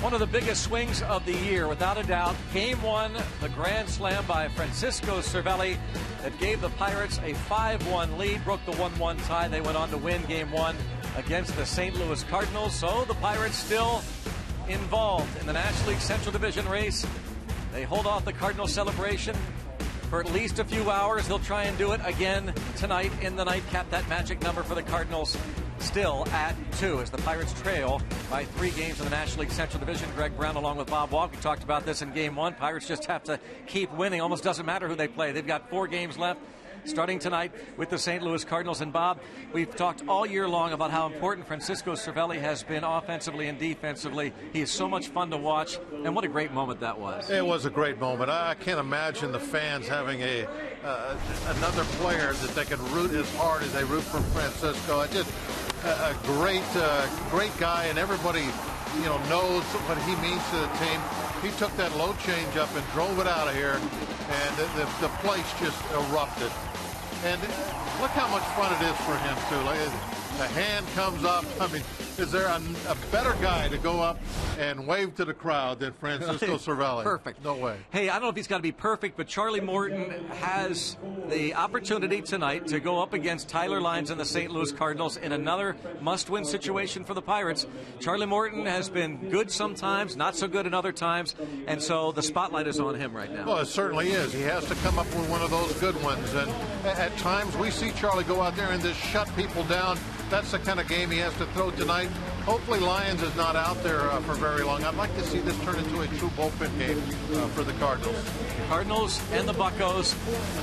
One of the biggest swings of the year, without a doubt. Game 1, the grand slam by Francisco Cervelli that gave the Pirates a 5-1 lead, broke the 1-1 tie. They went on to win Game 1 against the St. Louis Cardinals. So the Pirates still involved in the National League Central Division race. They hold off the Cardinals celebration for at least a few hours. They'll try and do it again tonight in the nightcap. That magic number for the Cardinals still at 2 as the Pirates trail by 3 games in the National League Central Division. Greg Brown along with Bob Walk. We talked about this in Game 1. Pirates just have to keep winning. Almost doesn't matter who they play. They've got 4 games left, starting tonight with the St. Louis Cardinals. And Bob, we've talked all year long about how important Francisco Cervelli has been offensively and defensively. He is so much fun to watch, and what a great moment that was. It was a great moment. I can't imagine the fans having another player that they can root as hard as they root for Francisco. Just a great guy, and everybody knows what he means to the team. He took that low change up and drove it out of here, and the place just erupted. And look how much fun it is for him, too. Like, the hand comes up. I mean, is there a better guy to go up and wave to the crowd than Francisco Cervelli? Perfect. No way. Hey, I don't know if he's got to be perfect, but Charlie Morton has the opportunity tonight to go up against Tyler Lyons and the St. Louis Cardinals in another must-win situation for the Pirates. Charlie Morton has been good sometimes, not so good in other times, and so the spotlight is on him right now. Well, it certainly is. He has to come up with one of those good ones, and at times we see Charlie go out there and just shut people down. That's the kind of game he has to throw tonight. Hopefully Lyons is not out there for very long. I'd like to see this turn into a true bullpen game for the Cardinals. Cardinals and the Buccos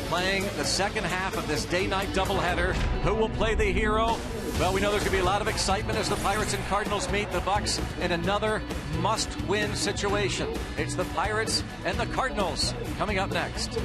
playing the second half of this day-night doubleheader. Who will play the hero? Well, we know there's going to be a lot of excitement as the Pirates and Cardinals meet the Bucs in another must-win situation. It's the Pirates and the Cardinals coming up next.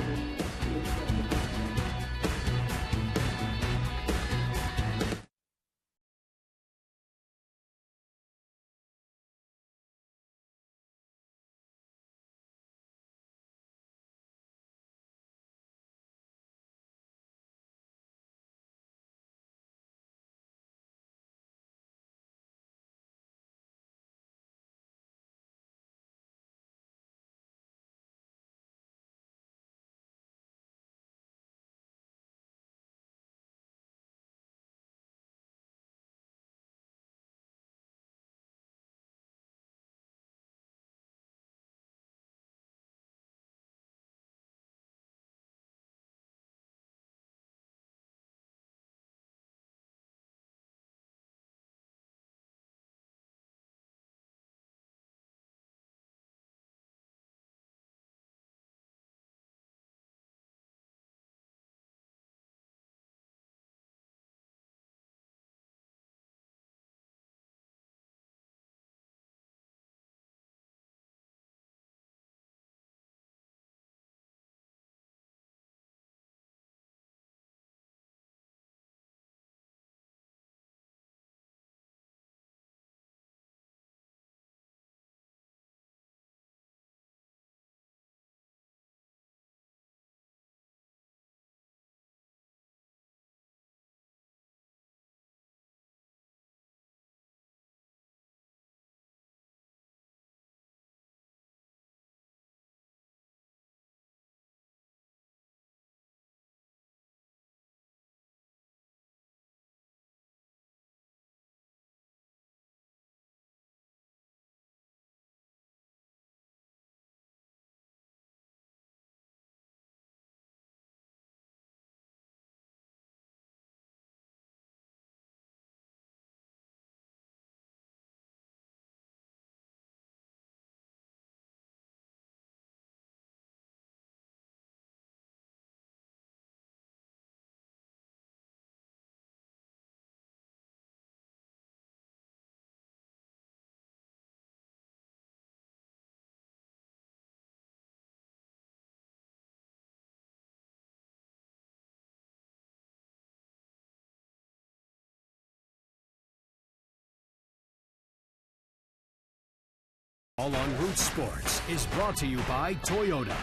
All on Root Sports is brought to you by Toyota.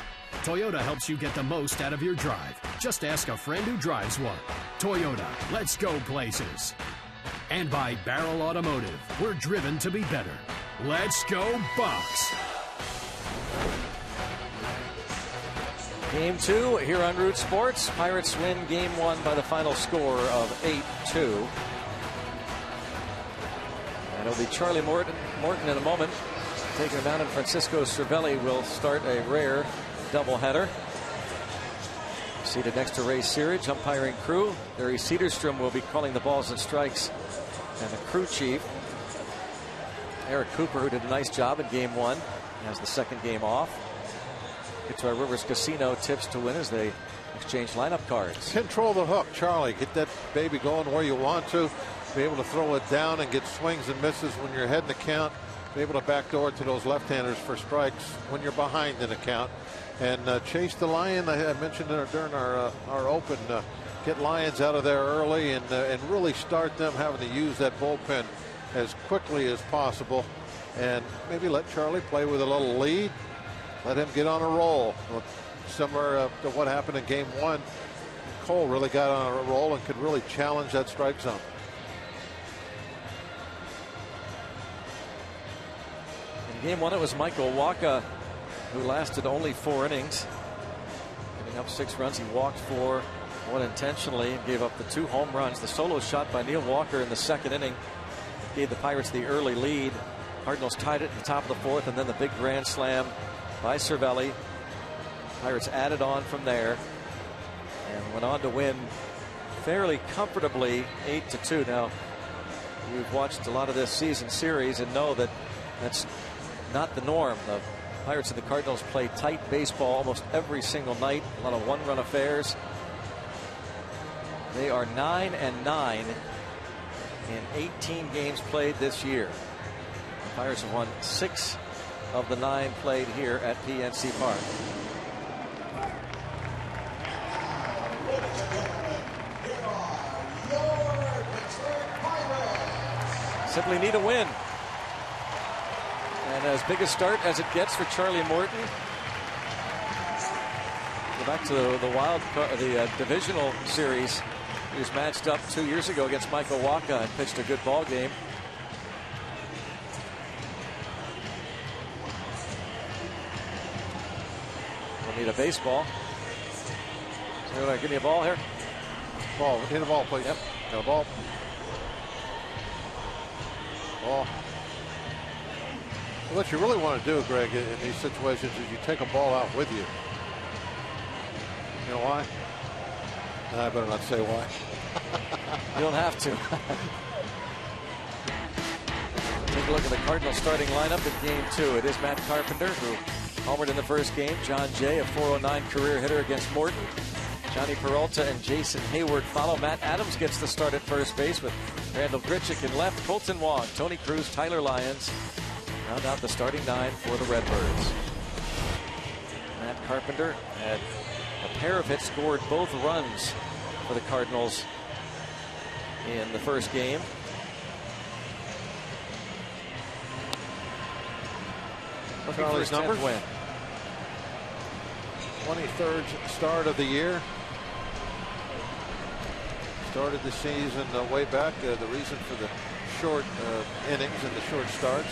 Toyota helps you get the most out of your drive. Just ask a friend who drives one. Toyota, let's go places. And by Barrel Automotive, we're driven to be better. Let's go Bucks. Game 2 here on Root Sports. Pirates win Game 1 by the final score of 8-2. And it'll be Charlie Morton in a moment. Taking him down, and Francisco Cervelli will start a rare doubleheader. Seated next to Ray Searage, umpiring crew. Barry Cederstrom will be calling the balls and strikes, and the crew chief, Eric Cooper, who did a nice job in Game 1, has the second game off. Get to our Rivers Casino tips to win as they exchange lineup cards. Control the hook, Charlie. Get that baby going where you want to. Be able to throw it down and get swings and misses when you're ahead in the count. Be able to backdoor to those left-handers for strikes when you're behind in the count. And chase the lion. I mentioned during our open, get Lions out of there early and really start them having to use that bullpen as quickly as possible. And maybe let Charlie play with a little lead. Let him get on a roll. Similar to what happened in Game 1. Cole really got on a roll and could really challenge that strike zone. In Game 1, it was Michael Wacha who lasted only 4 innings, giving up 6 runs. He walked 4, one intentionally, and gave up the 2 home runs. The solo shot by Neil Walker in the second inning gave the Pirates the early lead. Cardinals tied it at the top of the 4th, and then the big grand slam by Cervelli. Pirates added on from there and went on to win fairly comfortably 8-2. Now, you've watched a lot of this season series and know that that's not the norm. The Pirates and the Cardinals play tight baseball almost every single night. A lot of one-run affairs. They are 9-9 in 18 games played this year. The Pirates have won 6 of the 9 played here at PNC Park. Simply need a win. And as big a start as it gets for Charlie Morton. Go back to the divisional series. He was matched up 2 years ago against Michael Wacha and pitched a good ball game. We'll need a baseball. So, give me a ball here. Ball. Hit a ball, please. Yep. Got a ball. Ball. What you really want to do, Greg, in these situations is you take a ball out with you. You know why? I better not say why. You don't have to. Take a look at the Cardinals starting lineup in Game 2. It is Matt Carpenter, who homered in the first game. John Jay, a .409 career hitter against Morton. Johnny Peralta and Jason Hayward follow. Matt Adams gets the start at first base with Randall Grichuk in left. Colton Wong, Tony Cruz, Tyler Lyons round out the starting 9 for the Redbirds. Matt Carpenter had a pair of hits, scored both runs for the Cardinals in the first game. Charlie's numbers. Win. 23rd start of the year. Started the season way back. The reason for the short innings and the short starts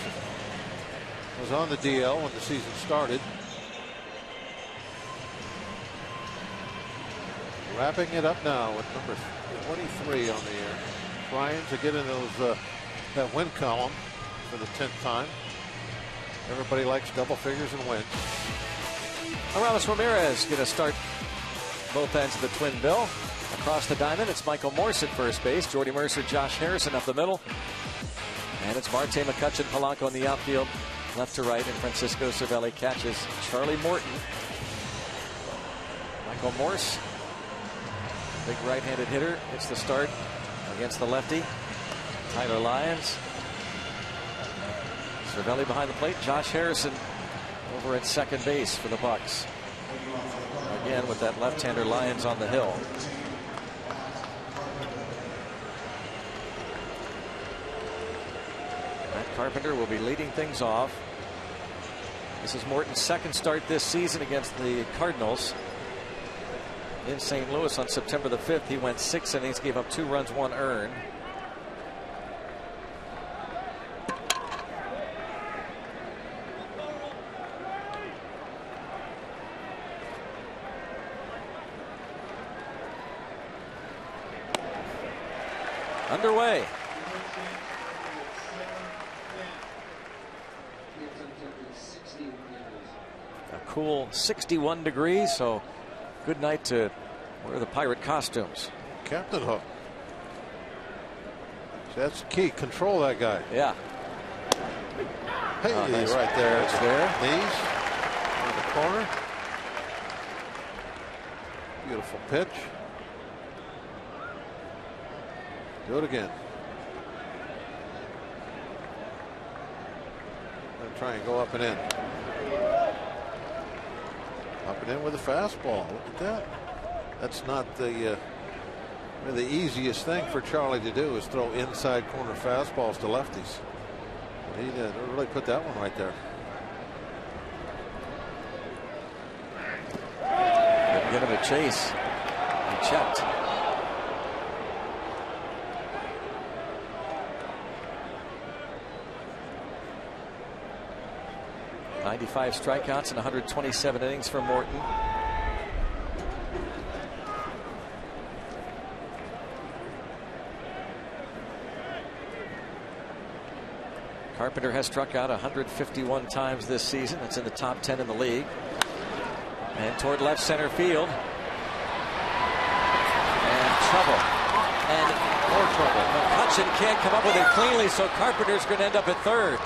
was on the DL when the season started. Wrapping it up now with number 23 on the year. Trying to get in those that win column for the 10th time. Everybody likes double figures and wins. Aramis Ramirez going to start both ends of the twin bill. Across the diamond, it's Michael Morse at first base. Jordy Mercer, Josh Harrison up the middle. And it's Marte McCutcheon, Polanco in the outfield. Left to right, and Francisco Cervelli catches Charlie Morton. Michael Morse, big right-handed hitter. It's the start against the lefty. Tyler Lyons. Cervelli behind the plate. Josh Harrison over at second base for the Bucks. Again with that left-hander Lyons on the hill. Matt Carpenter will be leading things off. This is Morton's second start this season against the Cardinals. In St. Louis on September the 5th, he went 6 innings, gave up 2 runs, 1 earned. underway. A cool 61 degrees, so good night to wear the Pirate costumes. Captain Hook. So that's the key. Control that guy. Yeah. Hey, nice. right there. It's there. Knees on the corner. Beautiful pitch. Do it again. Gonna try and go up and in. Up and in with a fastball. Look at that. That's not the easiest thing for Charlie to do is throw inside corner fastballs to lefties. But he really put that one right there. Didn't get him a chase. He checked. .95 strikeouts and 127 innings for Morton. Carpenter has struck out 151 times this season. That's in the top 10 in the league. And toward left center field. And trouble. And more trouble. McCutchen can't come up with it cleanly, so Carpenter's going to end up at third.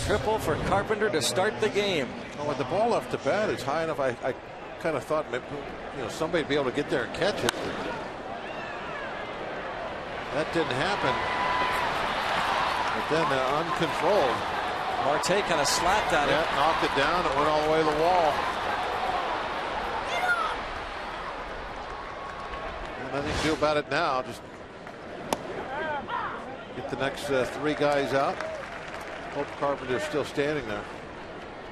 Triple for Carpenter to start the game. Well, when the ball left the bat, it's high enough. I kind of thought maybe, somebody'd be able to get there and catch it. That didn't happen. But then uncontrolled. Marte kind of slapped at it. Yeah, knocked it down. It went all the way to the wall. And nothing to do about it now. Just get the next three guys out. Hope Carpenter's still standing there.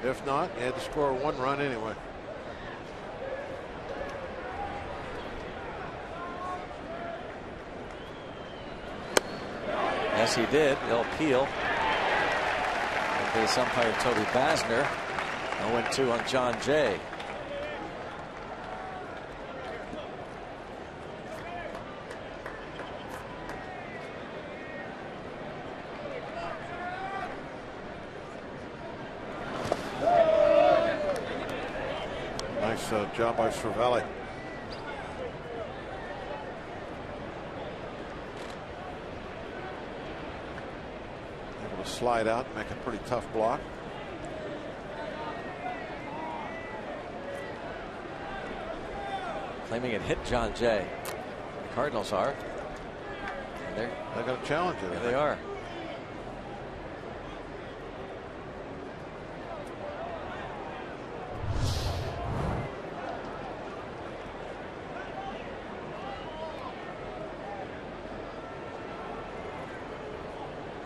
If not, he had to score one run anyway. Yes, he did. He'll appeal. Base umpire Toby Basner. 0-2 on John Jay. Nice job by Cervelli. Able to slide out and make a pretty tough block. Claiming it hit John Jay. The Cardinals are. They're going to challenge it. Yeah, they are.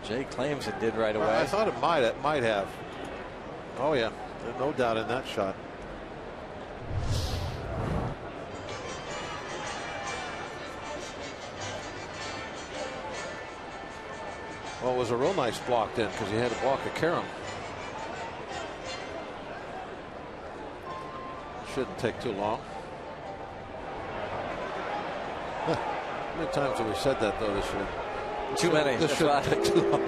Jay claims it did right away. I thought it might have. Oh yeah, there's no doubt in that shot. Well, it was a real nice block then because he had to block a Karam. Shouldn't take too long. How many times have we said that though this year? Too many. This shouldn't take too long.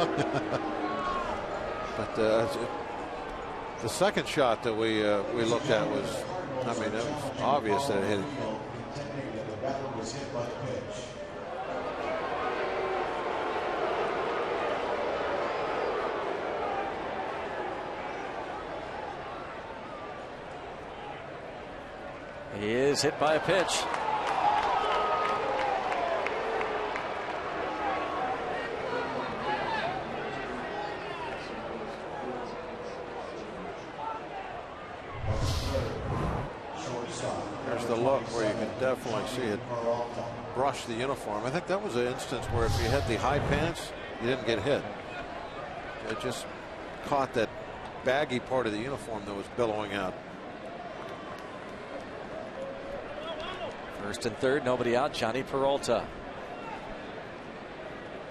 But the second shot that we looked at was, I mean, it was obvious that it hit it. He is hit by a pitch. There's the look where you can definitely see it brush the uniform. I think that was an instance where if you had the high pants, you didn't get hit. It just caught that baggy part of the uniform that was billowing out. First and third, nobody out. Johnny Peralta.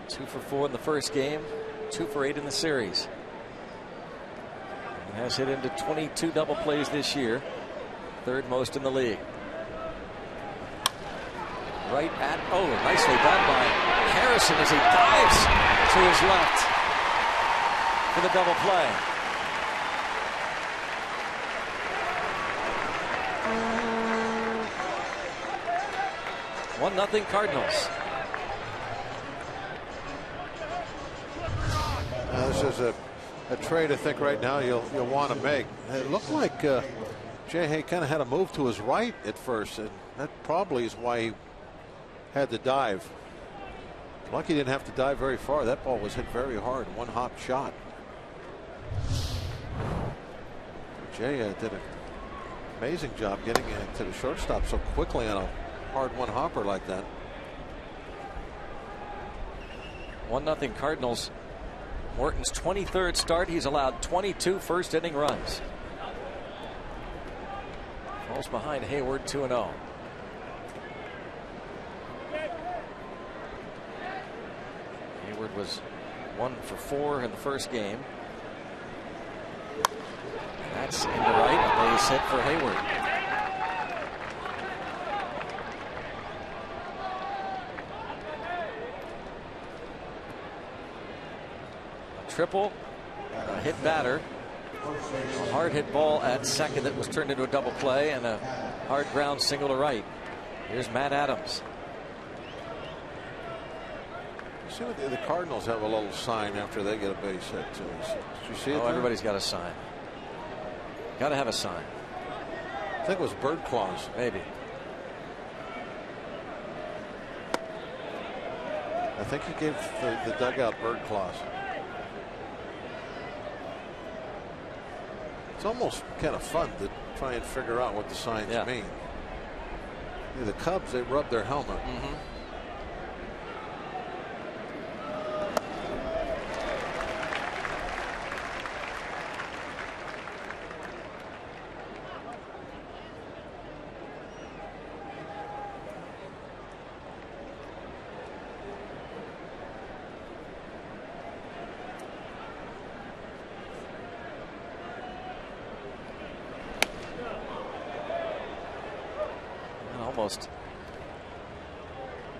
2 for 4 in the first game, 2 for 8 in the series. Has hit into 22 double plays this year. Third most in the league. Right at, oh, nicely done by Harrison as he dives to his left for the double play. One nothing Cardinals. This is a trade I think right now you'll want to make. It looked like Jay kind of had a move to his right at first, and that probably is why he had to dive. Lucky he didn't have to dive very far. That ball was hit very hard. One hop shot. Jay did an amazing job getting to the shortstop so quickly on a hard one hopper like that. 1-0 Cardinals. Morton's 23rd start. He's allowed 22 first inning runs. Falls behind Hayward 2-0. Hayward was 1 for 4 in the first game. That's in the right. A base hit for Hayward. A triple, a hit batter, a hard hit ball at second that was turned into a double play, and a hard ground single to right. Here's Matt Adams. See what the Cardinals have a little sign after they get a base hit too. Did you see it? Oh, everybody's got a sign. Got to have a sign. I think it was bird claws. Maybe. I think he gave the dugout bird claws. It's almost kind of fun to try and figure out what the signs mean. The Cubs, they rub their helmet. Almost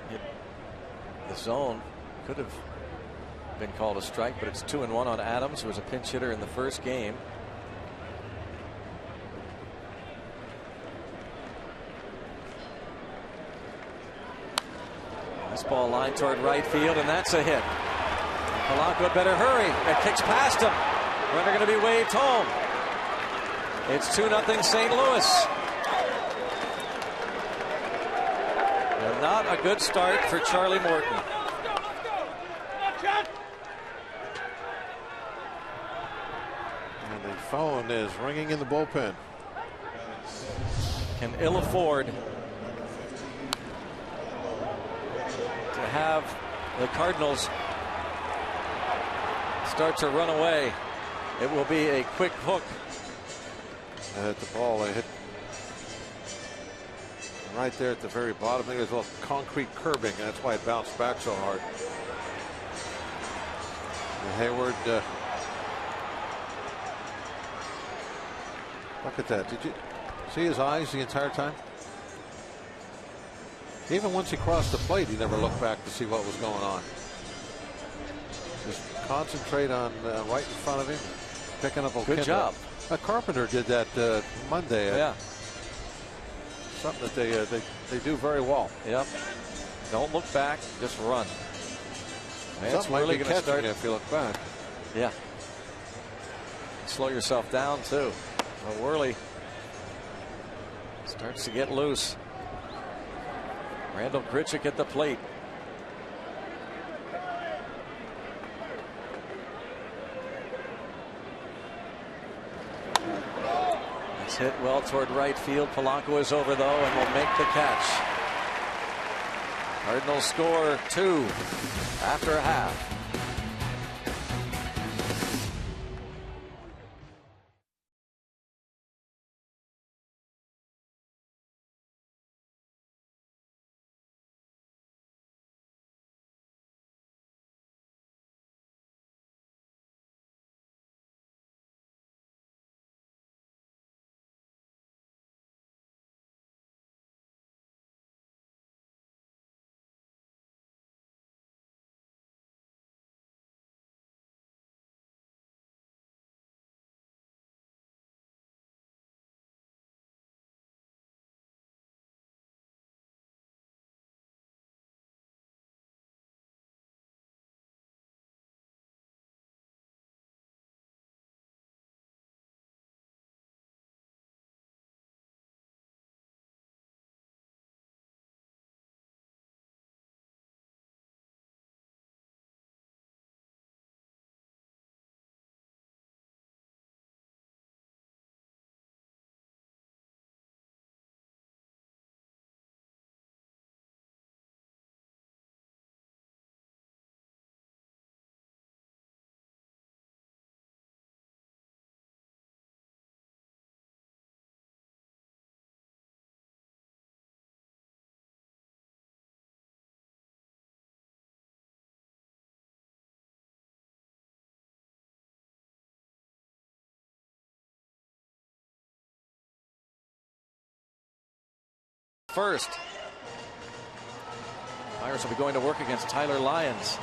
hit the zone. Could have been called a strike, but it's 2-1 on Adams, who was a pinch hitter in the first game. This ball lined toward right field, and that's a hit. Polanco better hurry. It kicks past him. Runner going to be waved home. It's 2-0 St. Louis. Not a good start for Charlie Morton. And the phone is ringing in the bullpen. Can ill afford to have the Cardinals start to run away. It will be a quick hook. They hit the ball. They hit right there at the very bottom. I think it was a little concrete curbing. That's why it bounced back so hard. And Hayward, look at that. Did you see his eyes the entire time? Even once he crossed the plate, he never looked back to see what was going on. Just concentrate on right in front of him, picking up a good job. Carpenter did that Monday. Yeah. Something that they do very well. Yep. Don't look back, just run. That's really going to start if you look back. Yeah. Slow yourself down too. Worley starts to get loose. Randall Grichuk at the plate. Hit well toward right field. Polanco is over though and will make the catch. Cardinals score 2 after a half. first. Pirates will be going to work against Tyler Lyons.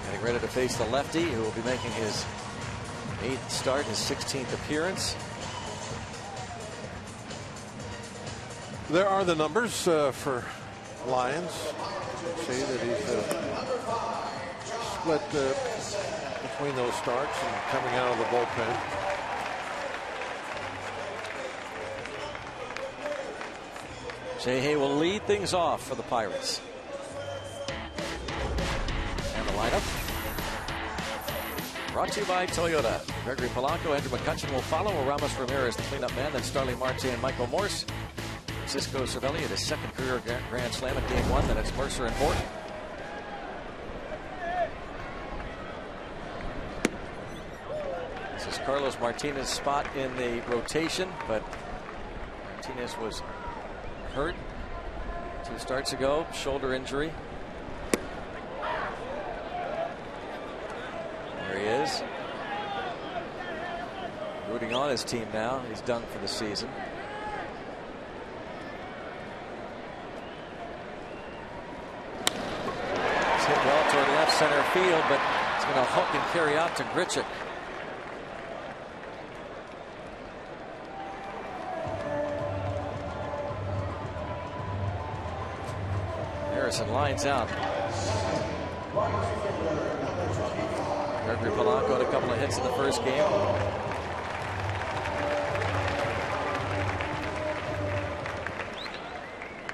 Getting ready to face the lefty, who will be making his 8th start, his 16th appearance. There are the numbers for Lyons. You see that he's split between those starts and coming out of the bullpen. Hay will lead things off for the Pirates. And the lineup brought to you by Toyota. Gregory Polanco, Andrew McCutchen will follow. Ramos Ramirez, the cleanup man. Then Starling Marte and Michael Morse. Francisco Cervelli at his 2nd career grand slam in game 1. Then it's Mercer and Morton. This is Carlos Martinez's spot in the rotation, but Martinez was hurt 2 starts ago, shoulder injury. There he is. Rooting on his team now. He's done for the season. It's hit well toward left center field, but it's going to hook and carry out to Grichuk. Harrison lines out. Gregory Polanco had a couple of hits in the first game.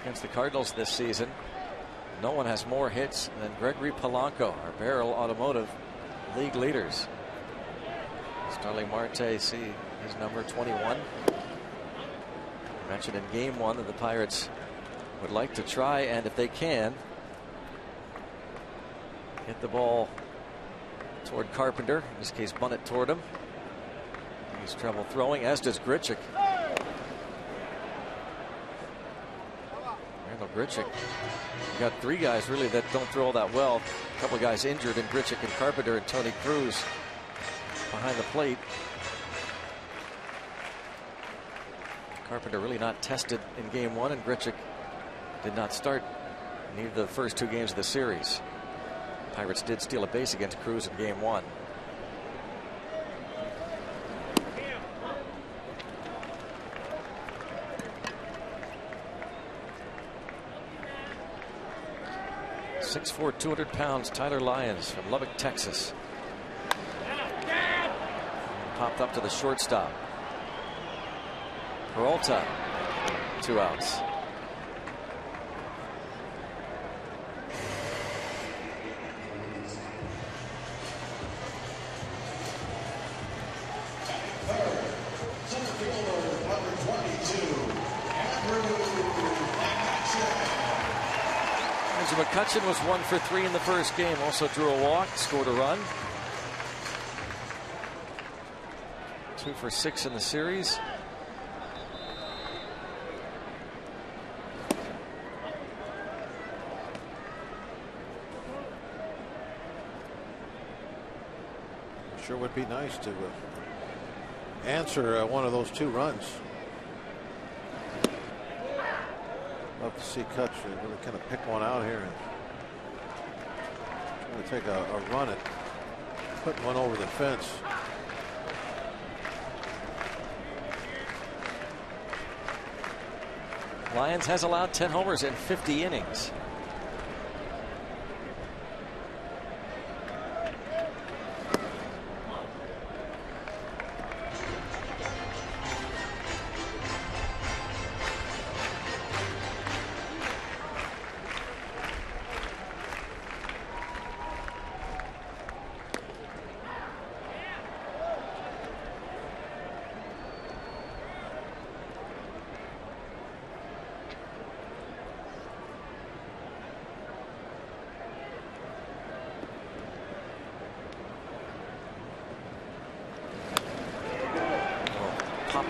Against the Cardinals this season, no one has more hits than Gregory Polanco, our Barrel Automotive league leaders. Starling Marte, see his number 21. I mentioned in game 1 that the Pirates would like to try, and if they can, hit the ball toward Carpenter. In this case, bunt it toward him. He's trouble throwing, as does Grichuk. Randall Grichuk. You've got 3 guys really that don't throw that well. A couple of guys injured in Grichuk and Carpenter, and Tony Cruz behind the plate. Carpenter really not tested in game 1, and Grichuk did not start in either of the first 2 games of the series. Pirates did steal a base against Cruz in game 1. .6'4", 200 pounds, Tyler Lyons from Lubbock, Texas. Popped up to the shortstop. Peralta, 2 outs. McCutchen was 1 for 3 in the first game. Also drew a walk, scored a run. 2 for 6 in the series. Sure would be nice to answer one of those 2 runs. Love to see Kutch really kind of pick one out here and try to take a run at putting one over the fence. Lyons has allowed 10 homers in 50 innings.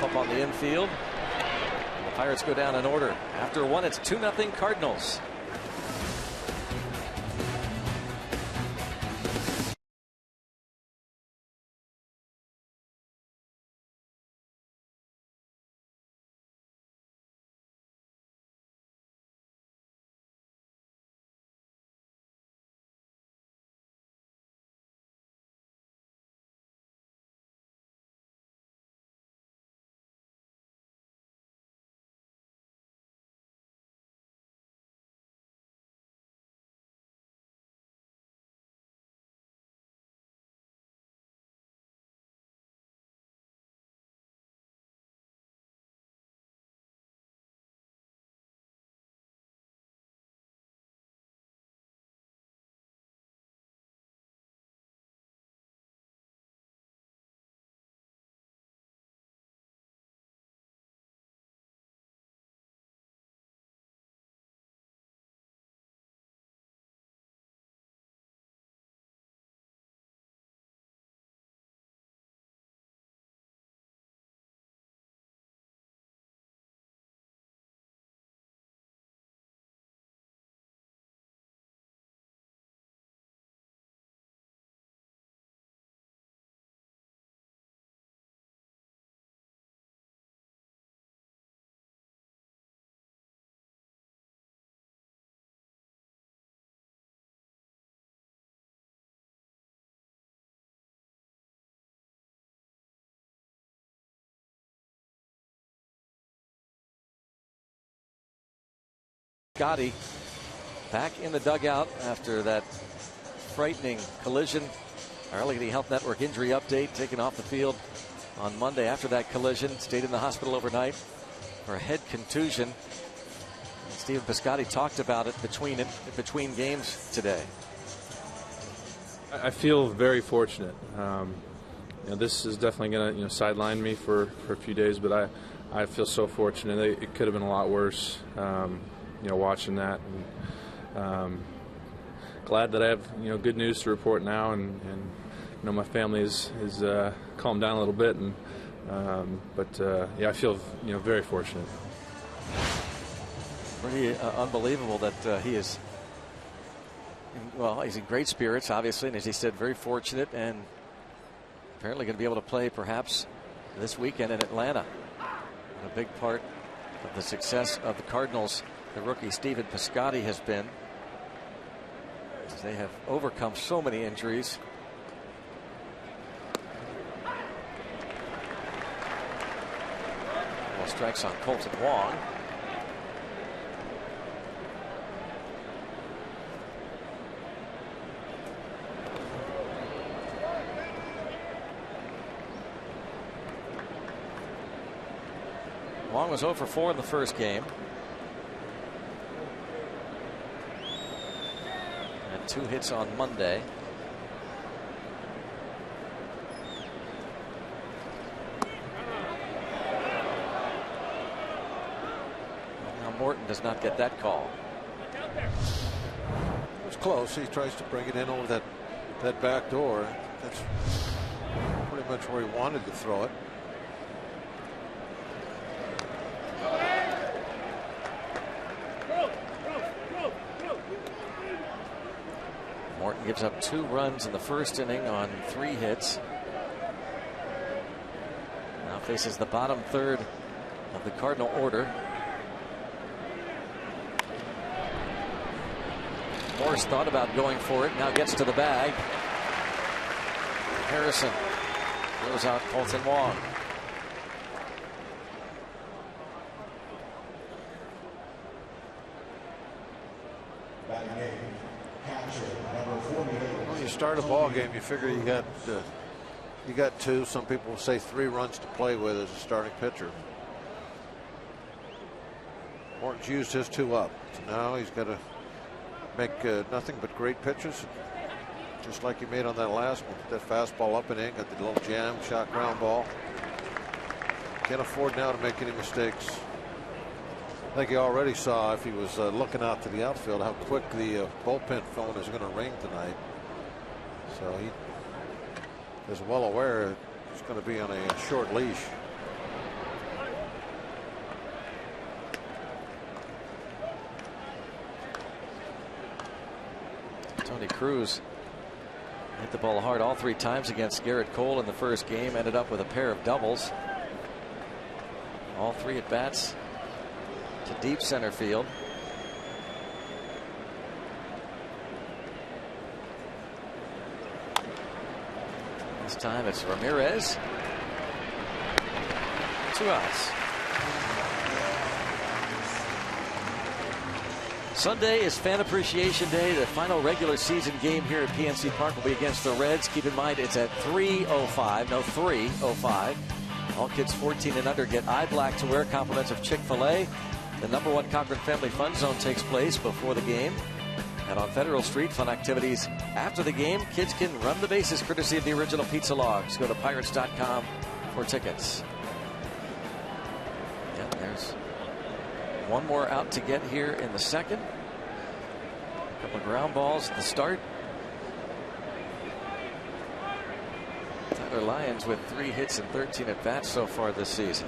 Up on the infield. The Pirates go down in order. After 1, it's 2-0 Cardinals. Piscotty back in the dugout after that frightening collision. Our Allegheny Health Network injury update, taken off the field on Monday after that collision. Stayed in the hospital overnight for a head contusion. And Stephen Piscotty talked about it between games today. I feel very fortunate. This is definitely going to sideline me for a few days, but I feel so fortunate. It could have been a lot worse. Watching that, and glad that I have good news to report now, and my family is calmed down a little bit, and I feel very fortunate. Pretty unbelievable that he is. Well, he's in great spirits, obviously, and as he said, very fortunate, and apparently going to be able to play perhaps this weekend in Atlanta. And a big part of the success of the Cardinals, the rookie Stephen Piscotty has been, as they have overcome so many injuries. Well, strikes on Colton Wong. Wong was 0 for 4 in the first game. And 2 hits on Monday. Now Morton does not get that call. It was close. He tries to bring it in over that back door. That's pretty much where he wanted to throw it. Morton gives up 2 runs in the first inning on 3 hits. Now faces the bottom third of the Cardinal order. Morse thought about going for it, now gets to the bag. Harrison throws out Colton Wong. When you start a ball game, you figure you got 2. Some people say 3 runs to play with as a starting pitcher. Morton's used his 2 up. So now he's got to make nothing but great pitches, just like he made on that last one. That fastball up and in, got the little jam shot ground ball. Can't afford now to make any mistakes. I think he already saw, if he was looking out to the outfield, how quick the bullpen phone is going to ring tonight. So he is well aware he's going to be on a short leash. Tony Cruz hit the ball hard all 3 times against Garrett Cole in the first game. Ended up with a pair of doubles. All 3 at bats to deep center field. This time it's Ramirez. 2 outs. Sunday is Fan Appreciation Day. The final regular season game here at PNC Park will be against the Reds. Keep in mind it's at 3:05. No, 3:05. All kids 14 and under get eye black to wear, compliments of Chick-fil-A. The #1 Cochran Family Fun Zone takes place before the game. And on Federal Street, fun activities after the game. Kids can run the bases courtesy of the original Pizza Logs. Go to Pirates.com for tickets. Yeah, there's 1 more out to get here in the second. A couple of ground balls at the start. Tyler Lyons with 3 hits and 13 at bats so far this season.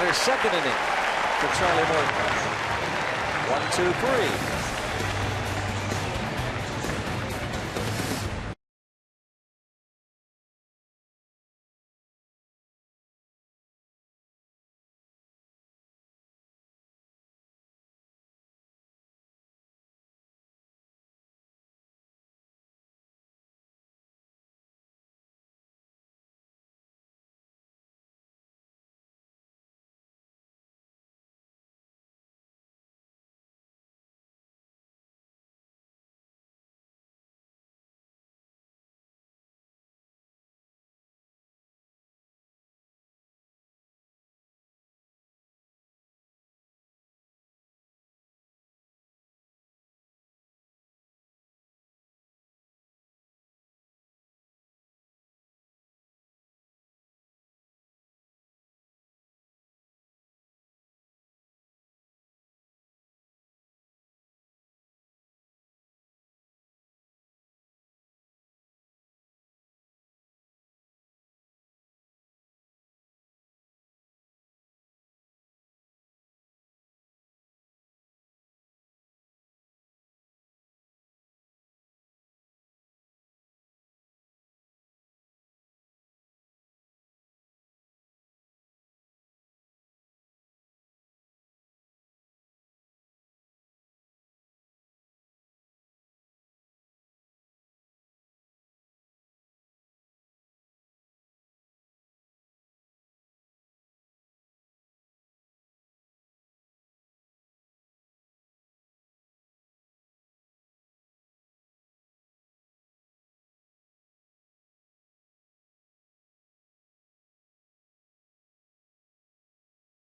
their second inning for Charlie Morton. 1-2-3.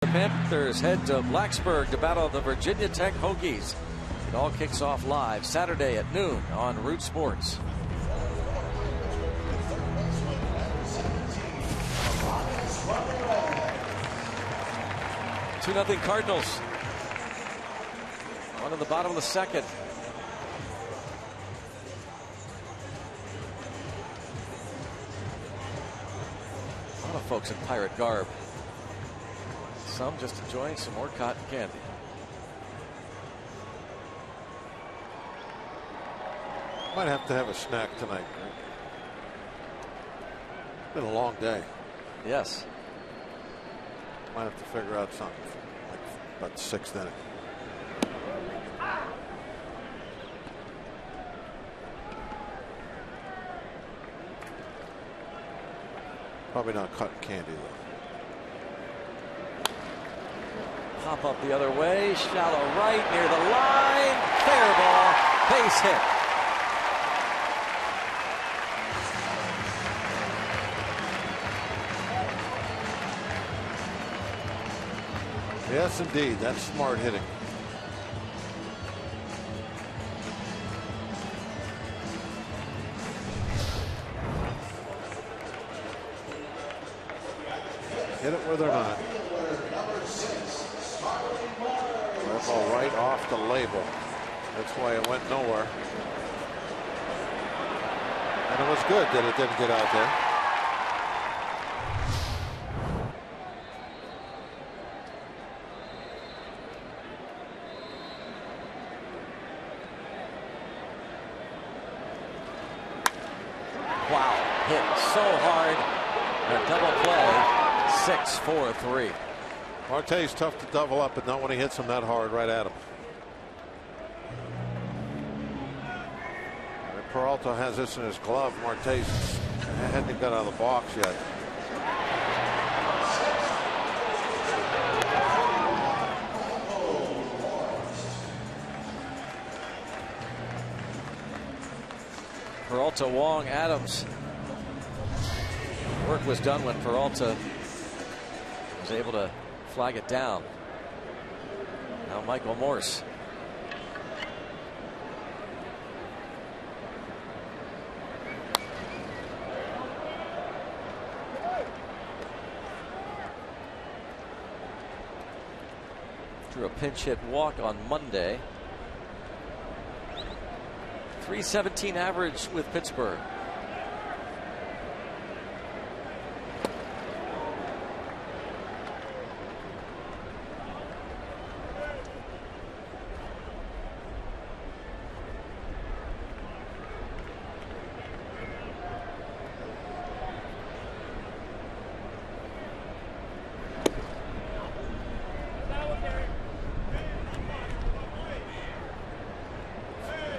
The Panthers head to Blacksburg to battle the Virginia Tech Hokies. It all kicks off live Saturday at noon on Root Sports. 2-0 Cardinals. On to the bottom of the second. A lot of folks in Pirate garb. Some just enjoying some more cotton candy. Might have to have a snack tonight. Been a long day. Yes. Might have to figure out something like about the 6th inning. Probably not cotton candy though. Pop up the other way, shallow right near the line, fair ball, base hit. Yes, indeed, that's smart hitting. Hit it where they're not. That ball right off the label. That's why it went nowhere. And it was good that it didn't get out there. Wow, hit so hard. A double play, 6-4-3. Marte's tough to double up, but not when he hits him that hard right at him. And Peralta has this in his glove. Marte's hadn't got out of the box yet. Peralta, Wong, Adams. Work was done when Peralta was able to flag it down. Now Michael Morse. Drew a pinch hit walk on Monday. .317 average with Pittsburgh.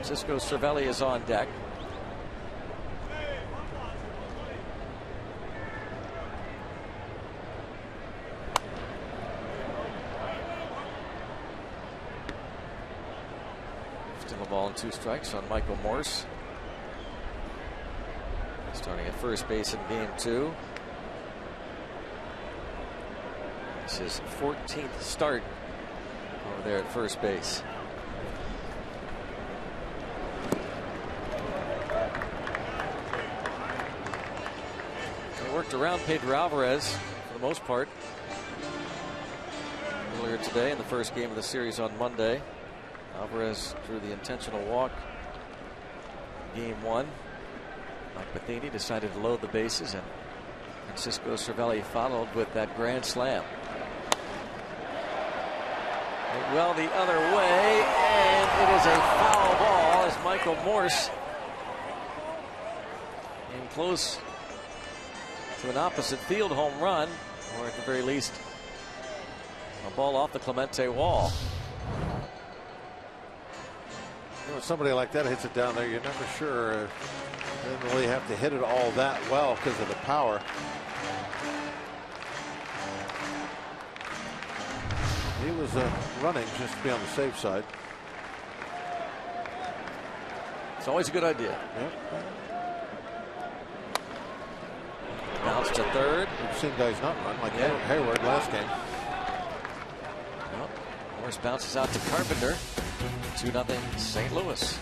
Francisco Cervelli is on deck. Still a ball and 2 strikes on Michael Morse. Starting at first base in game 2. It's his 14th start over there at first base. He worked around Pedro Alvarez for the most part earlier today in the first game of the series on Monday. Alvarez drew the intentional walk in game 1. Mike Matheny decided to load the bases, and Francisco Cervelli followed with that grand slam. Well, the other way, and it is a foul ball as Michael Morse came close to an opposite field home run, or at the very least a ball off the Clemente wall. When somebody like that hits it down there, you're never sure. They didn't really have to hit it all that well because of the power. He was running just to be on the safe side. It's always a good idea. Yep. Bounce to third. We've seen guys not run, like Hayward last game. Well, Morse bounces out to Carpenter. 2-0 St. Louis.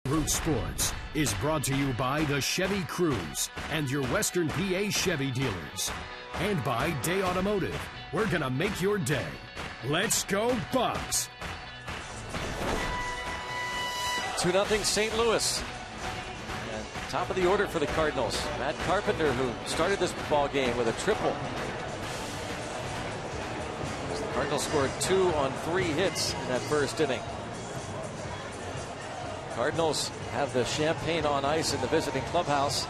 Root Sports is brought to you by the Chevy Cruze and your Western PA Chevy dealers. And by Day Automotive. We're going to make your day. Let's go Bucks! 2-0 St. Louis. And top of the order for the Cardinals. Matt Carpenter, who started this ball game with a triple. The Cardinals scored 2 on 3 hits in that first inning. Cardinals have the champagne on ice in the visiting clubhouse.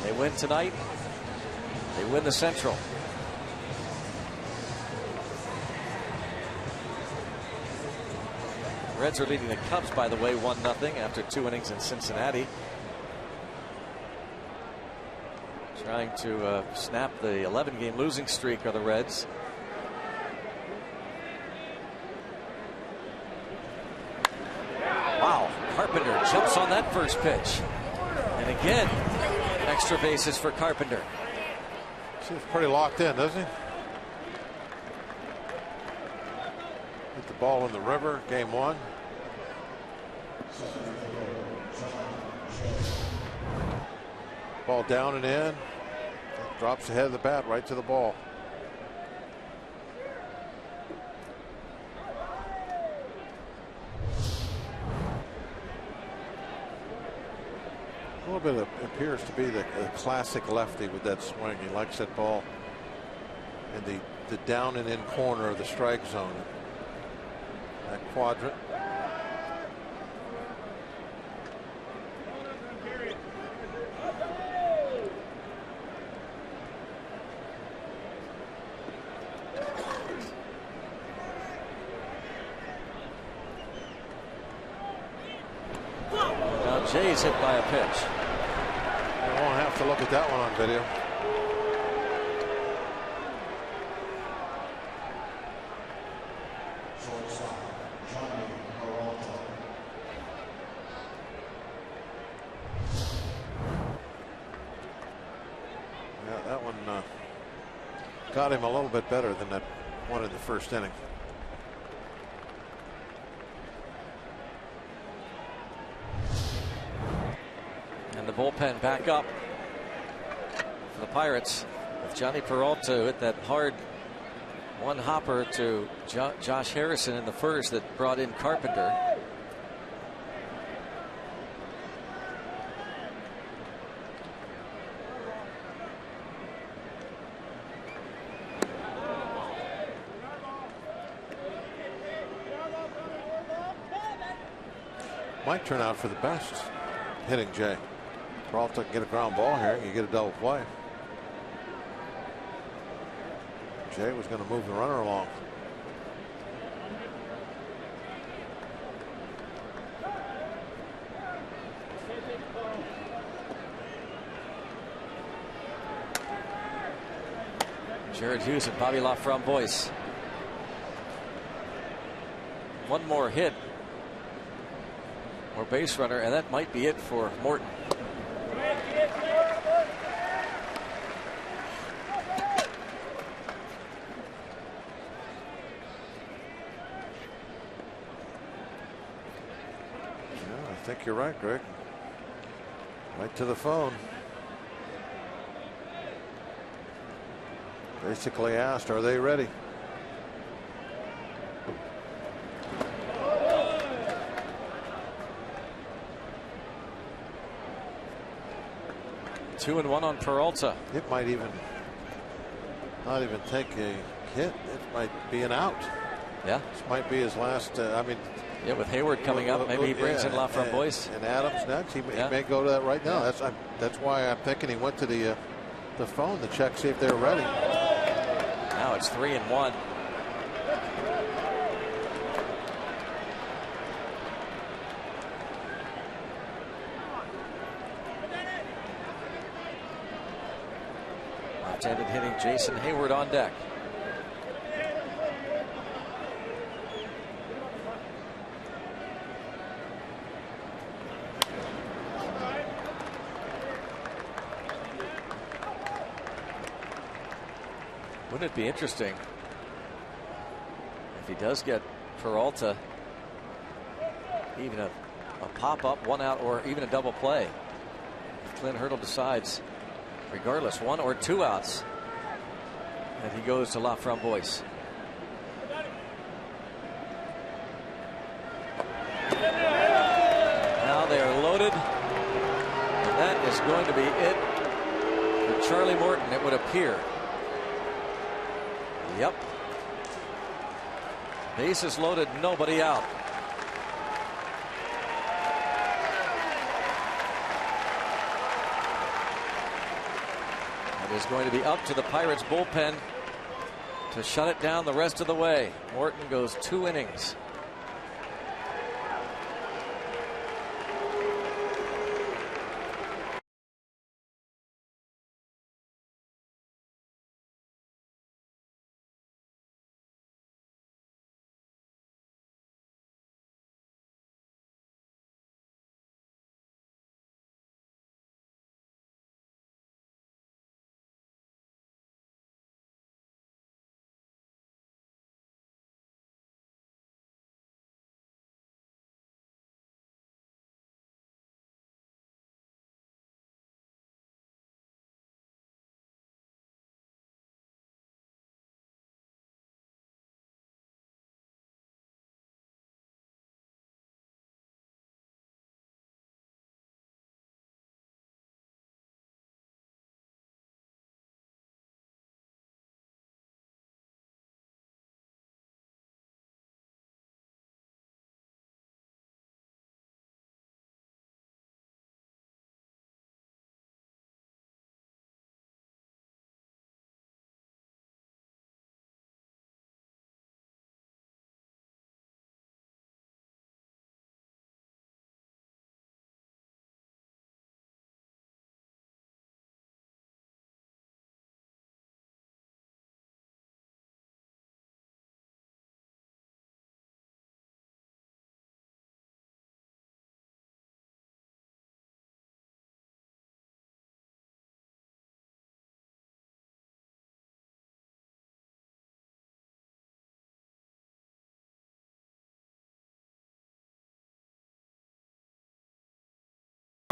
They win tonight. They win the Central. Reds are leading the Cubs, by the way, 1-0 after 2 innings in Cincinnati. Trying to snap the 11-game losing streak of the Reds. Wow, Carpenter jumps on that first pitch. And again, extra bases for Carpenter. Seems pretty locked in, doesn't he? Hit the ball in the river, game 1. Ball down and in. Drops the head of the bat right to the ball. little bit appears to be the classic lefty with that swing. He likes that ball in the down and in corner of the strike zone. That quadrant. Jay's hit by a pitch. You won't have to look at that one on video. Yeah, that one got him a little bit better than that one in the first inning. And the bullpen back up for the Pirates with Johnny Peralta hit that hard one hopper to Josh Harrison in the first that brought in Carpenter. Might turn out for the best hitting Jay. Peralta can get a ground ball here. You get a double play. Jay was going to move the runner along. Jared Hughes and Bobby LaFramboise. One more hit or base runner, and that might be it for Morton. I think you're right, Greg. Right to the phone. Basically asked, are they ready? Two and one on Peralta. It might even not even take a hit. It might be an out. Yeah. This might be his last. Yeah, with Hayward coming up, maybe he brings in LaFramboise. And Adams next. He may go to that right now. Yeah. That's why I'm thinking he went to the phone to check, see if they're ready. Now it's 3-1. Left-handed hitting Jason Hayward on deck. Wouldn't it be interesting if he does get Peralta even a pop-up, one out, or even a double play? If Clint Hurdle decides, regardless, one or two outs, that he goes to LaFramboise. Now they are loaded, and that is going to be it for Charlie Morton, it would appear. Yep. Bases loaded, nobody out. It is going to be up to the Pirates bullpen to shut it down the rest of the way. Morton goes 2 innings.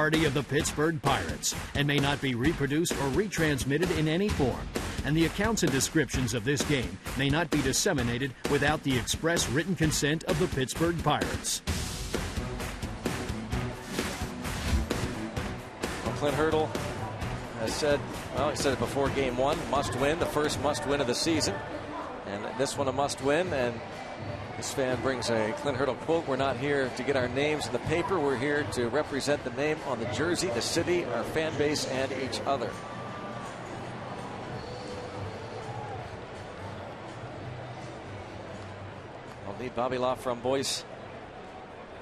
of the Pittsburgh Pirates and may not be reproduced or retransmitted in any form. And the accounts and descriptions of this game may not be disseminated without the express written consent of the Pittsburgh Pirates. Well, Clint Hurdle has said, well, he said it before game one, must win, the first must win of the season. And this one a must win. And this fan brings a Clint Hurdle quote: "We're not here to get our names in the paper. We're here to represent the name on the jersey, the city, our fan base, and each other." I'll need Bobby La Framboise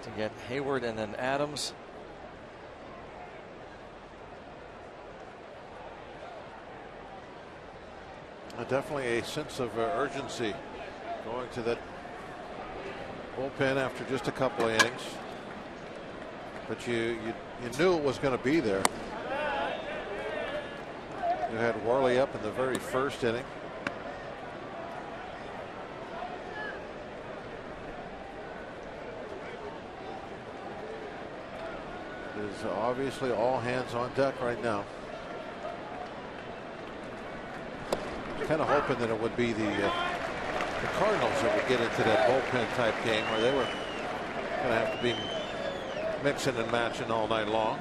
to get Hayward and then Adams. Definitely a sense of urgency going to that bullpen after just a couple of innings. But you knew it was going to be there. You had Worley up in the very first inning. It is obviously all hands on deck right now. Kind of hoping that it would be the Cardinals that would get into that bullpen type game where they were going to have to be mixing and matching all night long.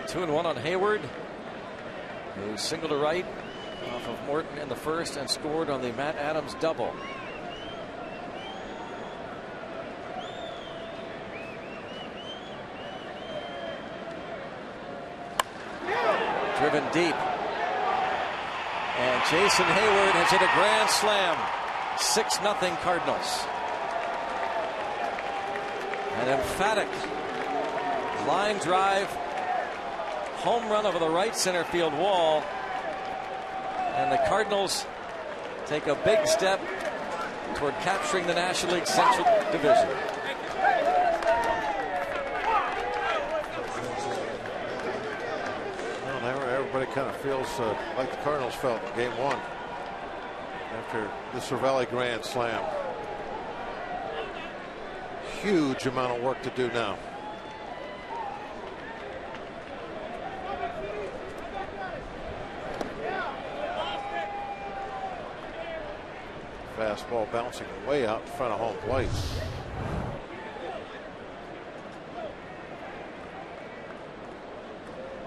Two and one on Hayward, who singled to right off of Morton in the first and scored on the Matt Adams double. Driven deep, and Jason Hayward has hit a grand slam. 6-0 Cardinals. An emphatic line drive, home run over the right center field wall, and the Cardinals take a big step toward capturing the National League Central Division. Well, now everybody kind of feels like the Cardinals felt in game one after the Cervelli grand slam. Huge amount of work to do now. Fastball bouncing way out in front of home plate.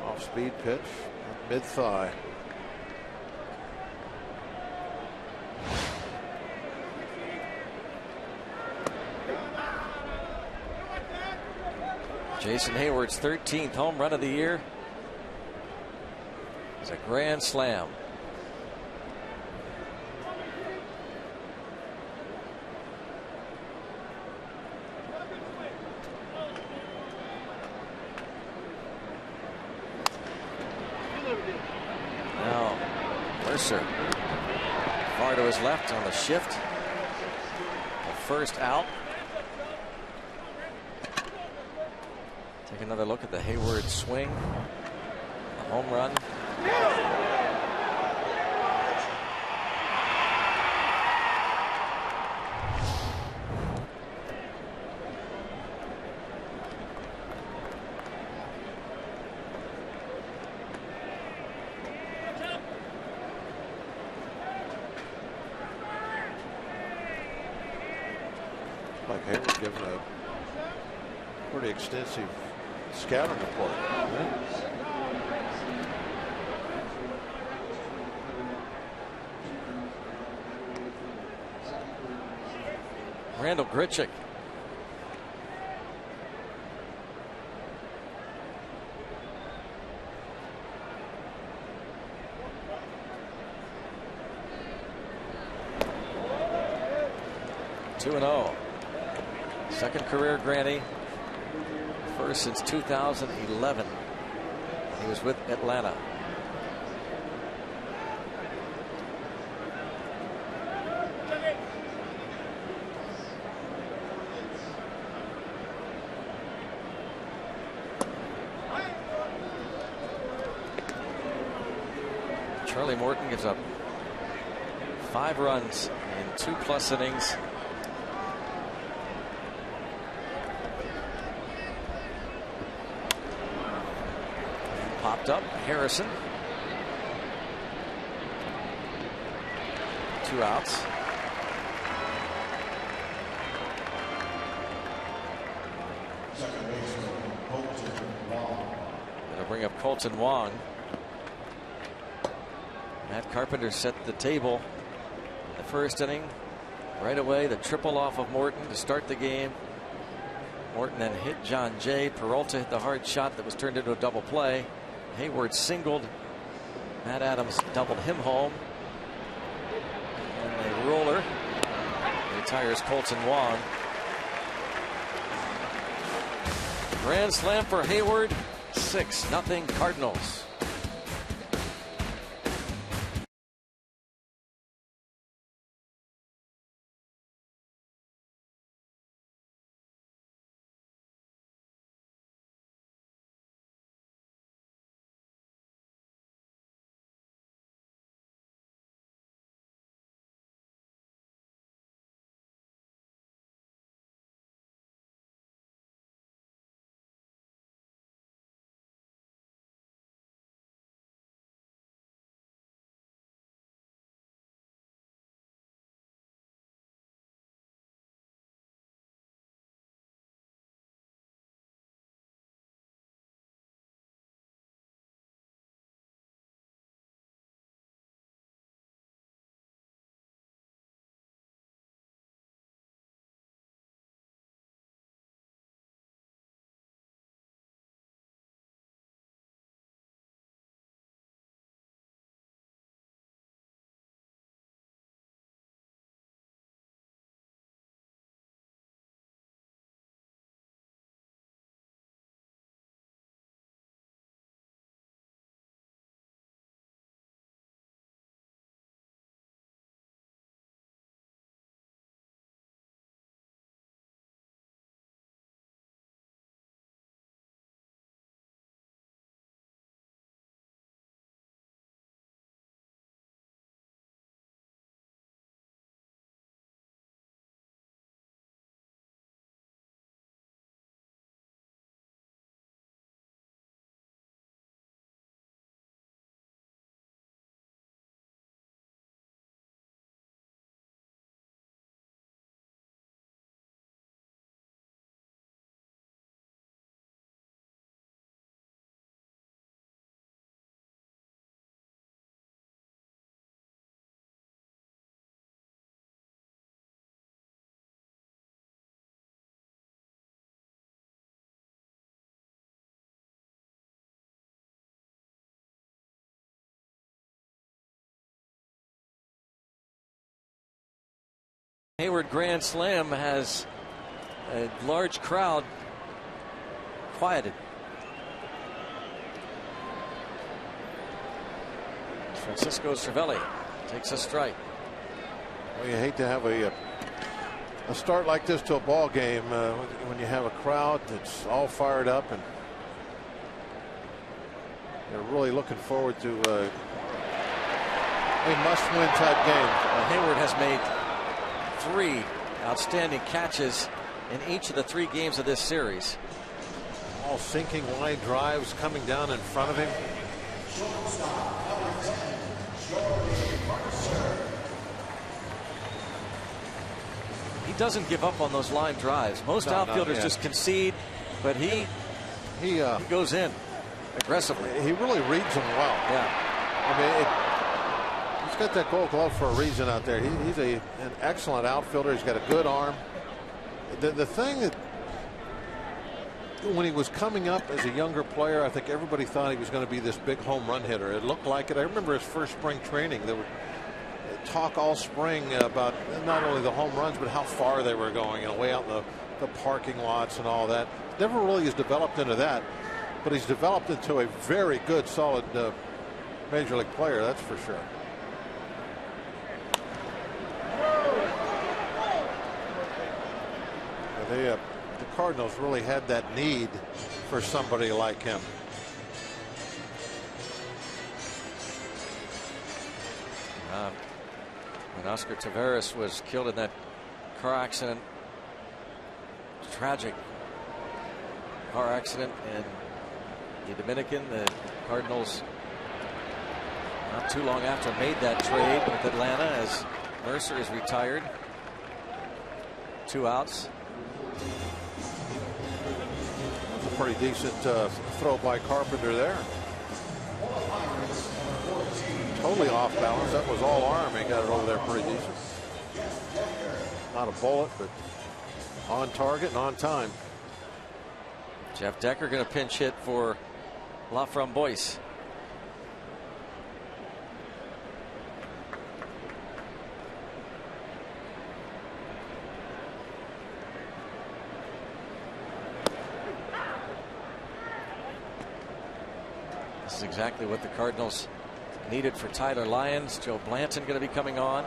Off speed pitch, mid thigh. Jason Hayward's 13th home run of the year. It's a grand slam. Now, Mercer far to his left on the shift. The first out. Take another look at the Hayward swing. The home run. Like Hayward given a pretty extensive scouting report. Randall Grichuk. (2-0). Second career Granny. First since 2011. He was with Atlanta. Charlie Morton gives up 5 runs in 2+ innings. Popped up Harrison. 2 outs. It'll bring up Colton Wong. Matt Carpenter set the table the first inning. Right away, the triple off of Morton to start the game. Morton then hit John Jay. Peralta hit the hard shot that was turned into a double play. Hayward singled. Matt Adams doubled him home. And a roller retires Colton Wong. Grand slam for Hayward. 6-0 Cardinals. Hayward grand slam has a large crowd quieted. Francisco Cervelli takes a strike. Well, you hate to have a start like this to a ball game when you have a crowd that's all fired up and they're really looking forward to a must-win type game. Hayward has made 3 outstanding catches in each of the 3 games of this series. All sinking line drives coming down in front of him. He doesn't give up on those line drives. Most outfielders just concede, but he goes in aggressively. He really reads them well. Yeah. I mean, he's got that Gold Glove for a reason out there. He's an excellent outfielder. He's got a good arm. The thing that when he was coming up as a younger player, I think everybody thought he was going to be this big home run hitter. It looked like it. I remember his first spring training. There were talk all spring about not only the home runs, but how far they were going and way out in the parking lots and all that. Never really has developed into that. but he's developed into a very good, solid major league player. That's for sure. The Cardinals really had that need for somebody like him. When Oscar Taveras was killed in that car accident, tragic car accident in the Dominican, the Cardinals not too long after made that trade with Atlanta as Mercer is retired. 2 outs. That's a pretty decent throw by Carpenter there. Totally off balance. That was all arm. He got it over there pretty decent. Not a bullet, but on target and on time. Jeff Decker going to pinch hit for Laframboise. This is exactly what the Cardinals needed for Tyler Lyons. Joe Blanton going to be coming on.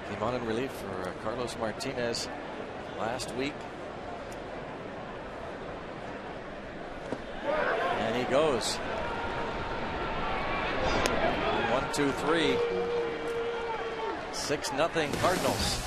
Came on in relief for Carlos Martinez last week. And he goes. 1, 2, 3. 6-0 Cardinals.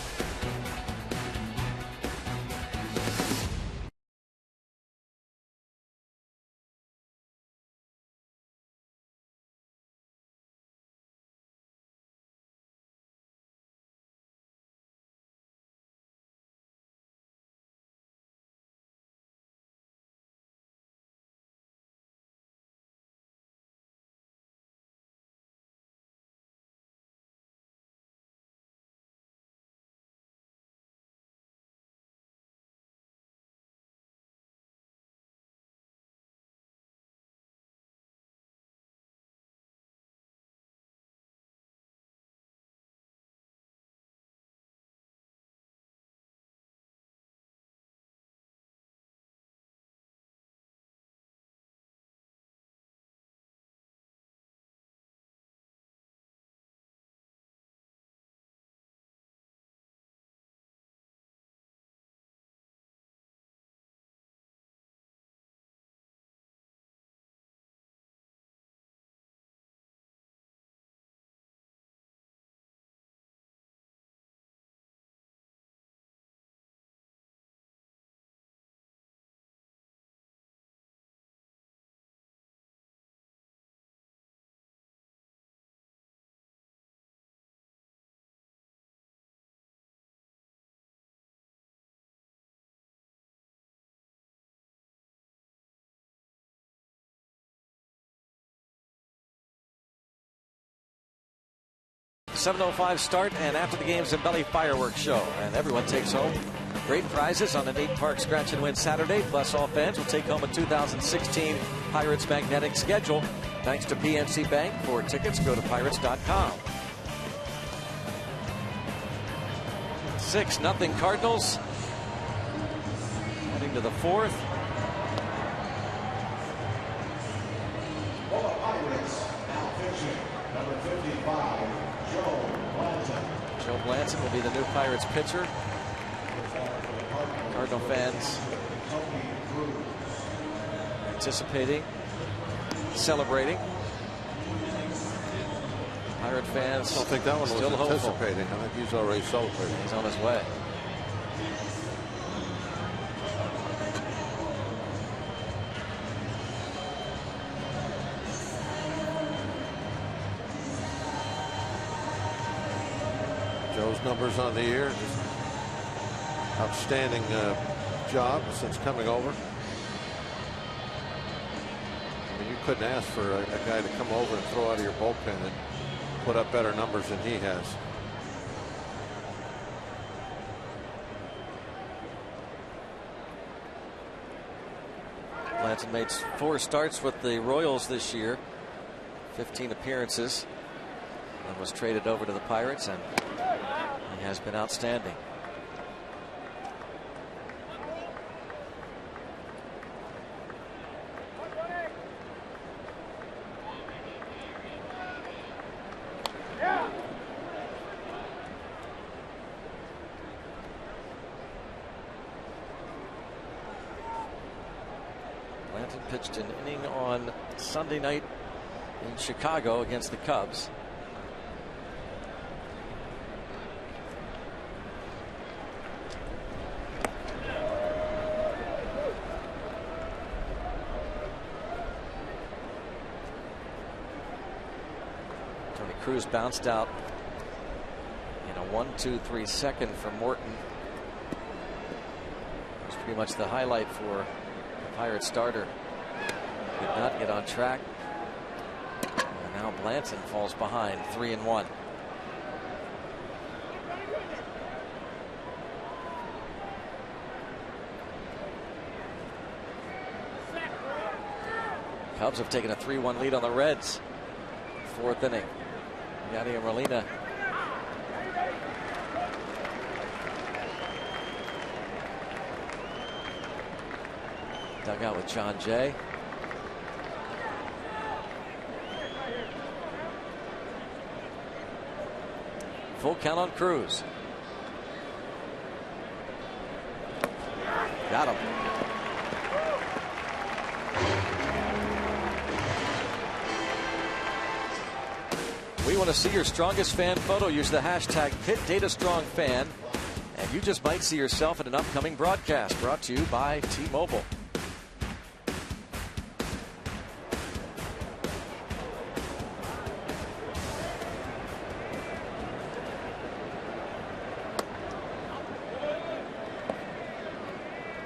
.705 start, and after the game's a belly fireworks show, and everyone takes home great prizes on an 8-park scratch and win Saturday. Plus, all fans will take home a 2016 Pirates magnetic schedule. Thanks to PNC Bank. For tickets, go to pirates.com. 6-0 Cardinals. Heading to the 4th. Joe Blanton will be the new Pirates pitcher. Cardinal fans anticipating, celebrating. Pirate fans I don't think that one was still anticipating. I think he's already celebrating. He's on his way. Joe's numbers on the year, just outstanding job since coming over. I mean, you couldn't ask for a guy to come over and throw out of your bullpen and put up better numbers than he has. Blanton made 4 starts with the Royals this year, 15 appearances. and was traded over to the Pirates, and he has been outstanding. Blanton pitched an inning on Sunday night in Chicago against the Cubs. Tony Cruz bounced out in a 1-2-3 second from Morton. It was pretty much the highlight for the Pirates starter. Did not get on track. And now Blanton falls behind 3-1. Cubs have taken a 3-1 lead on the Reds. Fourth inning. Yadier Molina dug out with John Jay. Full count on Cruz. Got him. We want to see your strongest fan photo. Use the hashtag #PitDataStrongFan, and you just might see yourself in an upcoming broadcast. Brought to you by T-Mobile.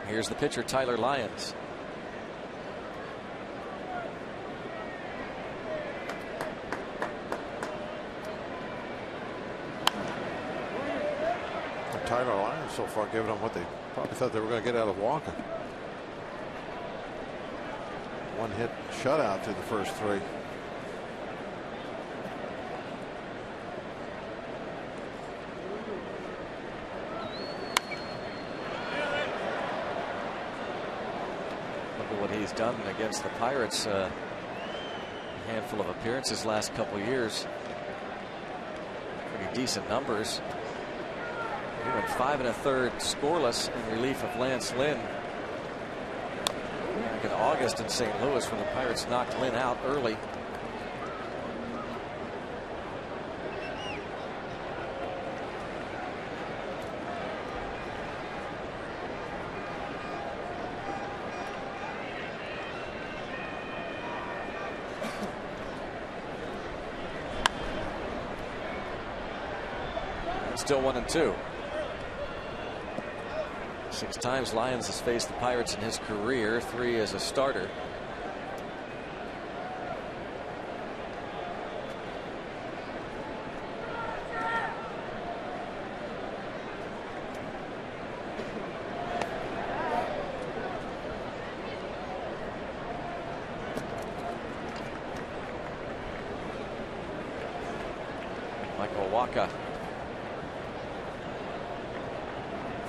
Here's the pitcher, Tyler Lyons. Tyler Lyons so far giving them what they probably thought they were going to get out of Walker. One hit shutout through the first three. Look at what he's done against the Pirates. A handful of appearances last couple years. Pretty decent numbers. He went 5 1/3 scoreless in relief of Lance Lynn back in August in St. Louis when the Pirates knocked Lynn out early. Still 1-2. 6 times Lyons has faced the Pirates in his career, 3 as a starter. Michael Wacha.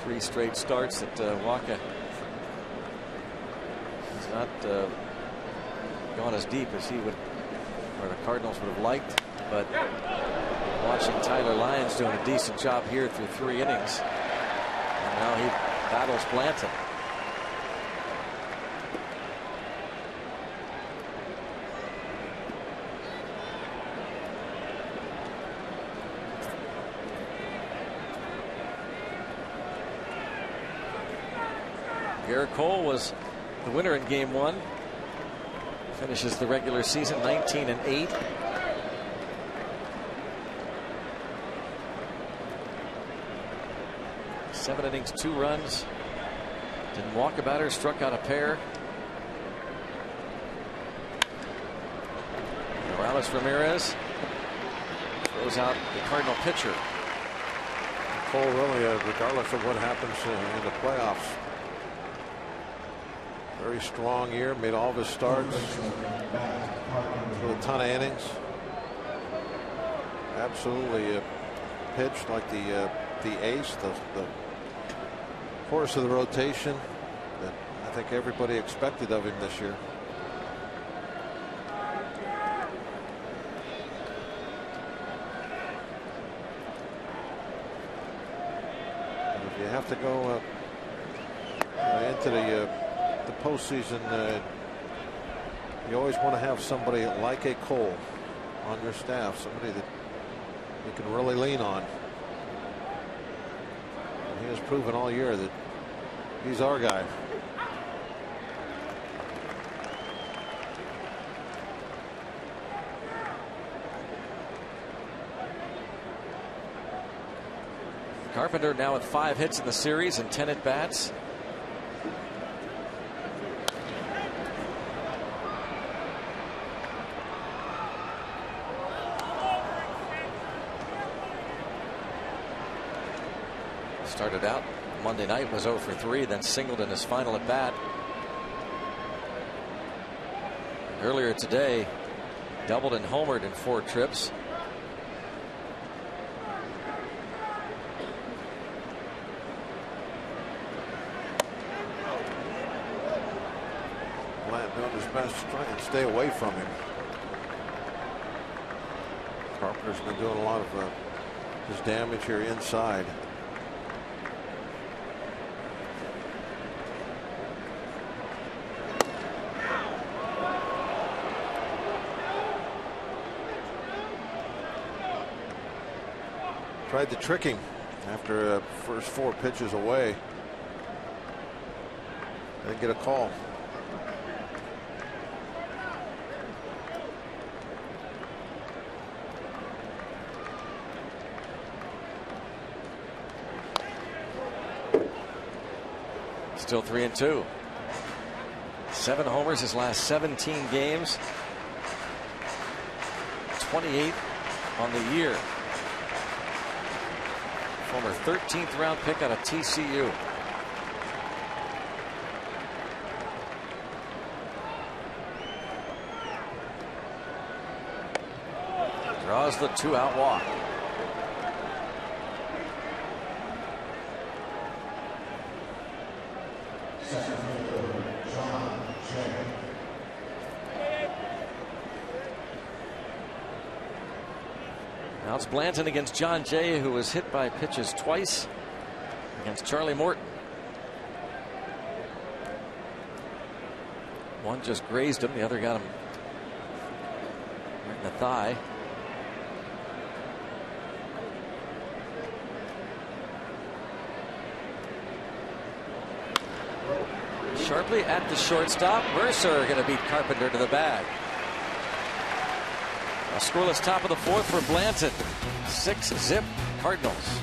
3 straight starts that Wacha has not gone as deep as he would, or the Cardinals would have liked. But watching Tyler Lyons doing a decent job here through 3 innings. And now he battles Blanton. Garrett Cole was the winner in Game 1. Finishes the regular season 19-8. Seven innings, 2 runs. Didn't walk a batter, struck out a pair. Morales Ramirez throws out the Cardinal pitcher. Cole really, regardless of what happens in the playoffs, very strong year, made all of his starts, threw a ton of innings. absolutely pitched like the ace, the horse of the rotation that I think everybody expected of him this year. And if you have to go into the postseason, you always want to have somebody like a Cole on your staff, somebody that you can really lean on. And he has proven all year that he's our guy. Carpenter now with 5 hits in the series and 10 at bats. Started out Monday night, was 0 for 3, then singled in his final at bat. Earlier today, doubled and homered in 4 trips. Bland doing his best to try and stay away from him. Carpenter's been doing a lot of his damage here inside. Tried to trick him after first 4 pitches away. Didn't get a call. Still 3-2. 7 homers his last 17 games. 28 on the year. Former 13th round pick out of TCU. Draws the 2-out walk. Now it's Blanton against John Jay, who was hit by pitches twice against Charlie Morton. One just grazed him, the other got him right in the thigh. Sharply at the shortstop. Mercer going to beat Carpenter to the bag. A scoreless top of the 4th for Blanton. 6-zip Cardinals.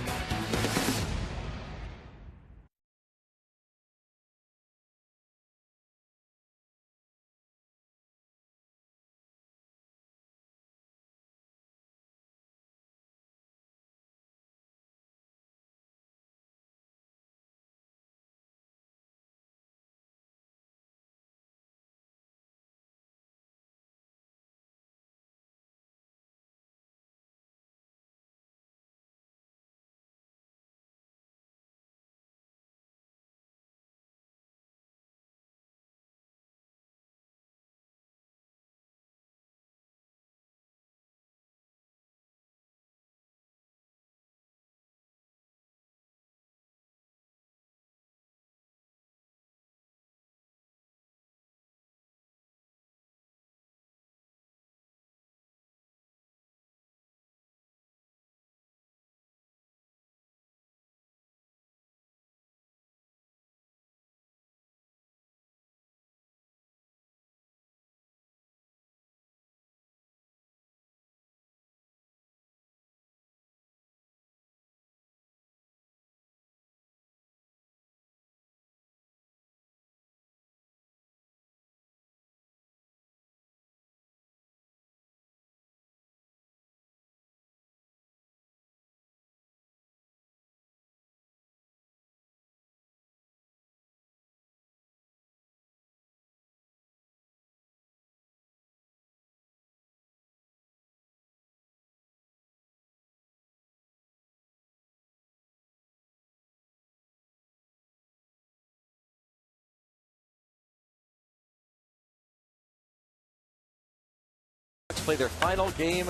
Pirates play their final game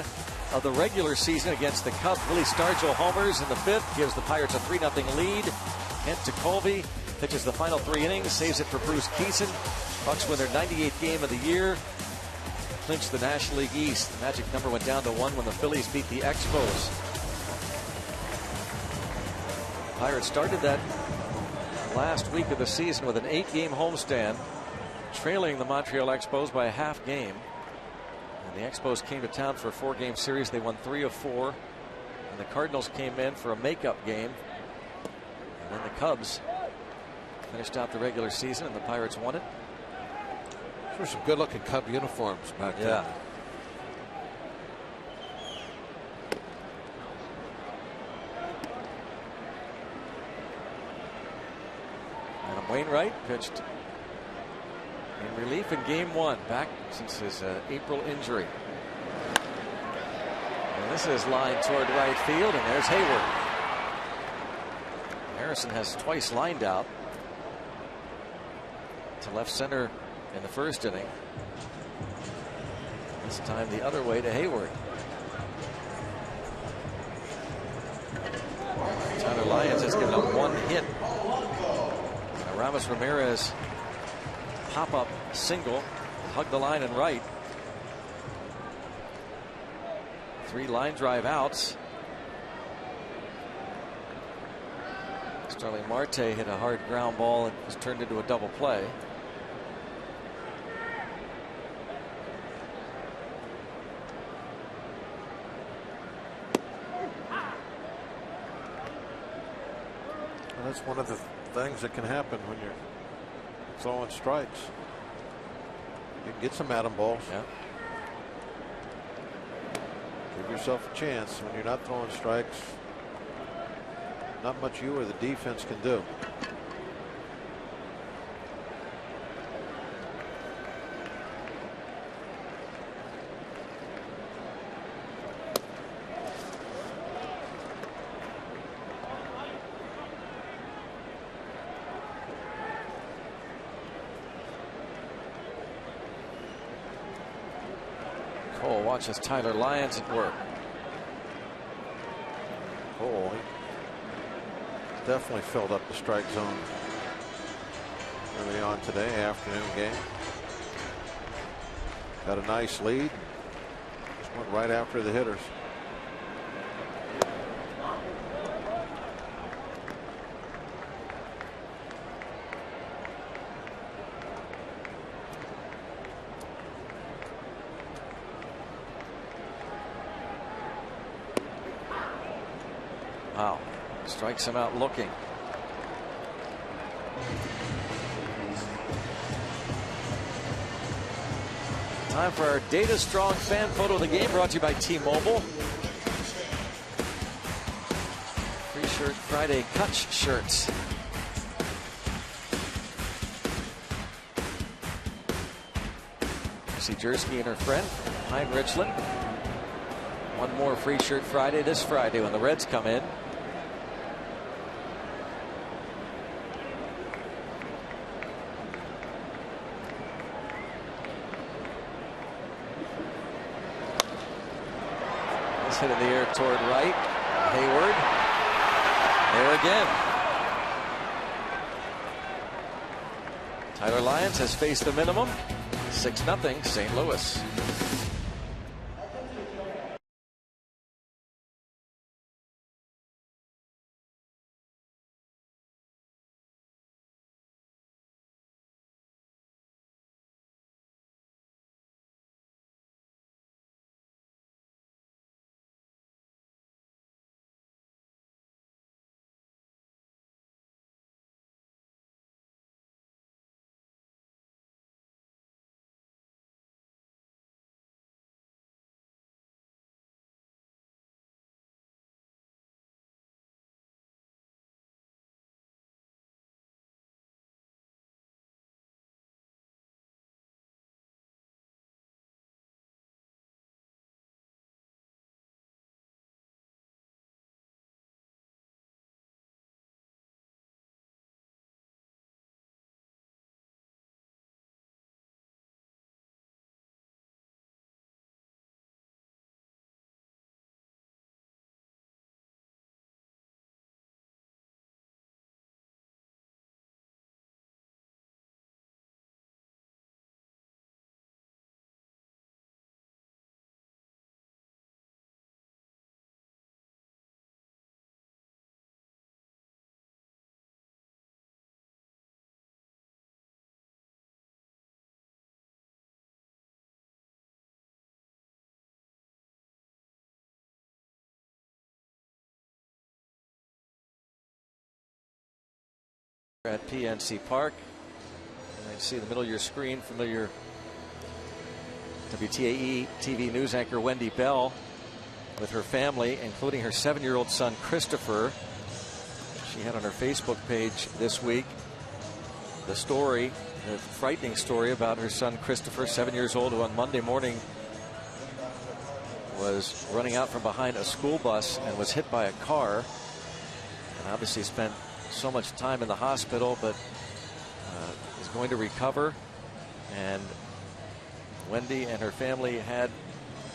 of the regular season against the Cubs. Willie Stargell homers in the 5th, gives the Pirates a 3-0 lead. Kent Tekulve pitches the final 3 innings, saves it for Bruce Keeson. Bucks win their 98th game of the year, clinch the National League East. The magic number went down to 1 when the Phillies beat the Expos. Pirates started that last week of the season with an 8-game homestand, trailing the Montreal Expos by a half game. And the Expos came to town for a 4-game series. They won 3 of 4. And the Cardinals came in for a makeup game. And then the Cubs finished out the regular season, and the Pirates won it. Those were some good-looking Cub uniforms back then. Adam Wainwright pitched in relief in game 1, back since his April injury. And this is lined toward right field, and there's Hayward. Harrison has twice lined out to left center in the first inning. This time the other way to Hayward. Tyler Lyons has given up 1 hit. Ramos Ramirez pop-up single, hug the line and right. 3 line drive outs. Starling Marte hit a hard ground ball and was turned into a double play. Well, that's one of the things that can happen when you're throwing strikes. You can get some atom balls. Yeah. Give yourself a chance when you're not throwing strikes. Not much you or the defense can do. Cole watches Tyler Lyons at work. Cole definitely filled up the strike zone early on today, afternoon game. Got a nice lead. Just went right after the hitters. Wow. Strikes him out looking. Time for our Data Strong fan photo of the game, brought to you by T-Mobile. Free Shirt Friday Cutch shirts. See Jersey and her friend, Hein Richland. One more Free Shirt Friday this Friday when the Reds come in. Hit in the air toward right. Hayward. There again. Tyler Lyons has faced the minimum. 6-0 St. Louis. At PNC Park. And you see in the middle of your screen, familiar WTAE TV news anchor Wendy Bell with her family, including her 7-year-old son Christopher. She had on her Facebook page this week the story, the frightening story about her son Christopher, 7 years old, who on Monday morning was running out from behind a school bus and was hit by a car, and obviously spent so much time in the hospital, but is going to recover. And Wendy and her family had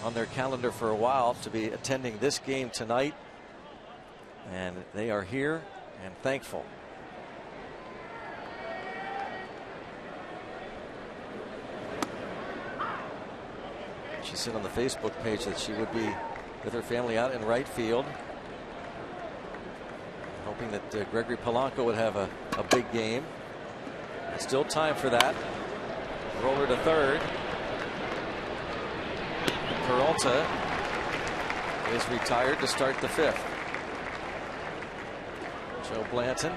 on their calendar for a while to be attending this game tonight, and they are here and thankful. She said on the Facebook page that she would be with her family out in right field, hoping that Gregory Polanco would have a big game. There's still time for that. Roller to third. Peralta is retired to start the 5th. Joe Blanton.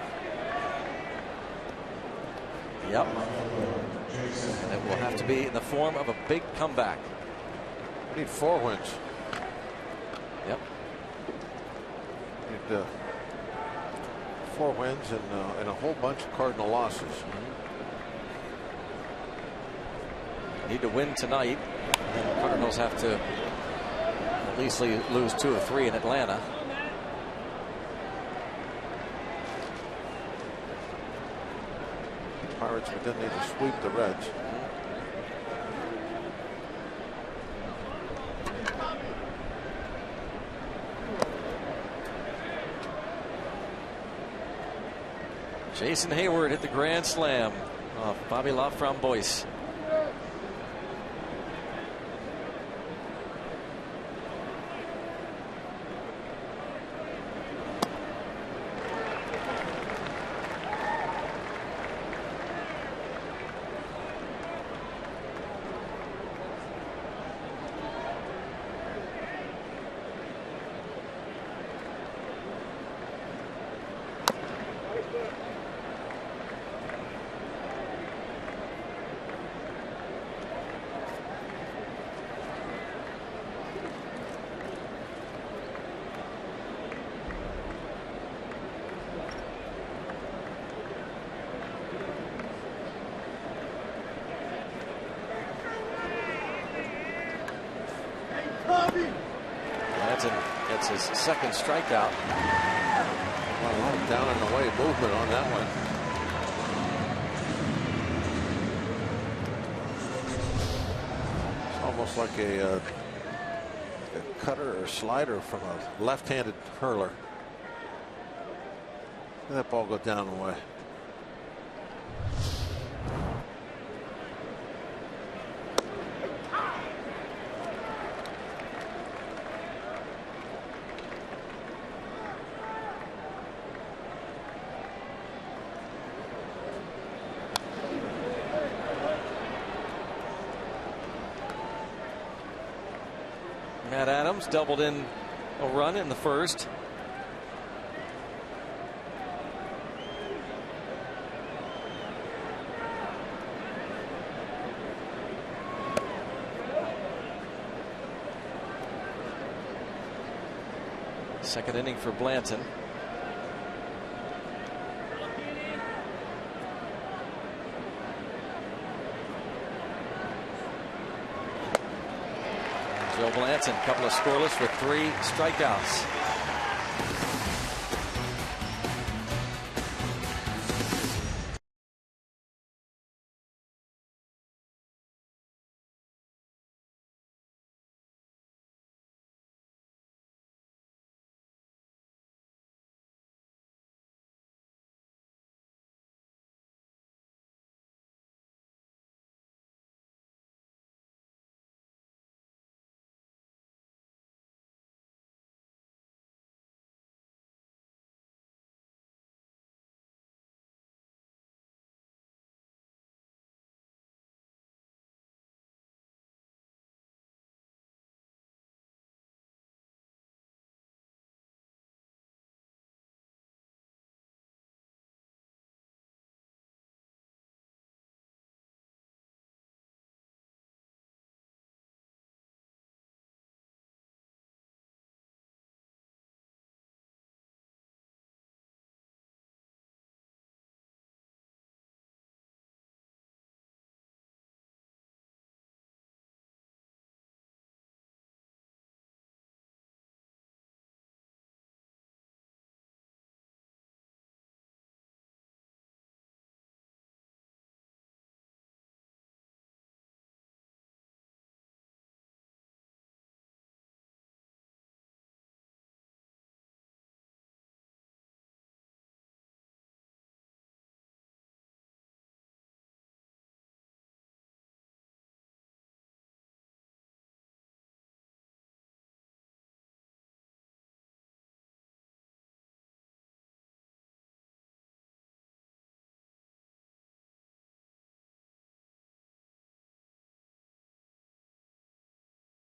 Yep. And it will have to be in the form of a big comeback. We need 4 wins. Yep. Need 4 wins and a whole bunch of Cardinal losses. Need to win tonight. And the Cardinals have to at least lose 2 or 3 in Atlanta. Pirates would then need to sweep the Reds. Jason Hayward hit the grand slam off Bobby LaFramboise. Blanton gets his second strikeout. Well, a lot of down and away movement on that one. It's almost like a cutter or slider from a left-handed hurler. Let that ball go down and away. Matt Adams doubled in a run in the first. Second inning for Blanton. Joe Blanton, couple of scoreless with 3 strikeouts.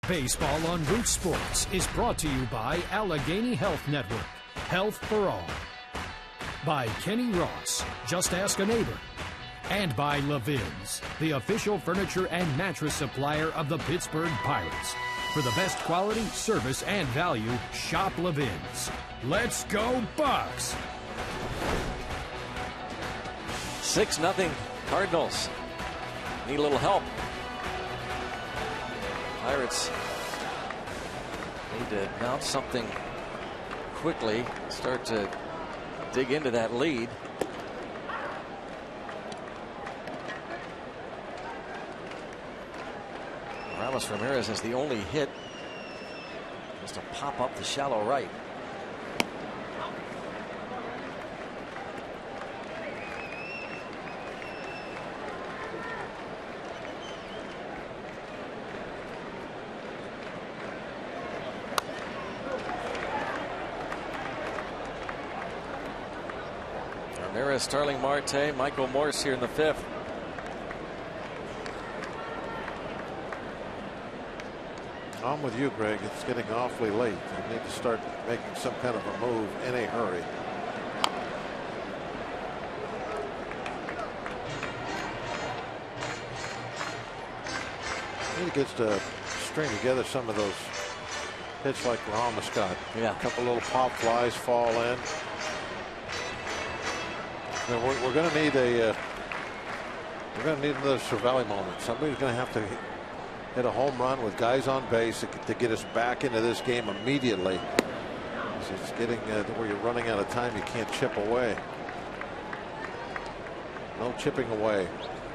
Baseball on Root Sports is brought to you by Allegheny Health Network. Health for all. By Kenny Ross, Just Ask a Neighbor. And by Levin's, the official furniture and mattress supplier of the Pittsburgh Pirates. For the best quality, service, and value, shop Levin's. Let's go Bucks! 6-0 Cardinals. Need a little help. Pirates need to mount something quickly, start to dig into that lead. Ramirez has the only hit. Just to pop up the shallow right. Ramirez, Starling Marte, Michael Morse here in the 5th. I'm with you, Greg. It's getting awfully late. You need to start making some kind of a move in a hurry. He gets to string together some of those hits like Ramos got. Yeah. A couple little pop flies fall in. Now we're going to need another Cervelli moment. Somebody's going to have to hit a home run with guys on base to get us back into this game immediately. It's getting where you're running out of time. You can't chip away. No chipping away.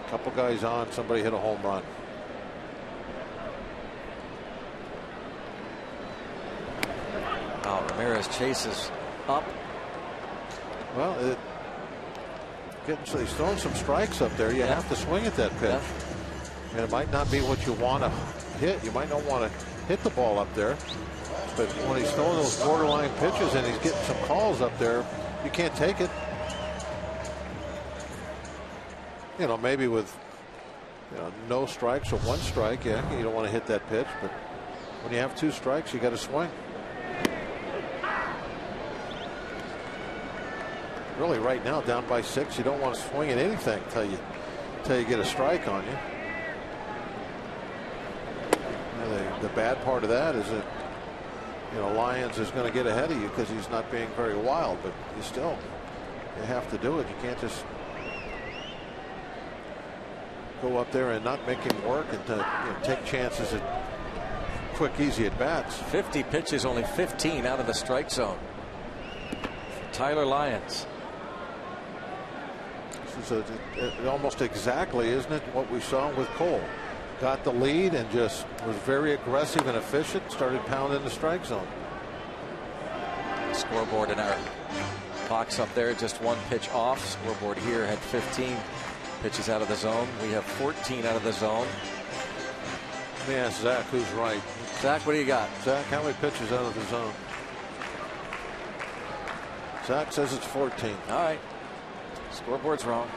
A couple guys on. Somebody hit a home run. Oh, Ramirez chases up. Well, he's throwing some strikes up there. You have to swing at that pitch. Yeah. And it might not be what you want to hit. You might not want to hit the ball up there. But when he's throwing those borderline pitches and he's getting some calls up there, you can't take it. You know, maybe with no strikes or one strike, you don't want to hit that pitch. But when you have 2 strikes, you got to swing. Really, right now, down by 6, you don't want to swing at anything until you get a strike on you. The bad part of that is that Lyons is going to get ahead of you because he's not being very wild, but you have to do it. You can't just go up there and not make him work and take chances at quick, easy at bats. 50 pitches, only 15 out of the strike zone for Tyler Lyons. This is almost exactly, isn't it, what we saw with Cole? Got the lead and just was very aggressive and efficient. Started pounding the strike zone. Scoreboard in our box up there, just 1 pitch off. Scoreboard here had 15 pitches out of the zone. We have 14 out of the zone. Let me ask Zach who's right. Zach, what do you got? Zach, how many pitches out of the zone? Zach says it's 14. All right. Scoreboard's wrong.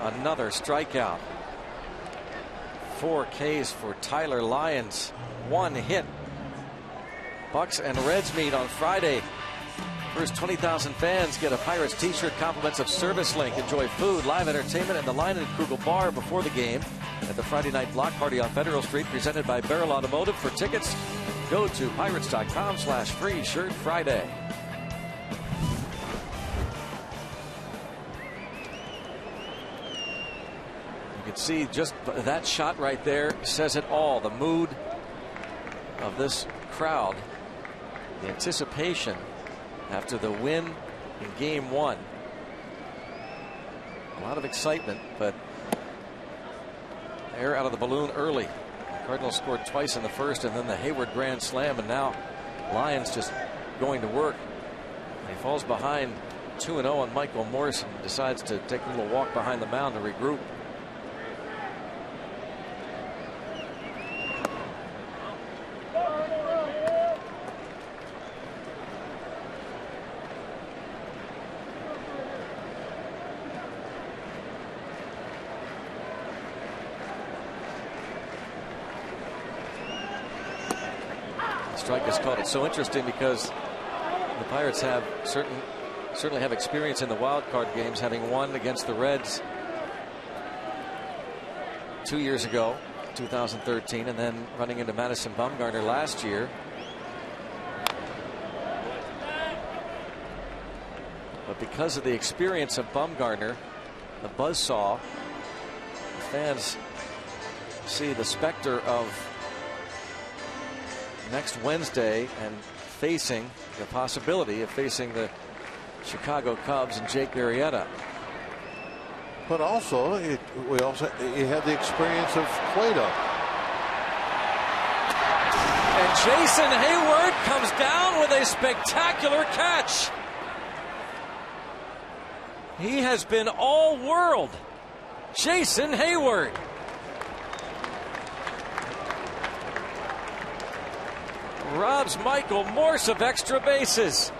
Another strikeout. 4 Ks for Tyler Lyons. 1 hit. Bucks and Reds meet on Friday. First 20,000 fans get a Pirates t-shirt, compliments of Service Link. Enjoy food, live entertainment, and the Line and Krugel Bar before the game at the Friday night block party on Federal Street, presented by Barrel Automotive. For tickets, go to pirates.com/free shirt Friday. You can see just that shot right there says it all. The mood of this crowd, the anticipation after the win in Game 1. A lot of excitement, but air out of the balloon early. The Cardinals scored twice in the first, and then the Hayward grand slam, and now Lyons just going to work. He falls behind 2-0 on Michael Morse and decides to take a little walk behind the mound to regroup. Strike is called. It's so interesting because the Pirates have certainly have experience in the wild card games, having won against the Reds 2 years ago, 2013, and then running into Madison Bumgarner last year. But because of the experience of Bumgarner, the buzzsaw, the fans see the specter of next Wednesday and facing the possibility of facing the Chicago Cubs and Jake Arrieta. But also, you had the experience of Cueto. And Jason Hayward comes down with a spectacular catch. He has been all world. Jason Hayward. Robs Michael Morse of extra bases.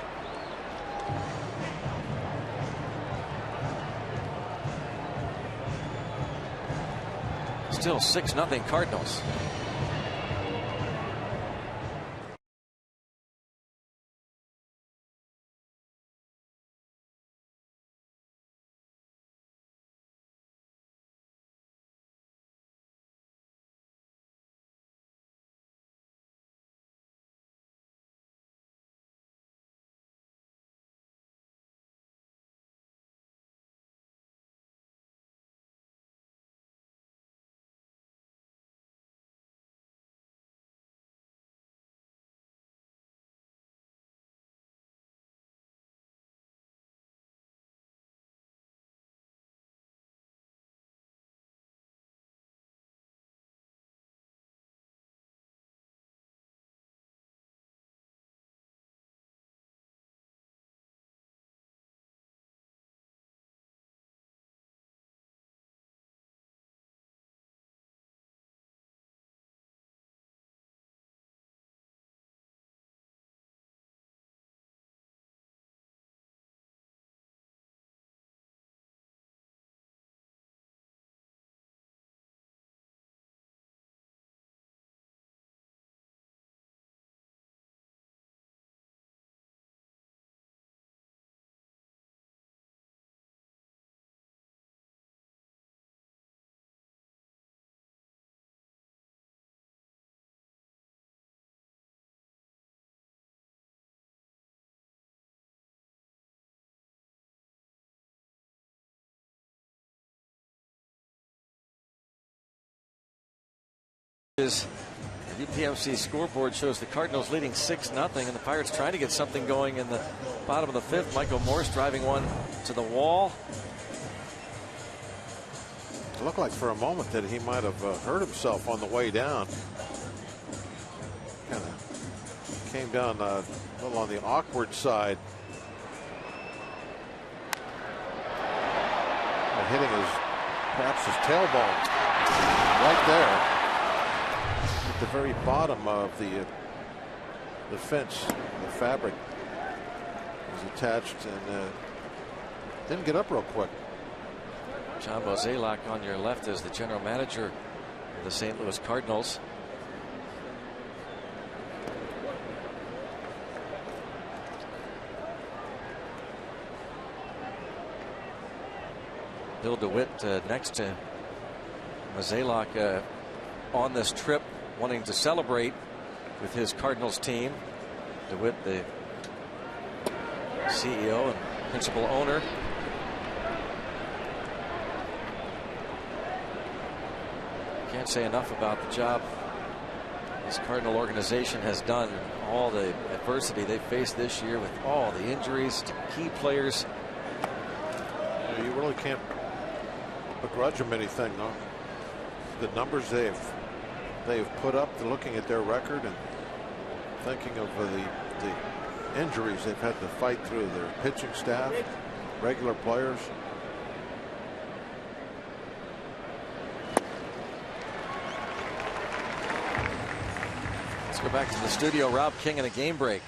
Still 6-0 Cardinals. The UPMC scoreboard shows the Cardinals leading 6-0, and the Pirates trying to get something going in the bottom of the fifth. Michael Morse driving one to the wall. It looked like for a moment that he might have hurt himself on the way down. Kind of came down a little on the awkward side. Hitting perhaps his tailbone right there. At the very bottom of the fence, the fabric was attached and didn't get up real quick. John Mozeliak on your left is the general manager of the St. Louis Cardinals. Bill DeWitt next to Mozeliak on this trip, wanting to celebrate with his Cardinals team. DeWitt, the CEO and principal owner. Can't say enough about the job this Cardinal organization has done. All the adversity they faced this year with all the injuries to key players. You really can't begrudge them anything, though. The numbers they've put up, looking at their record and thinking of the injuries they've had to fight through, their pitching staff, regular players. Let's go back to the studio. Rob King in a game break.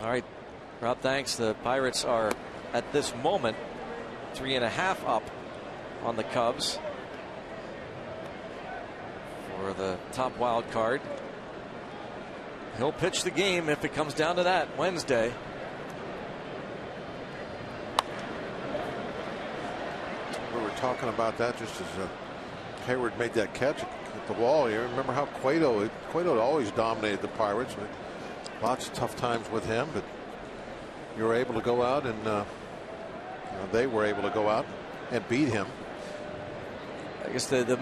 All right, Rob, thanks. The Pirates are at this moment 3.5 up on the Cubs for the top wild card. He'll pitch the game if it comes down to that Wednesday. We were talking about that just as Hayward made that catch at the wall here. Remember how Cueto always dominated the Pirates. Lots of tough times with him, but you were able to go out and they were able to go out and beat him. I guess the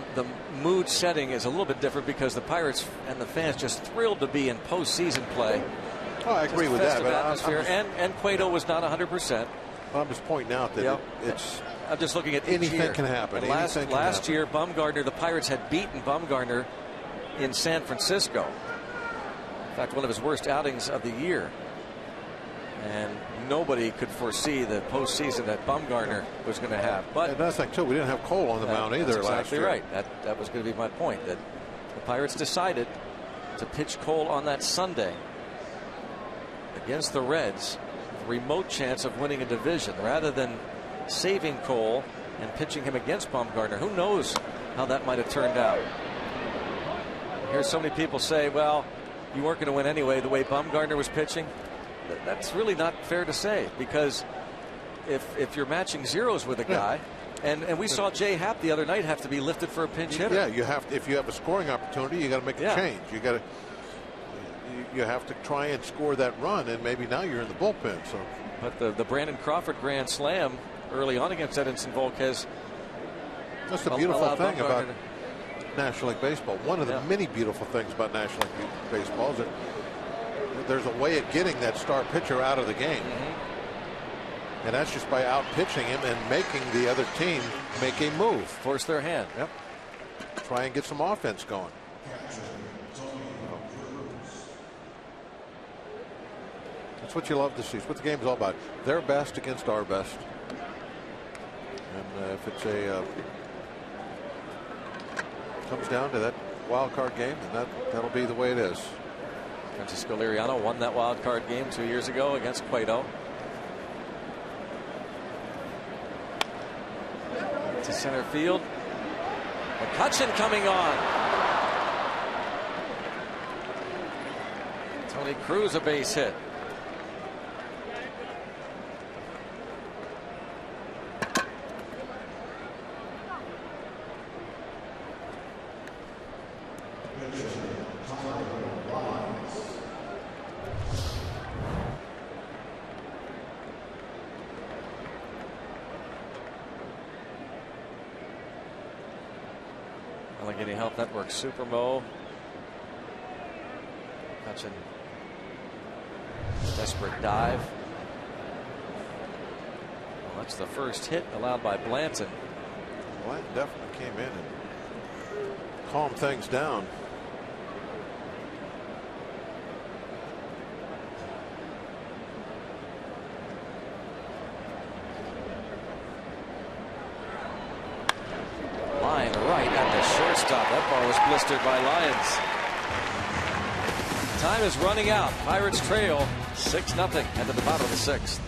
mood setting is a little bit different because the Pirates and the fans just thrilled to be in postseason play. Oh, I agree with that. But atmosphere, and Cueto was not 100%. I'm just pointing out that it's. I'm just looking at anything can happen. Last year, Bumgarner, the Pirates had beaten Bumgarner in San Francisco. In fact, one of his worst outings of the year. And nobody could foresee the postseason that Bumgarner was going to have. But another thing, too, we didn't have Cole on the mound either last year. Right. That was going to be my point, that the Pirates decided to pitch Cole on that Sunday against the Reds with a remote chance of winning a division rather than saving Cole and pitching him against Bumgarner. Who knows how that might have turned out. I hear so many people say, well, you weren't going to win anyway the way Bumgarner was pitching. That's really not fair to say, because if you're matching zeros with a guy, and we saw Jay Happ the other night have to be lifted for a pinch hitter. Yeah, you have to, if you have a scoring opportunity, you got to make a change. You have to try and score that run, and maybe now you're in the bullpen. So, but the Brandon Crawford grand slam early on against Edinson Volquez. That's the beautiful thing about National League Baseball. One of the many beautiful things about National League Baseball is that there's a way of getting that star pitcher out of the game. And that's just by out pitching him and making the other team make a move. Force their hand. Yep. Try and get some offense going. That's what you love to see. It's what the game's all about. Their best against our best. And if it's comes down to that wild card game, then that'll be the way it is. Francisco Liriano won that wild card game 2 years ago against Cueto. To center field. McCutchen coming on. Tony Cruz a base hit. Allegheny Health Network Supermo. Hutchin. Desperate dive. Well, that's the first hit allowed by Blanton. Blanton definitely came in and calmed things down. Line right at the shortstop. That ball was blistered by Lyons. Time is running out. Pirates trail 6-0 into the bottom of the 6th.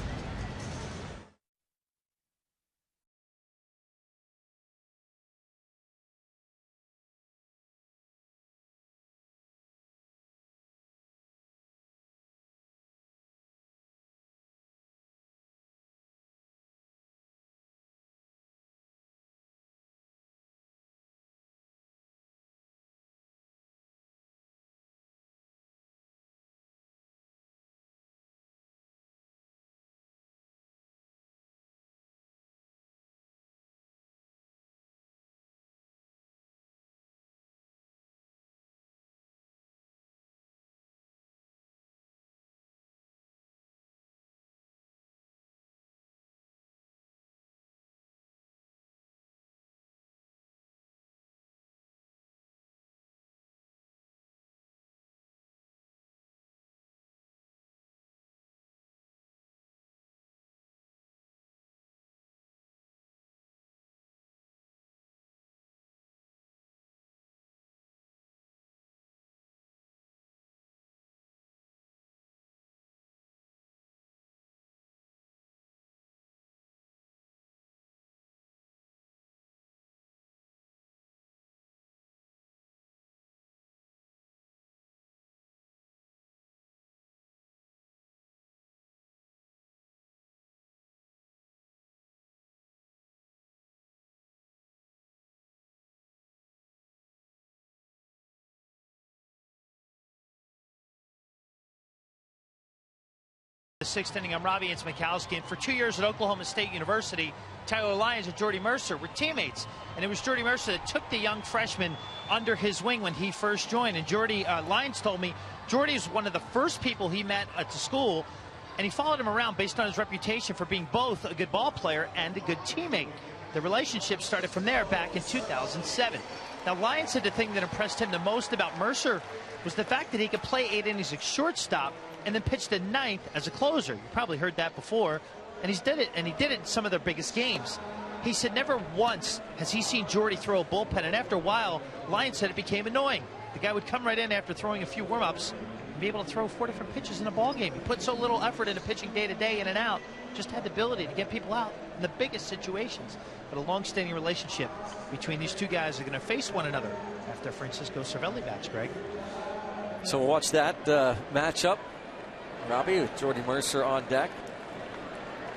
The sixth inning. I'm Robbie Mikowski, and for 2 years at Oklahoma State University, Tyler Lyons and Jordy Mercer were teammates, and it was Jordy Mercer that took the young freshman under his wing when he first joined. And Lyons told me Jordy was one of the first people he met at the school, and he followed him around based on his reputation for being both a good ball player and a good teammate. The relationship started from there back in 2007. Now, Lyons said the thing that impressed him the most about Mercer was the fact that he could play 8 innings at shortstop and then pitch the 9th as a closer. You probably heard that before. And he did it in some of their biggest games. He said never once has he seen Jordy throw a bullpen, and after a while, Lyons said it became annoying. The guy would come right in after throwing a few warm-ups and be able to throw 4 different pitches in a ball game. He put so little effort into pitching day to day, in and out, just had the ability to get people out in the biggest situations. But a long-standing relationship between these two guys are going to face one another after Francisco Cervelli bats, Greg. So we'll watch that matchup, Robbie, with Jordy Mercer on deck.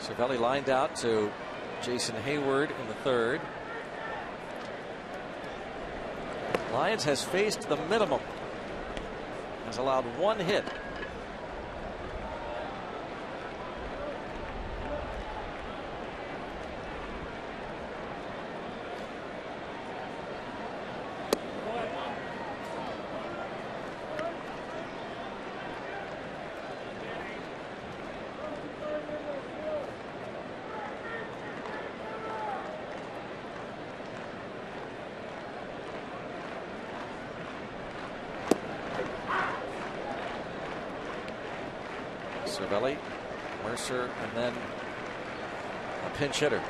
Cervelli lined out to Jason Hayward in the third. Lyons has faced the minimum, has allowed 1 hit. Cervelli, Mercer, and then a pinch hitter.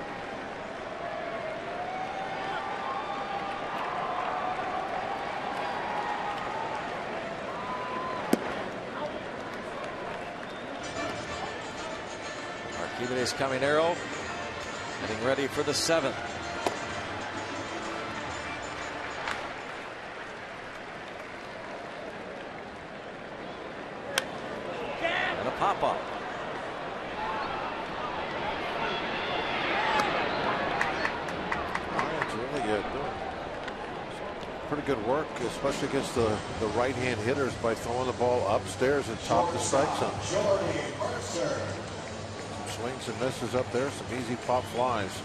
Archimedes Caminero getting ready for the 7th. Pop-up. Lyons really doing pretty good work, especially against the right-hand hitters, by throwing the ball upstairs and top the strike zone. Some swings and misses up there, some easy pop flies.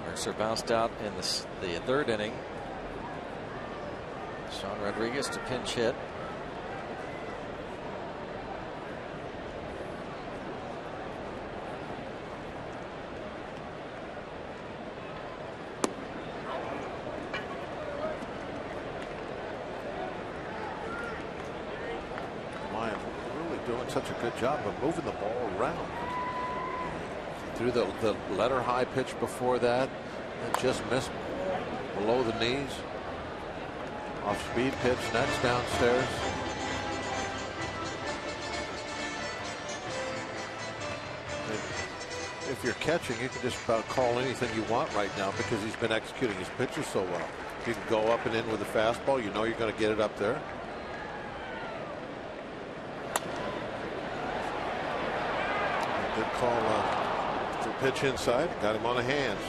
Mercer bounced out in the third inning. Sean Rodriguez to pinch hit. Lyons really doing such a good job of moving the ball around. Threw the letter high pitch before that, and just missed below the knees. Off speed pitch next downstairs. If you're catching, you can just about call anything you want right now because he's been executing his pitches so well. You can go up and in with a fastball. You know you're going to get it up there. Good call. Pitch inside, got him on the hands.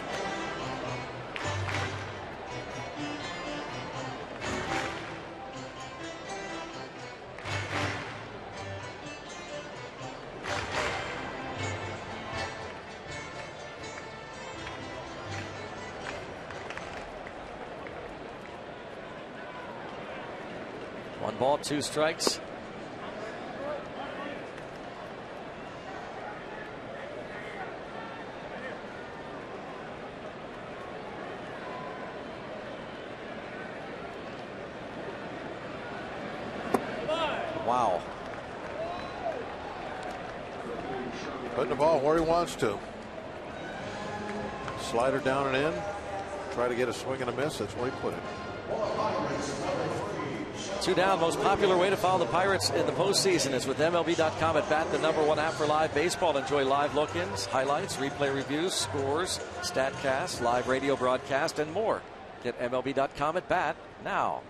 One ball, 2 strikes. Wow. Putting the ball where he wants to. Slider down and in. Try to get a swing and a miss. That's where he put it. 2 down. Most popular way to follow the Pirates in the postseason is with MLB.com at bat, the #1 app for live baseball. Enjoy live look-ins, highlights, replay reviews, scores, StatCast, live radio broadcast, and more. Get MLB.com at bat now.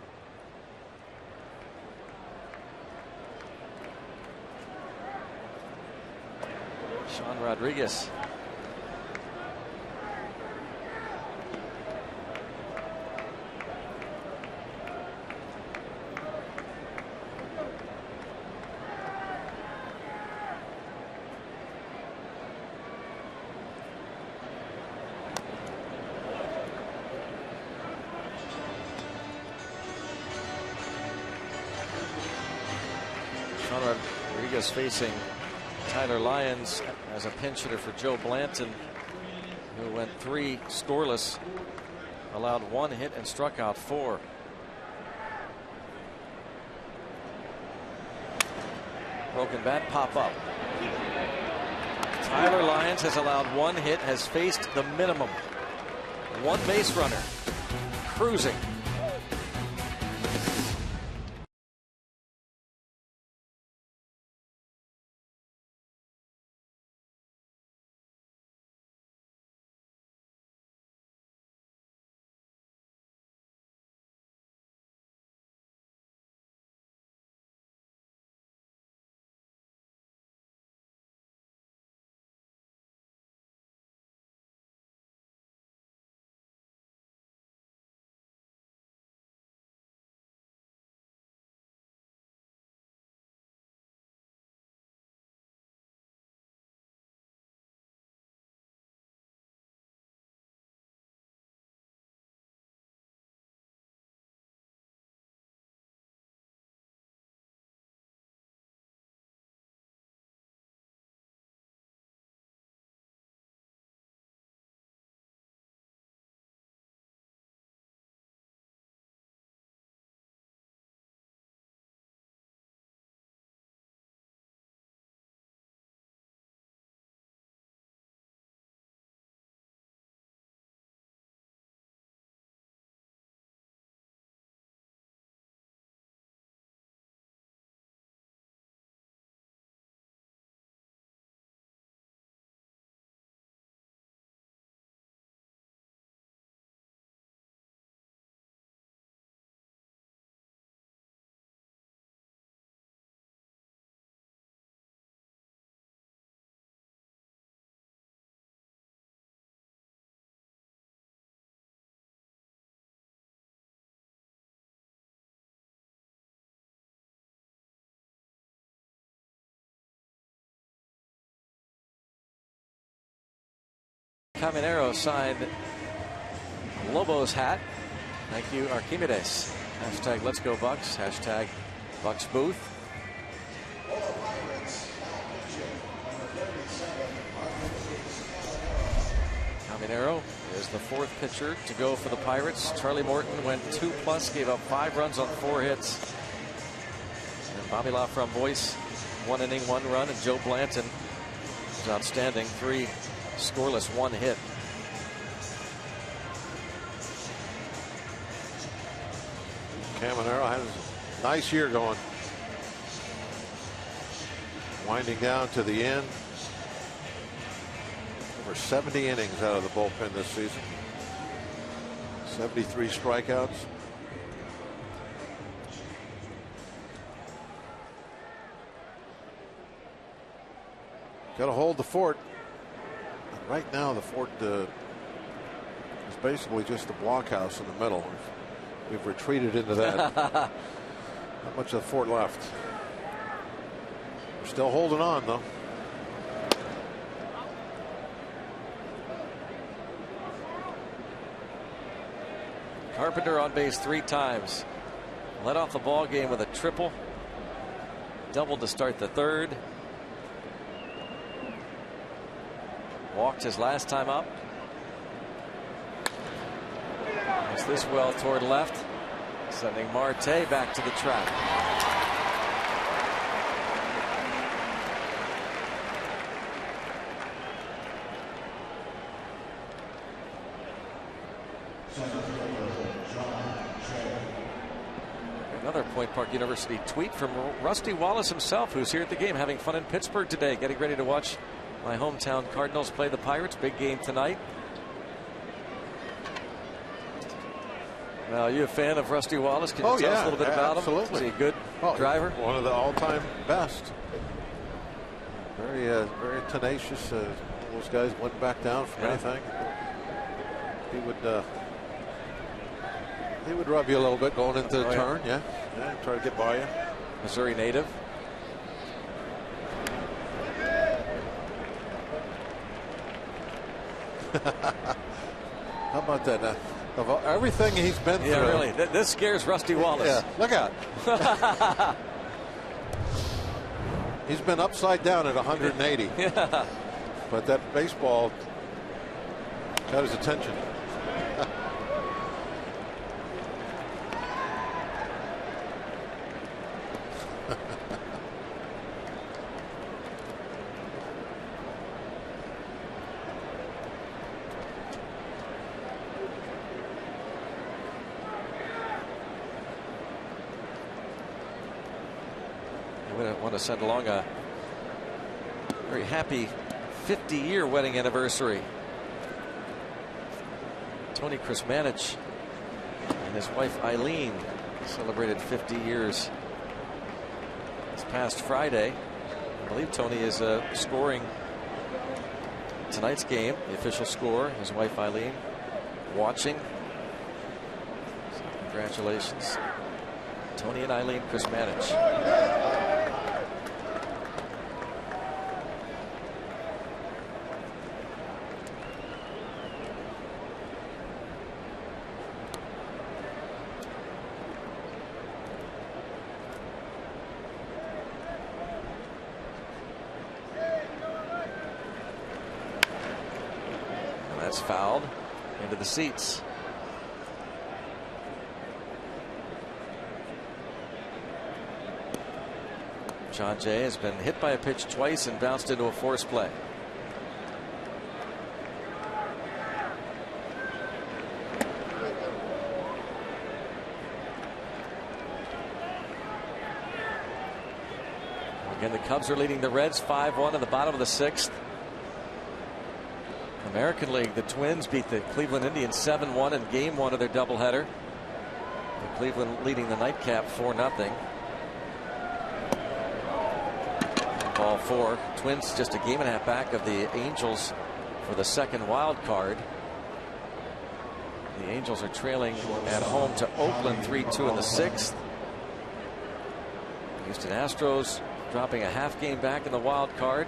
Sean Rodriguez. Sean Rodriguez facing Tyler Lyons as a pinch hitter for Joe Blanton, who went 3 scoreless, allowed 1 hit and struck out 4. Broken bat pop up. Tyler Lyons has allowed 1 hit, has faced the minimum. 1 base runner, cruising. Caminero signed Lobo's hat. Thank you, Archimedes. Hashtag Let's Go Bucks. Hashtag Bucks Booth. Caminero is the 4th pitcher to go for the Pirates. Charlie Morton went 2+, gave up 5 runs on 4 hits. And Bobby LaFramboise, 1 inning, 1 run, and Joe Blanton was outstanding, 3 scoreless, 1 hit. Caminero has a nice year going. Winding down to the end. Over 70 innings out of the bullpen this season. 73 strikeouts. Got to hold the fort. Right now, the fort is basically just the blockhouse in the middle. We've retreated into that. Not much of the fort left. We're still holding on, though. Carpenter on base 3 times. Led off the ball game with a triple. Doubled to start the 3rd. Walked his last time up. It's this well toward left, sending Marte back to the trap. another Point Park University tweet from Rusty Wallace himself, who's here at the game having fun in Pittsburgh today, getting ready to watch my hometown Cardinals play the Pirates. Big game tonight. Now, are you a fan of Rusty Wallace? Can you tell us a little bit about him? Is he a good driver? One of the all-time best. Very tenacious. Those guys wouldn't back down from anything. He would rub you a little bit going into the turn. Yeah, try to get by you. Missouri native. How about that? Of everything he's been through. Yeah, really. This scares Rusty Wallace. Yeah, look out. He's been upside down at 180. Yeah. But that baseball got his attention. I want to send along a very happy 50-year wedding anniversary. Tony Krismanich and his wife Eileen celebrated 50 years this past Friday. I believe Tony is scoring tonight's game, the official score. His wife Eileen watching. So congratulations, Tony and Eileen Krismanich. Fouled into the seats. John Jay has been hit by a pitch twice and bounced into a force play. Again, the Cubs are leading the Reds 5-1 in the bottom of the 6th. American League, the Twins beat the Cleveland Indians 7-1 in game 1 of their doubleheader. The Cleveland leading the nightcap 4-0. Ball 4. Twins just a game and a half back of the Angels for the second wild card. The Angels are trailing at home to Oakland 3-2 in the 6th. Houston Astros dropping a half game back in the wild card.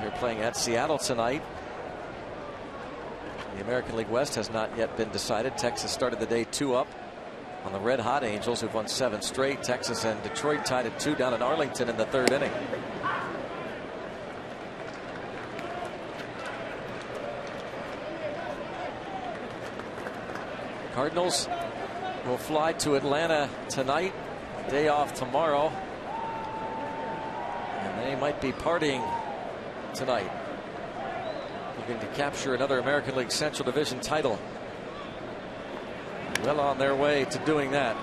They're playing at Seattle tonight. The American League West has not yet been decided. Texas started the day 2 up on the red hot Angels, who've won 7 straight. Texas and Detroit tied at 2 down in Arlington in the 3rd inning. Cardinals will fly to Atlanta tonight, day off tomorrow, and they might be partying tonight, looking to capture another American League Central Division title. Well on their way to doing that.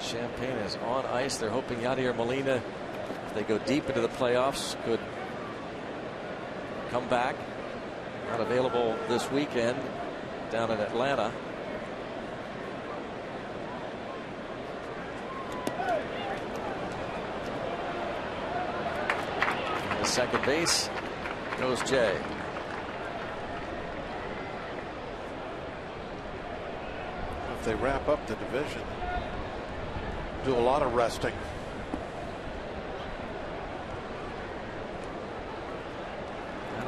Champagne is on ice. They're hoping Yadier Molina, if they go deep into the playoffs, could come back. Not available this weekend down in Atlanta. And the second base goes Jay. If they wrap up the division, do a lot of resting.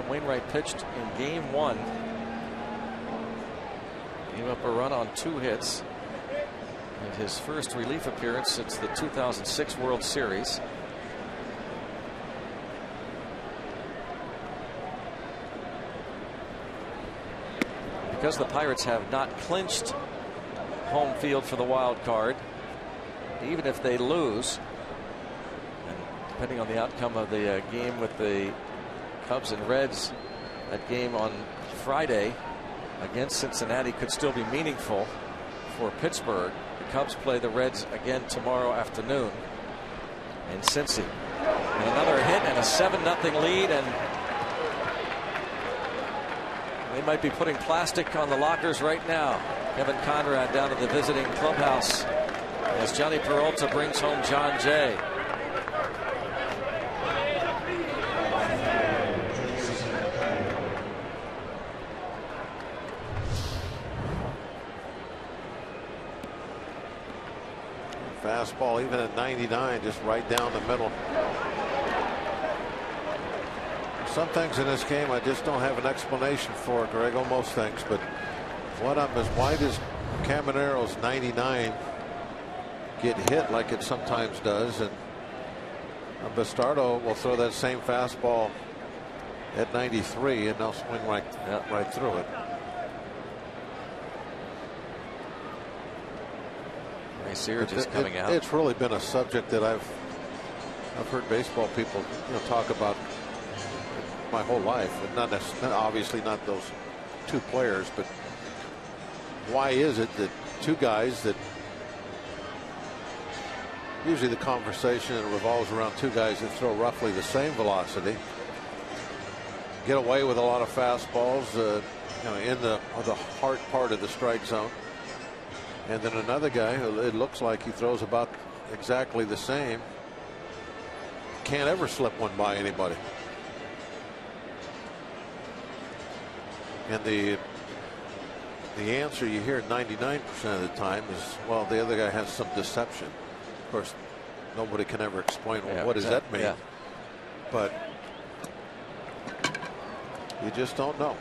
Wainwright pitched in game 1. Gave up a run on 2 hits. And his first relief appearance since the 2006 World Series. Because the Pirates have not clinched home field for the wild card, even if they lose, depending on the outcome of the game with the Cubs and Reds. That game on Friday against Cincinnati could still be meaningful for Pittsburgh. The Cubs play the Reds again tomorrow afternoon in Cincy. And another hit and a 7-0 lead, and they might be putting plastic on the lockers right now. Kevin Conrad down to the visiting clubhouse as Johnny Peralta brings home John Jay. Fastball, even at 99, just right down the middle. Some things in this game I just don't have an explanation for, Greg. Most things, but what up is, why does Camanero's 99 get hit like it sometimes does, and Bastardo will throw that same fastball at 93 and they'll swing right through it. Just coming out. It's really been a subject that I've heard baseball people talk about my whole life, and not necessarily, obviously not those two players, but why is it that two guys that usually the conversation revolves around two guys that throw roughly the same velocity get away with a lot of fastballs in the hard part of the strike zone, and then another guy who it looks like he throws about exactly the same can't ever slip one by anybody. And the answer you hear 99% of the time is, well, the other guy has some deception. Of course, nobody can ever explain, well, what does that mean? Yeah. But you just don't know.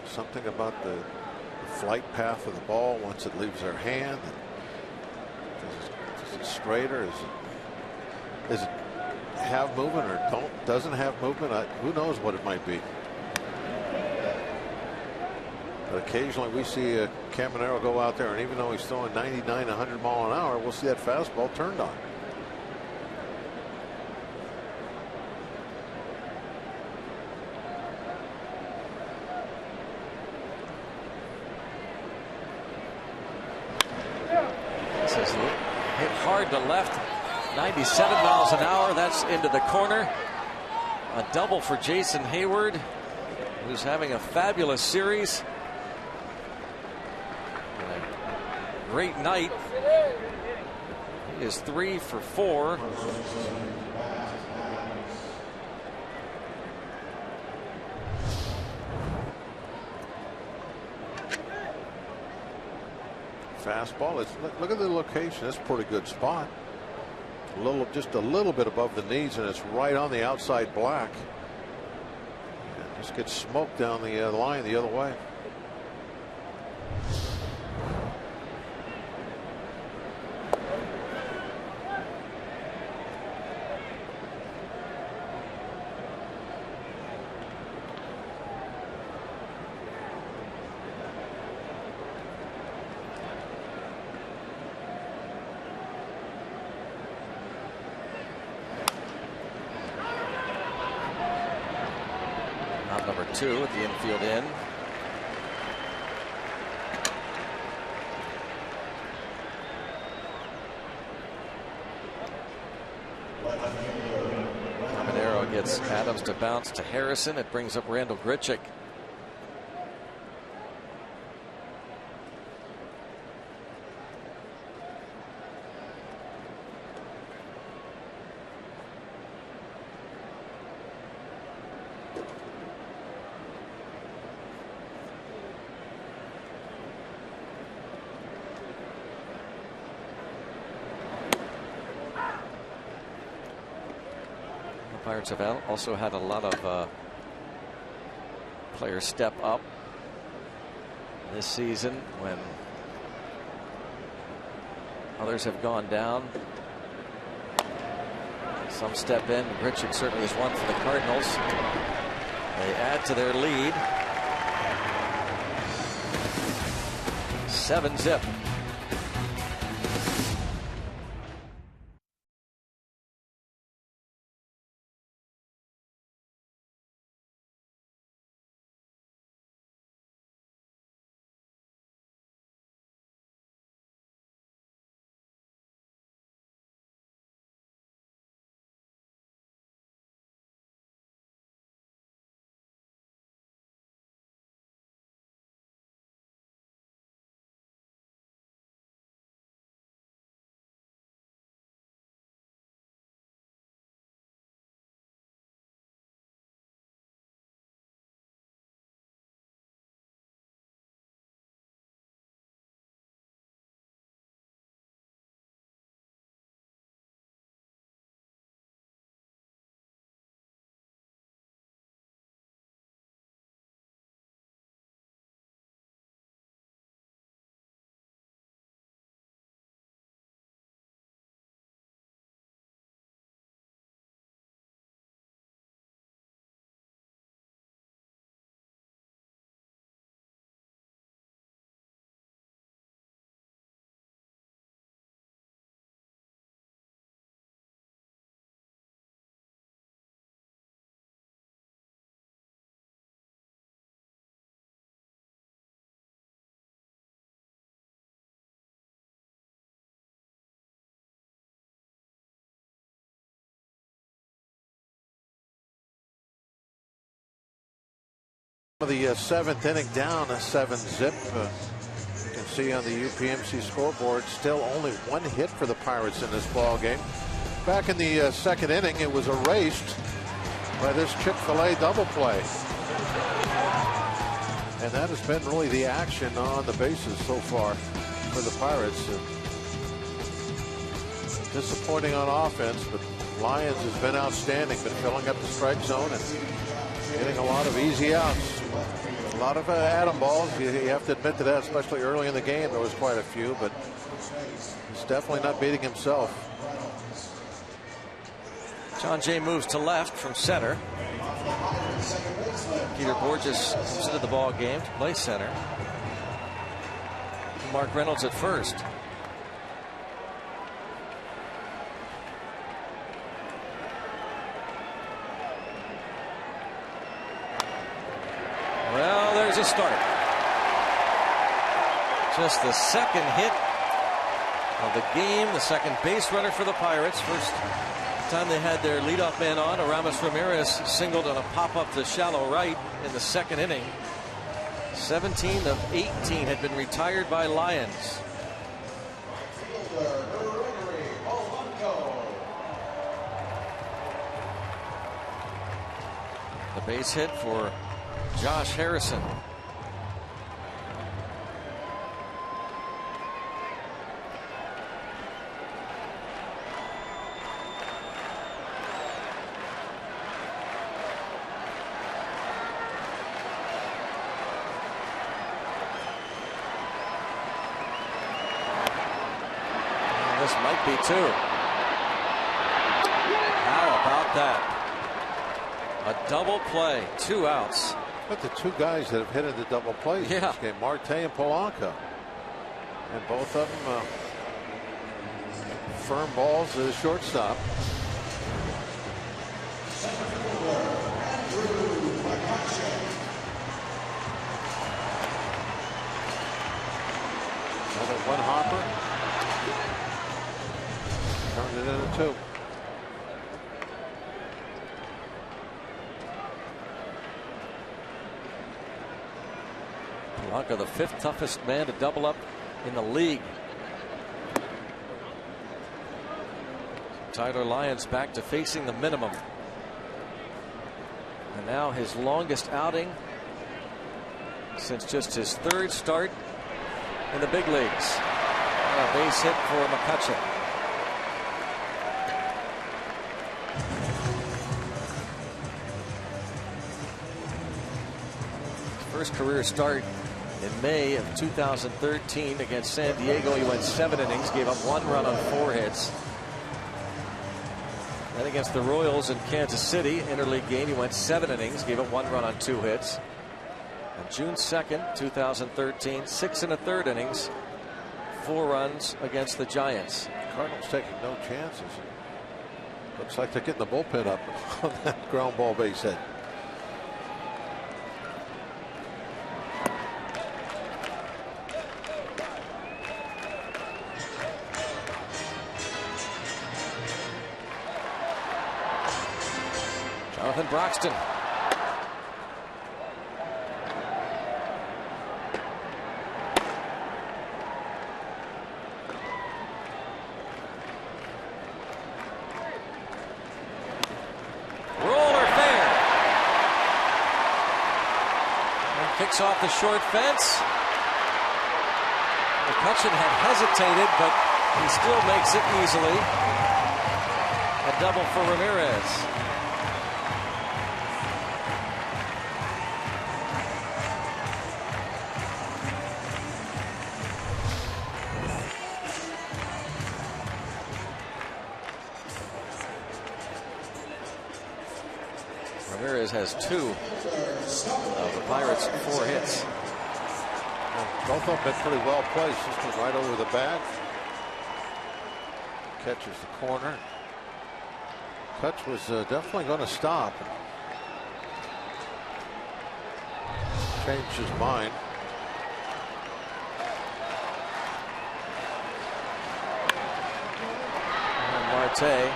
Something about the flight path of the ball once it leaves their hand. Is it straighter? Is it have movement or doesn't have movement? Who knows what it might be. But occasionally we see a Caminero go out there, and even though he's throwing 99, 100 mile an hour, we'll see that fastball turned on. This is hit hard to left. 97 miles an hour. That's into the corner. A double for Jason Hayward, who's having a fabulous series. And a great night. He is 3 for 4. Fastball. Look at the location. That's a pretty good spot. Just a little bit above the knees, and it's right on the outside black. And just gets smoked down the line the other way. Number 2 at the infield end. Caminero gets Adams to bounce to Harrison. It brings up Randall Grichuk. Pirates have also had a lot of players step up this season when others have gone down. Some step in. Grichuk certainly is one for the Cardinals. They add to their lead. 7-zip. The seventh inning, down a 7-zip. You can see on the UPMC scoreboard, still only one hit for the Pirates in this ball game. Back in the second inning, it was erased by this Chick-fil-A double play. And that has been really the action on the bases so far for the Pirates. Disappointing on offense, but Lyons has been outstanding, been filling up the strike zone and getting a lot of easy outs. A lot of atom balls. You have to admit to that, especially early in the game. There was quite a few, but he's definitely not beating himself. John Jay moves to left from center. Peter Borges comes into the ball game to play center. Mark Reynolds at first. Well, there's a start. Just the second hit of the game, the second base runner for the Pirates. First time they had their leadoff man on, Aramis Ramirez singled on a pop-up to shallow right in the second inning. 17 of 18 had been retired by Lyons. The base hit for Josh Harrison. This might be two. How about that? A double play, 2 outs. But the two guys that have hit into double plays in this game, Marte and Polanco. And both of them firm balls to the shortstop. Another one hopper. Turned it into 2. Polanco, the 5th toughest man to double up in the league. Tyler Lyons back to facing the minimum. And now his longest outing since just his 3rd start in the big leagues. A base hit for McCutcheon. First career start in May of 2013 against San Diego. He went 7 innings, gave up 1 run on 4 hits. Then against the Royals in Kansas City, interleague game, he went 7 innings, gave up 1 run on 2 hits. On June 2nd, 2013, 6 1/3 innings, 4 runs against the Giants. Cardinals taking no chances. Looks like they're getting the bullpen up on that ground ball base hit. Jonathan Broxton. Roller fair. And kicks off the short fence. McCutcheon had hesitated, but he still makes it easily. A double for Ramirez. Ramirez has 2 of the Pirates' 4 hits. Both of them been pretty well placed. Just went right over the bat. Catches the corner. Kutch was definitely going to stop. Changed his mind. And Marte.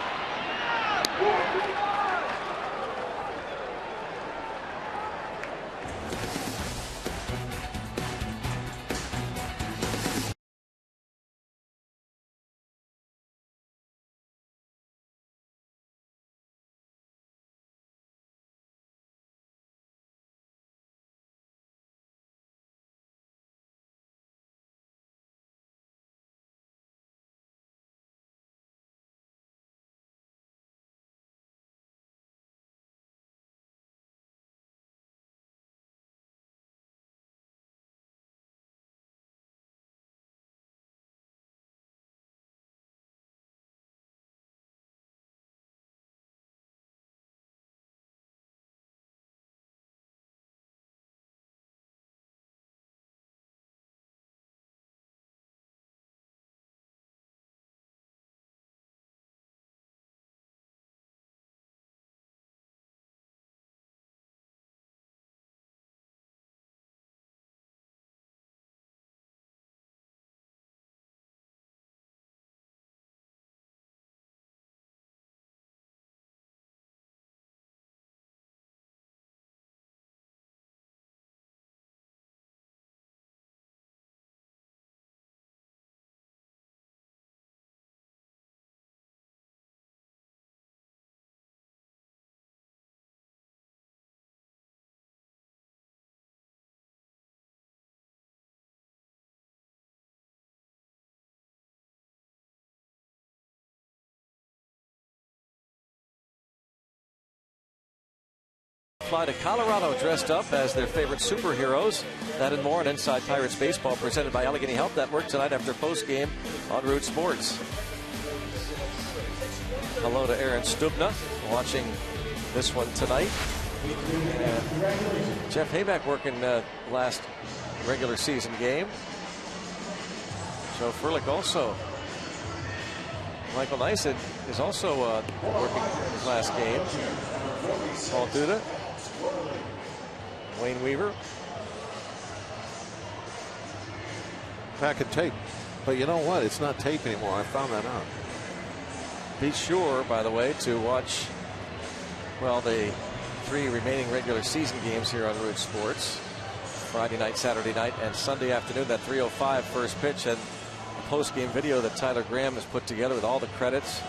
fly to Colorado dressed up as their favorite superheroes. That and more on Inside Pirates Baseball, presented by Allegheny Health Network, tonight after postgame on Root Sports. Hello to Aaron Stubna watching this one tonight. And Jeff Hayback working last regular season game. Joe Furlick also. Michael Neisett is also working his last game. Paul Duda. Wayne Weaver. Pack of tape. But you know what? It's not tape anymore. I found that out. Be sure, by the way, to watch, well, the 3 remaining regular season games here on Root Sports. Friday night, Saturday night, and Sunday afternoon. That 3:05 first pitch, and a post-game video that Tyler Graham has put together with all the credits.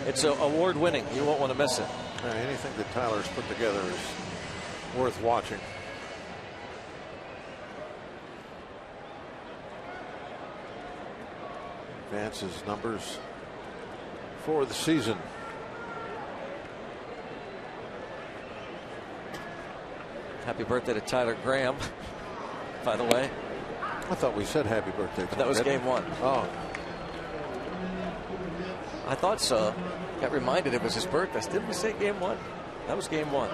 It's award-winning. You won't want to miss it. Anything that Tyler's put together is worth watching. Vance's numbers for the season. Happy birthday to Tyler Graham, by the way. I thought we said happy birthday. But that was game 1. Oh. I thought so. Got reminded it was his birthday. Didn't we say game 1? That was game 1.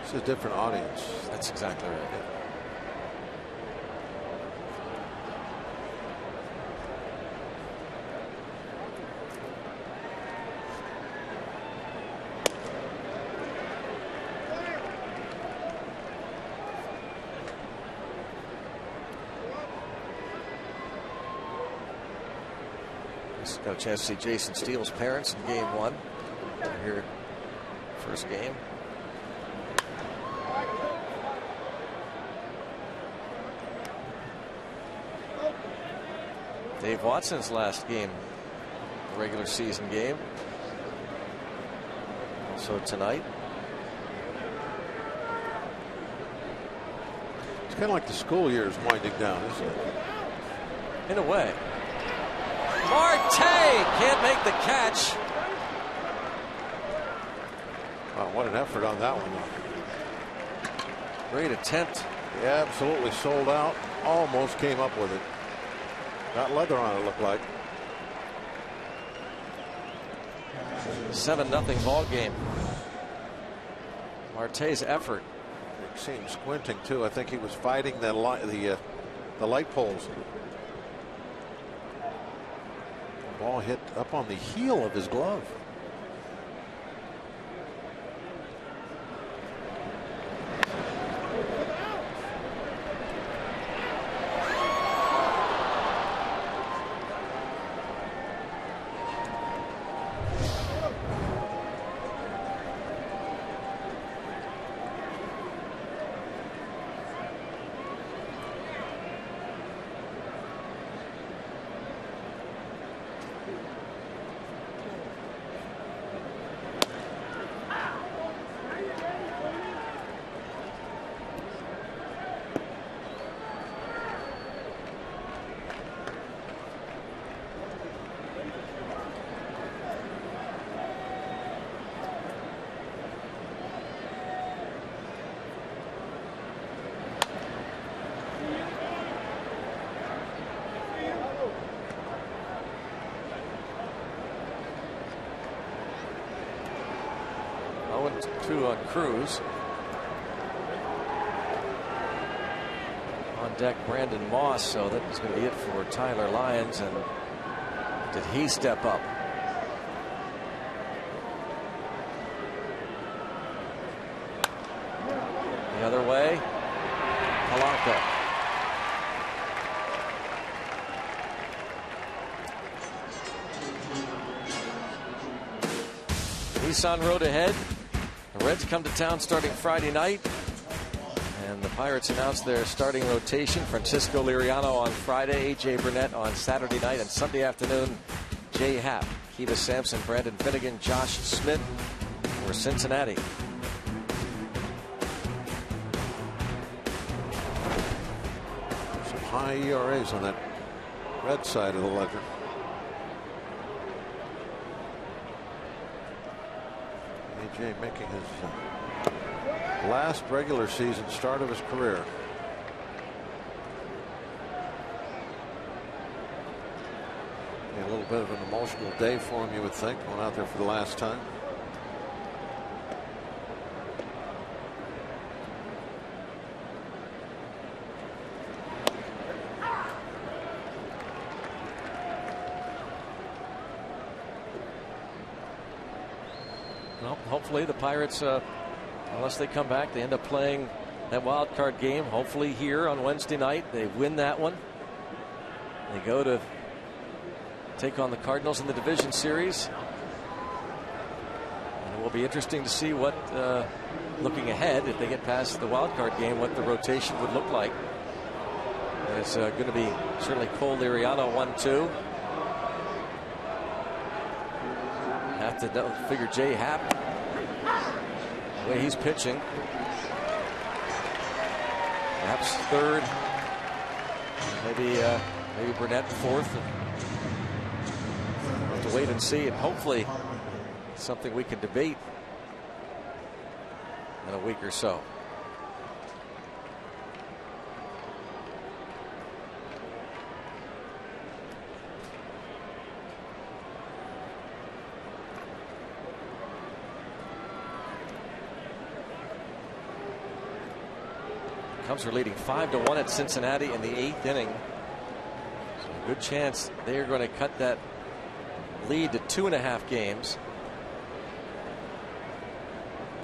It's a different audience. That's exactly right. Got a chance to see Jason Steele's parents in game 1. Here, first game. Dave Watson's last game, regular season game. Also tonight. It's kind of like the school year is winding down, isn't it? In a way. Marte can't make the catch. Wow, what an effort on that one. Great attempt. He absolutely sold out. Almost came up with it. Got leather on it, looked like. 7-0 ball game. Marte's effort. You see him squinting too. I think he was fighting the light poles. The ball hit up on the heel of his glove. On Cruz. On deck, Brandon Moss. So that is going to be it for Tyler Lyons. And did he step up? The other way, Polanco. Nissan Road ahead. The Reds come to town starting Friday night, and the Pirates announced their starting rotation. Francisco Liriano on Friday, A.J. Burnett on Saturday night, and Sunday afternoon, Jay Happ, Keita Sampson, Brandon Finnegan, Josh Smith for Cincinnati. Some high ERAs on that red side of the ledger. AJ making his last regular season start of his career. A little bit of an emotional day for him, you would think, going out there for the last time. Well, hopefully the Pirates, unless they come back, they end up playing that wild card game. Hopefully here on Wednesday night, they win that one. They go to take on the Cardinals in the division series. And it will be interesting to see what, looking ahead, if they get past the wild card game, what the rotation would look like. It's going to be certainly Cole Liriano 1-2. Have to figure Jay Happ, the way he's pitching. Perhaps third. Maybe Burnett fourth. We'll have to wait and see, and hopefully something we can debate in a week or so. Cubs are leading 5-1 at Cincinnati in the 8th inning. So a good chance they are going to cut that lead to 2.5 games.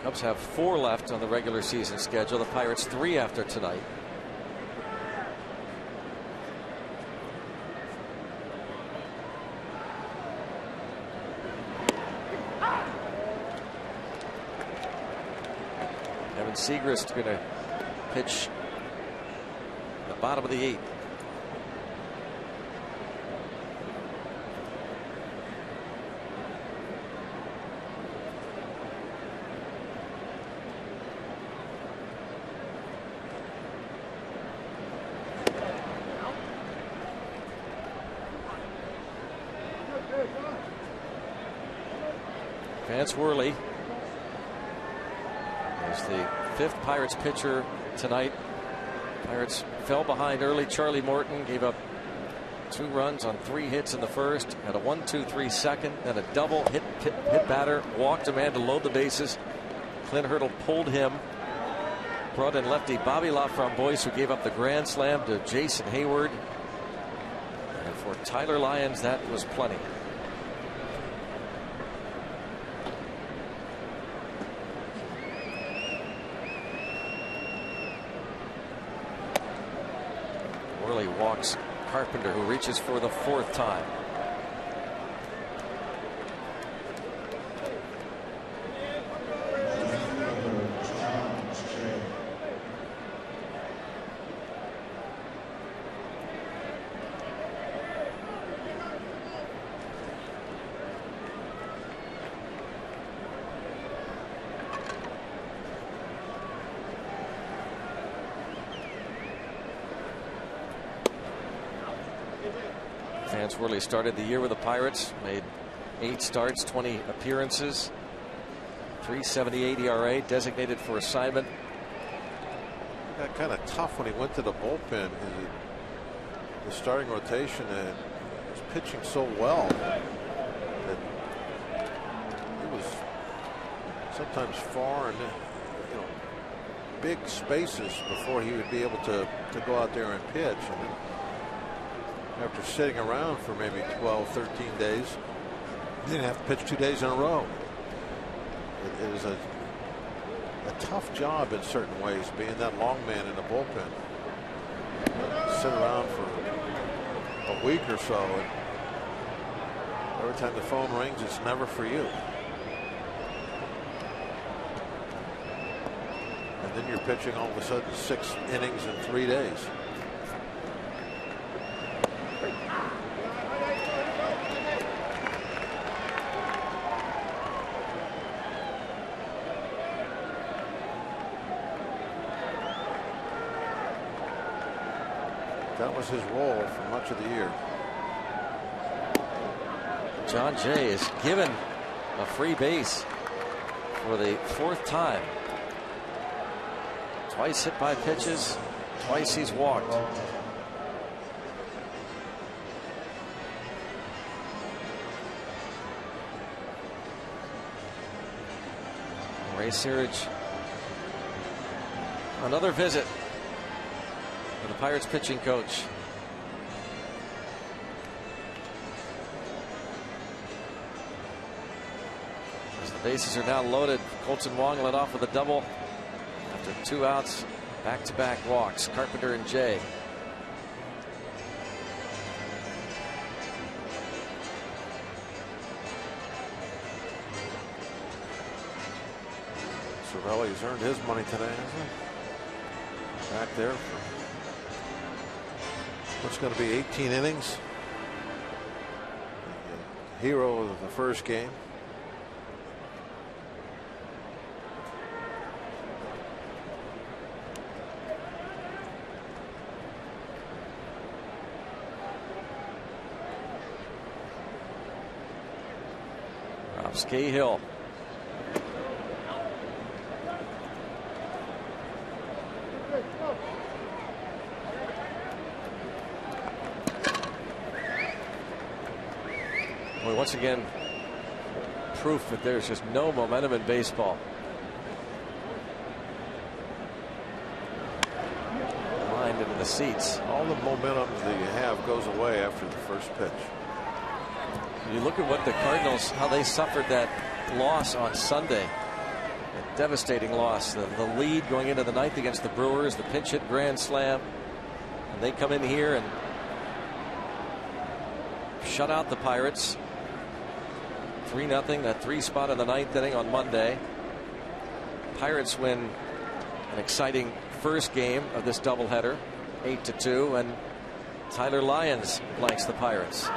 Cubs have 4 left on the regular season schedule. The Pirates 3 after tonight. Evan Segrist going to pitch the bottom of the 8th. Vance Worley is the 5th Pirates pitcher tonight. Pirates fell behind early. Charlie Morton gave up 2 runs on 3 hits in the first. Had a 1-2-3 second, then a double hit batter, walked a man to load the bases. Clint Hurdle pulled him. Brought in lefty Bobby LaFramboise, who gave up the grand slam to Jason Hayward. And for Tyler Lyons, that was plenty. Walks Carpenter, who reaches for the 4th time. Vance Worley started the year with the Pirates, made 8 starts, 20 appearances, .378 ERA, designated for assignment. Got kind of tough when he went to the bullpen. The starting rotation was pitching so well that it was sometimes far and big spaces before he would be able to go out there and pitch. And after sitting around for maybe 12, 13 days, he didn't have to pitch 2 days in a row. It was a tough job in certain ways, being that long man in the bullpen. Sit around for a week or so, and every time the phone rings, it's never for you. And then you're pitching all of a sudden 6 innings in 3 days. That was his role for much of the year. John Jay is given a free base for the 4th time. Twice hit by pitches, twice he's walked. Ray Searage, another visit for the Pirates pitching coach. As the bases are now loaded, Colton Wong led off with a double after 2 outs, back-to-back walks. Carpenter and Jay. Cervelli's earned his money today, hasn't he? Back there for what's going to be 18 innings. Hero of the first game. Rob Cahill. Once again, proof that there's just no momentum in baseball. Lined into the seats. All the momentum that you have goes away after the first pitch. You look at what the Cardinals, how they suffered that loss on Sunday. A devastating loss. The lead going into the 9th against the Brewers, the pinch hit grand slam. And they come in here and shut out the Pirates. 3-0, that 3 spot in the 9th inning on Monday. Pirates win an exciting first game of this doubleheader, 8-2, and Tyler Lyons blanks the Pirates.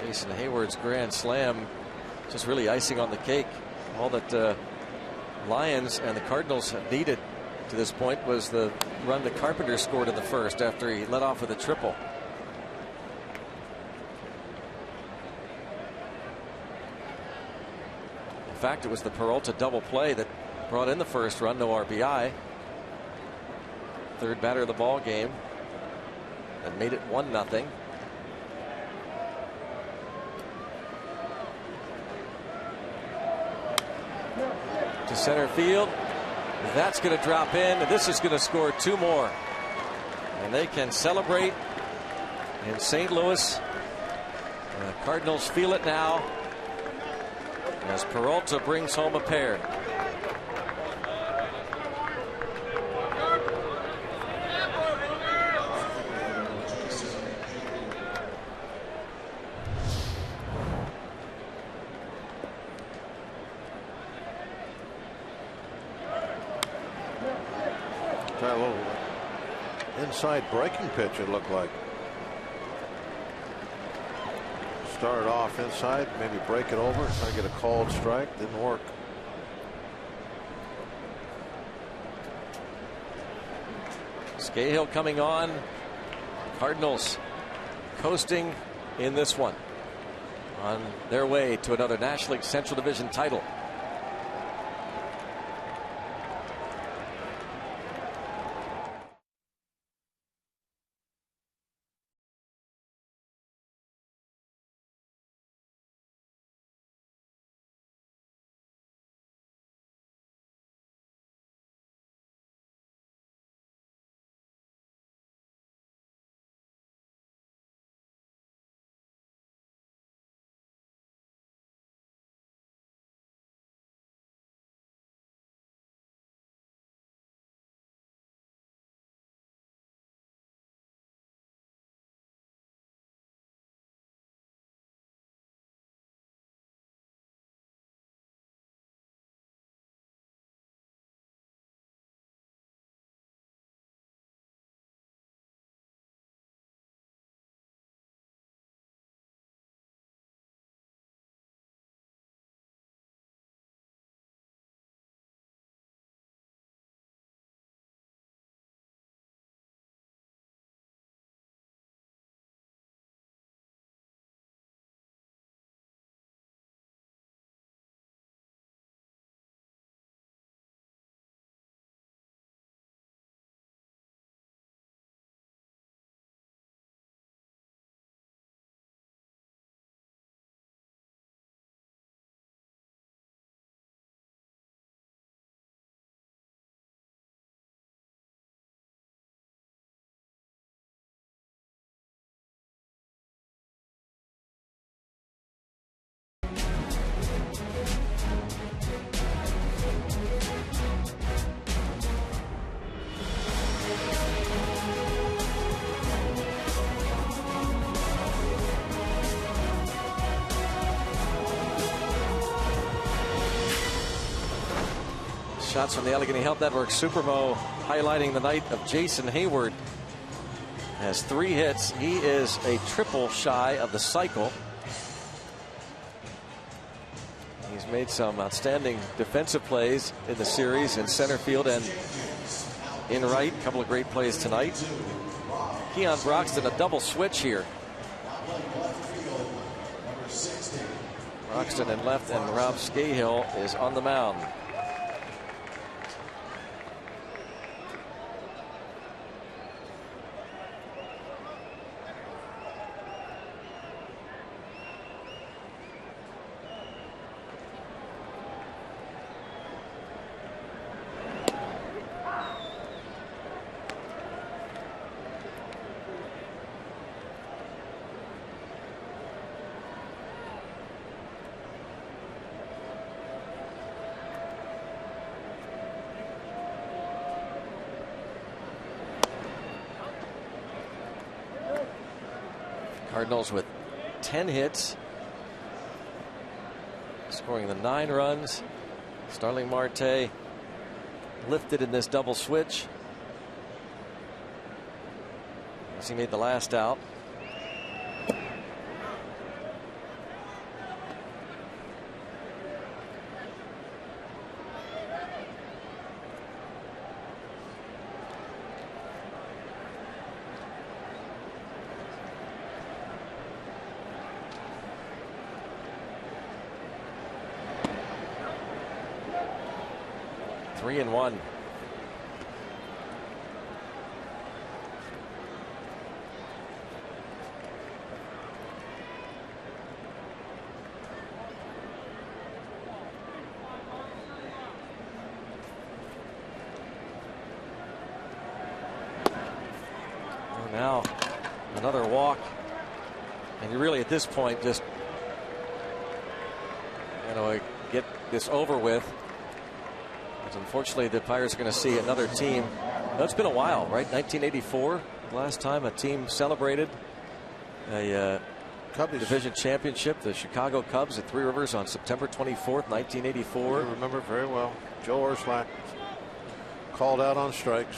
Jason Hayward's grand slam just really icing on the cake. All that Lyons and the Cardinals have needed to this point was the run that Carpenter scored in the first after he led off with a triple. In fact, it was the Peralta double play that brought in the first run, no RBI. 3rd batter of the ball game and made it 1-0. To center field. That's going to drop in, and this is going to score 2 more. And they can celebrate in St. Louis. And the Cardinals feel it now as Peralta brings home a pair. Try a little inside breaking pitch, it looked like. Started off inside, maybe break it over, try to get a called strike, didn't work. Cahill coming on. Cardinals coasting in this one on their way to another National League Central Division title. Shots from the Allegheny Health Network. Supermo highlighting the night of Jason Hayward. Has 3 hits. He is a triple shy of the cycle. He's made some outstanding defensive plays in the series in center field and in right. A couple of great plays tonight. Keon Broxton, a double switch here. Broxton in left, and Rob Scahill is on the mound. Cardinals with 10 hits, scoring the 9 runs. Starling Marte lifted in this double switch as he made the last out. Three and one. Oh, now another walk, and you really at this point just get this over with. Unfortunately, the Pirates are going to see another team. No, it's been a while, right? 1984, the last time a team celebrated a division championship. The Chicago Cubs at Three Rivers on September 24th, 1984. I remember very well. Joe Orslak called out on strikes.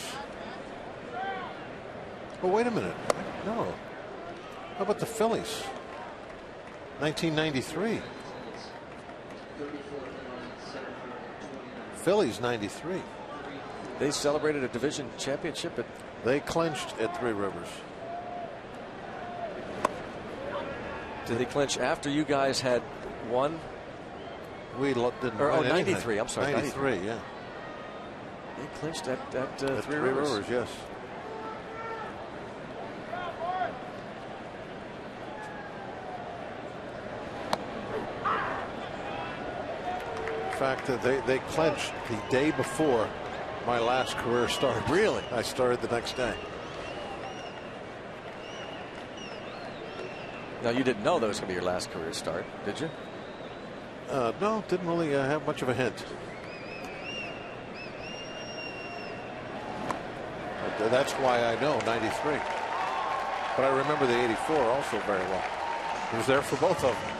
Oh, wait a minute. No. How about the Phillies? 1993. Phillies 93. They celebrated a division championship at. They clinched at Three Rivers. Did they clinch after you guys had won? We didn't. Or 93. I'm sorry. 93. Yeah. They clinched at Three Rivers. Yes. In fact, they clinched the day before my last career start. Really? I started the next day. Now, you didn't know that was going to be your last career start, did you? No, didn't really have much of a hint. But that's why I know 93. But I remember the 84 also very well. I was there for both of them.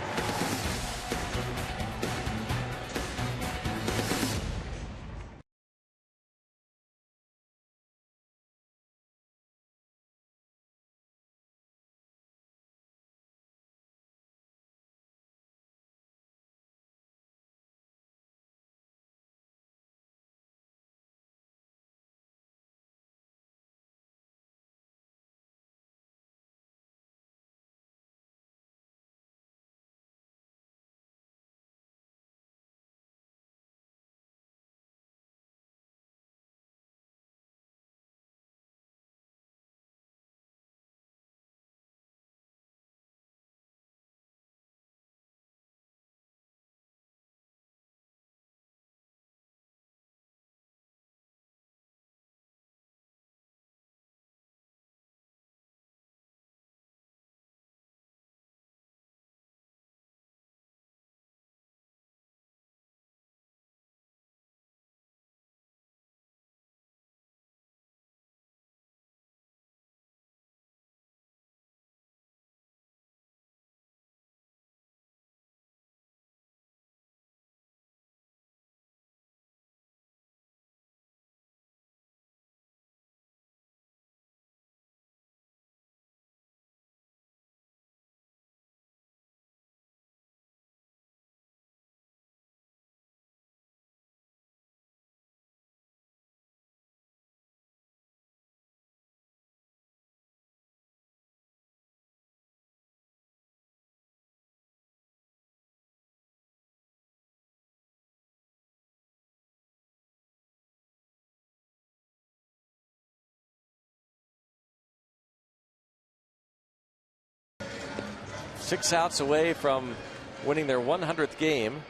6 outs away from winning their 100th game.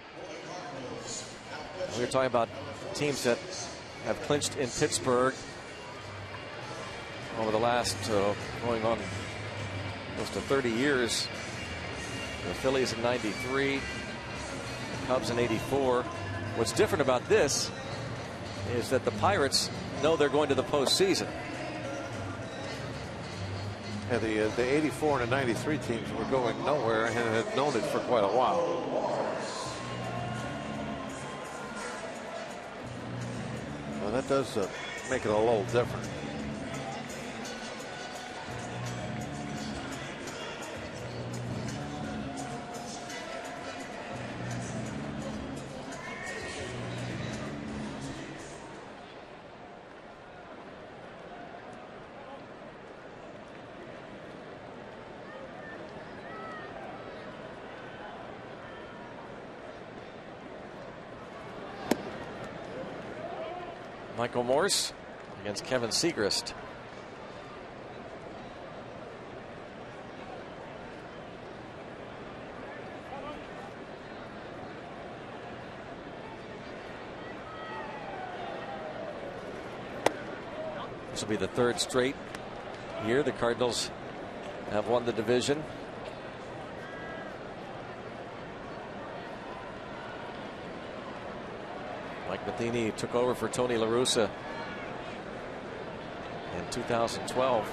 We were talking about teams that have clinched in Pittsburgh over the last going on close to 30 years. The Phillies in '93, the Cubs in '84. What's different about this is that the Pirates know they're going to the postseason. Yeah, the '84 and the '93 teams were going nowhere and had known it for quite a while. Well, that does make it a little different. Michael Morse against Kevin Segrist. This will be the 3rd straight year the Cardinals have won the division. Mike Matheny took over for Tony La Russa in 2012.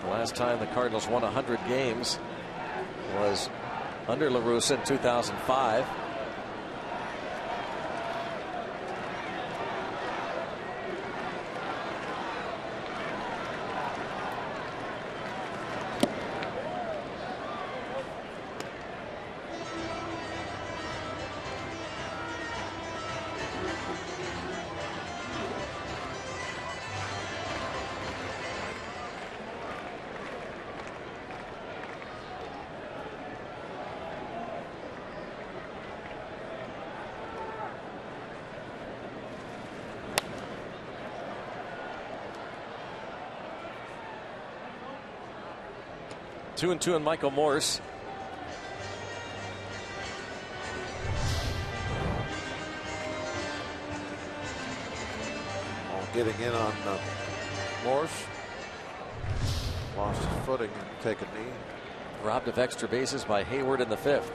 The last time the Cardinals won 100 games was under La Russa in 2005. Two and two, and Michael Morse. Getting in on Morse. Lost his footing and take a knee. Robbed of extra bases by Hayward in the 5th.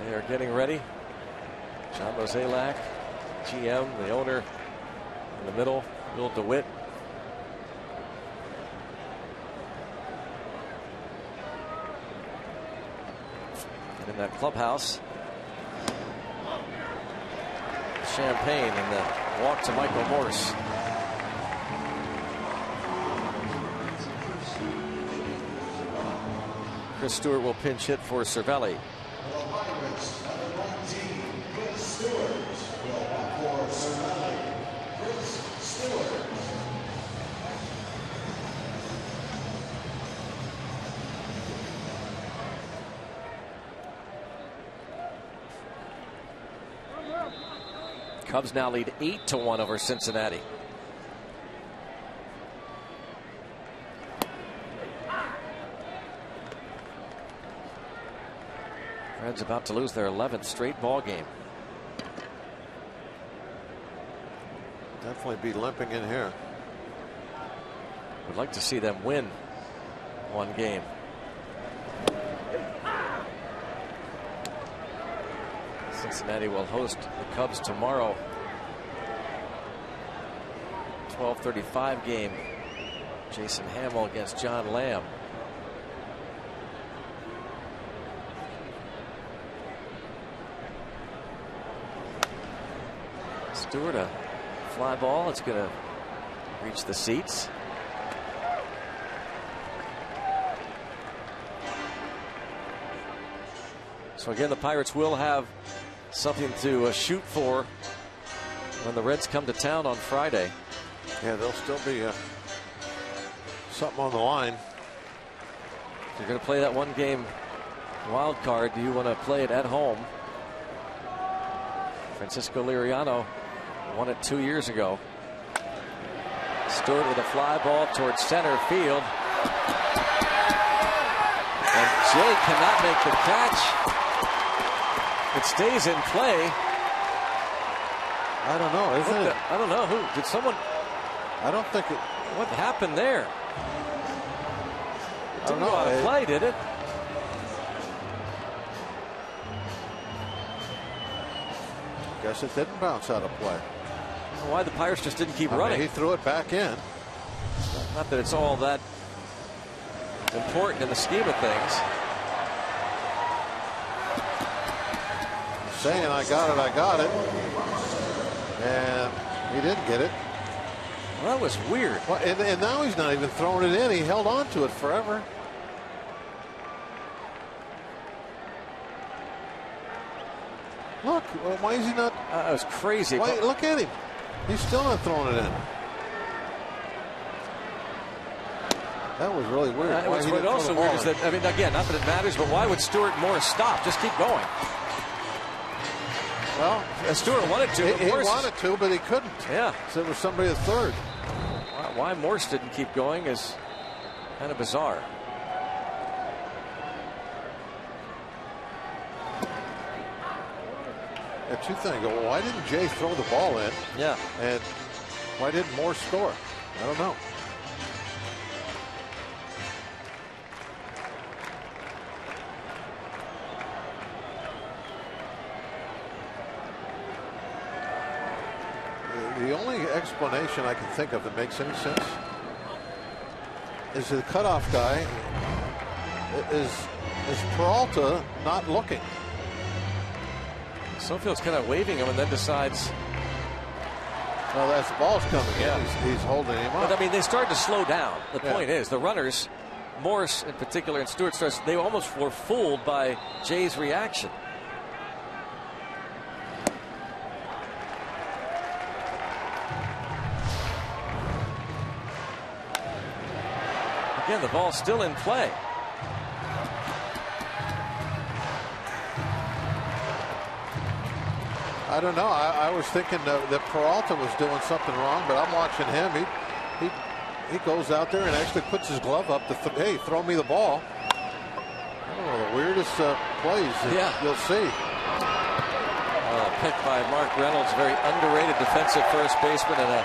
They are getting ready. John Mozeliak, GM, the owner in the middle, Bill DeWitt. And in that clubhouse, champagne and the walk to Michael Morse. Chris Stewart will pinch hit for Cervelli. Cubs now lead 8-1 over Cincinnati. Reds about to lose their 11th straight ball game. Definitely be limping in here. Would like to see them win one game. Cincinnati will host the Cubs tomorrow. 12:35 game. Jason Hamill against John Lamb. Stewart, a fly ball. It's going to reach the seats. So again, the Pirates will have something to shoot for when the Reds come to town on Friday. Yeah, there'll still be something on the line. If you're going to play that one game wild card, do you want to play it at home Francisco Liriano won it 2 years ago. Stewart with a fly ball towards center field. And Jay cannot make the catch. It stays in play. I don't know, isn't it? I don't know. Who did someone? I don't think it. What happened there? I don't know. Didn't go out of play, did it? Guess it didn't bounce out of play. I don't know why the Pirates just didn't keep running. He threw it back in. Not that it's all that important in the scheme of things. Saying I got it. And he didn't get it. Well, that was weird. Well, and now he's not even throwing it in. He held on to it forever. Look, why is he not? That was crazy. Why, look at him. He's still not throwing it in. That was really weird. What also weird is that, I mean, again, not that it matters, but why would Stewart and Morris stop? Just keep going. Well, Stewart wanted to. He wanted to, but he couldn't. Yeah. So there was somebody at third. Why Morse didn't keep going is kind of bizarre. Two things. Well, why didn't Jay throw the ball in? Yeah. And why didn't Morse score? I don't know. The only explanation I can think of that makes any sense is the cutoff guy is Peralta not looking. Sofield's kind of waving him and then decides. Well, as the ball's coming in, he's holding him up. But I mean, they started to slow down. The point is, the runners, Morse in particular and Stewart starts, they almost were fooled by Jay's reaction. Again, the ball's still in play. I don't know. I was thinking that Peralta was doing something wrong, but I'm watching him. He goes out there and actually puts his glove up to hey, throw me the ball. I don't know, the weirdest plays you'll see. Picked by Mark Reynolds, very underrated defensive first baseman, and a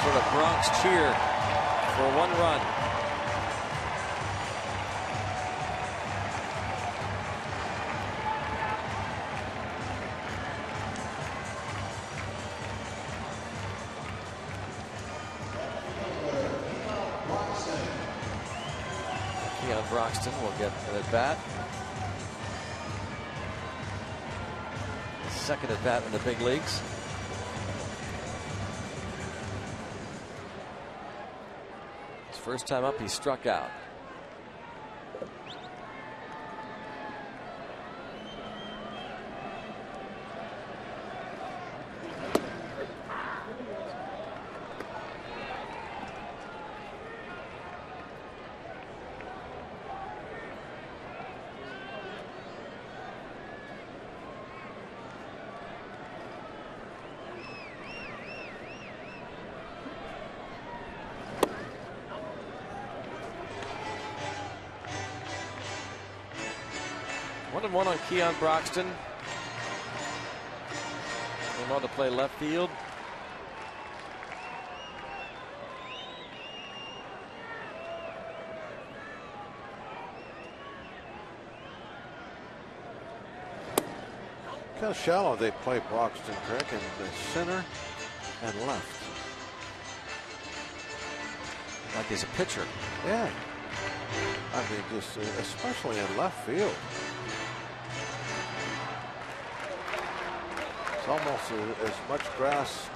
sort of Bronx cheer for 1 run. Broxton will get an at-bat. Second at-bat in the big leagues. His first time up, he struck out. One on Keon Broxton. Came on to play left field. Kind of shallow they play Broxton, Greg, in the center and left. Like he's a pitcher. Yeah. I mean, just especially in left field. It's almost as much grass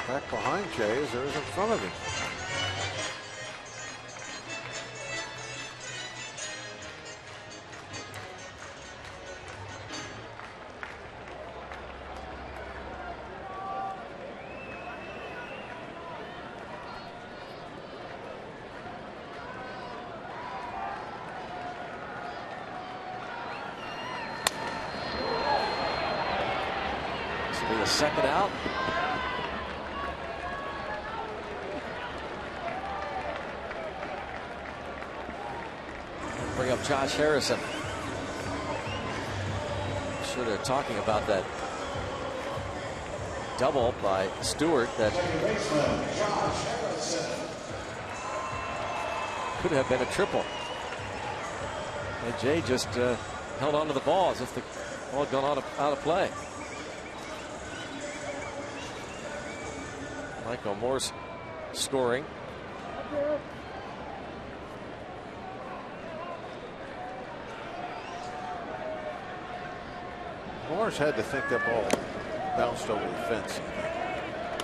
back behind Jay as there is in front of him. the second out. Bring up Josh Harrison. Sure, they're talking about that double by Stewart that could have been a triple. And Jay just held on to the ball as if the ball had gone out of play. Michael Morse scoring. Morris had to think that ball bounced over the fence.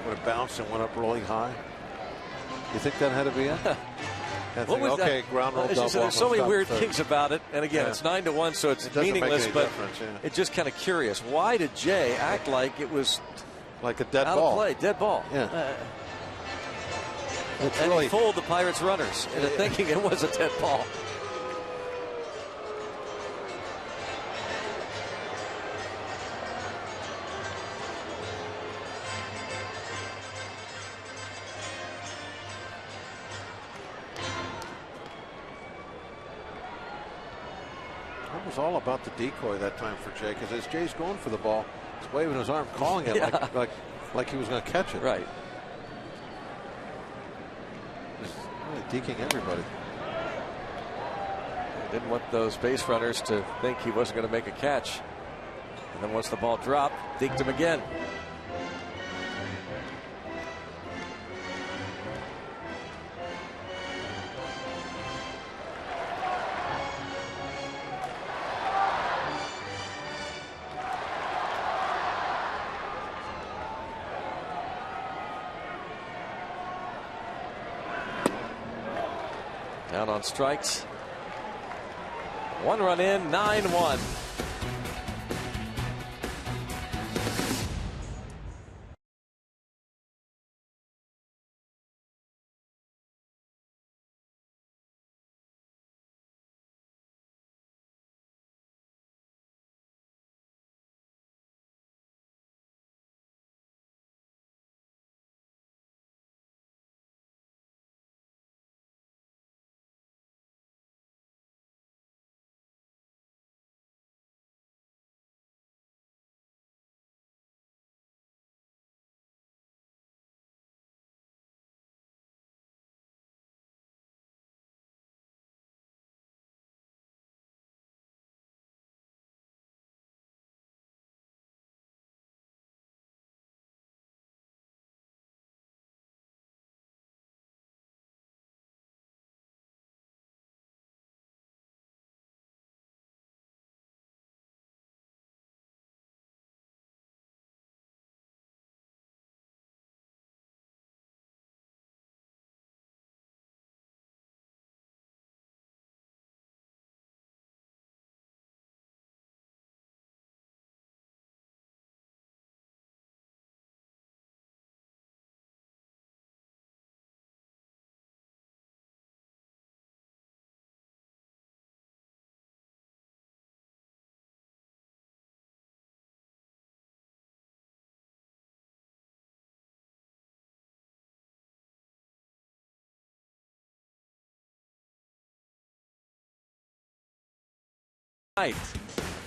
Would have bounced and went up really high. You think that had to be it? What was okay, that? ground roll double. There's so many weird kinks about it, and again, it's 9-1, so it's meaningless. But it's just kind of curious. Why did Jay act like it was like a dead out ball? Of play, dead ball. Yeah. And really, he fooled the Pirates runners into thinking it was a dead ball. It was all about the decoy that time for Jay, because as Jay's going for the ball, he's waving his arm, calling it like he was going to catch it. Right. Just really deking everybody. Didn't want those base runners to think he wasn't going to make a catch. And then once the ball dropped, deked him again. Down on strikes. 1 run in, 9-1.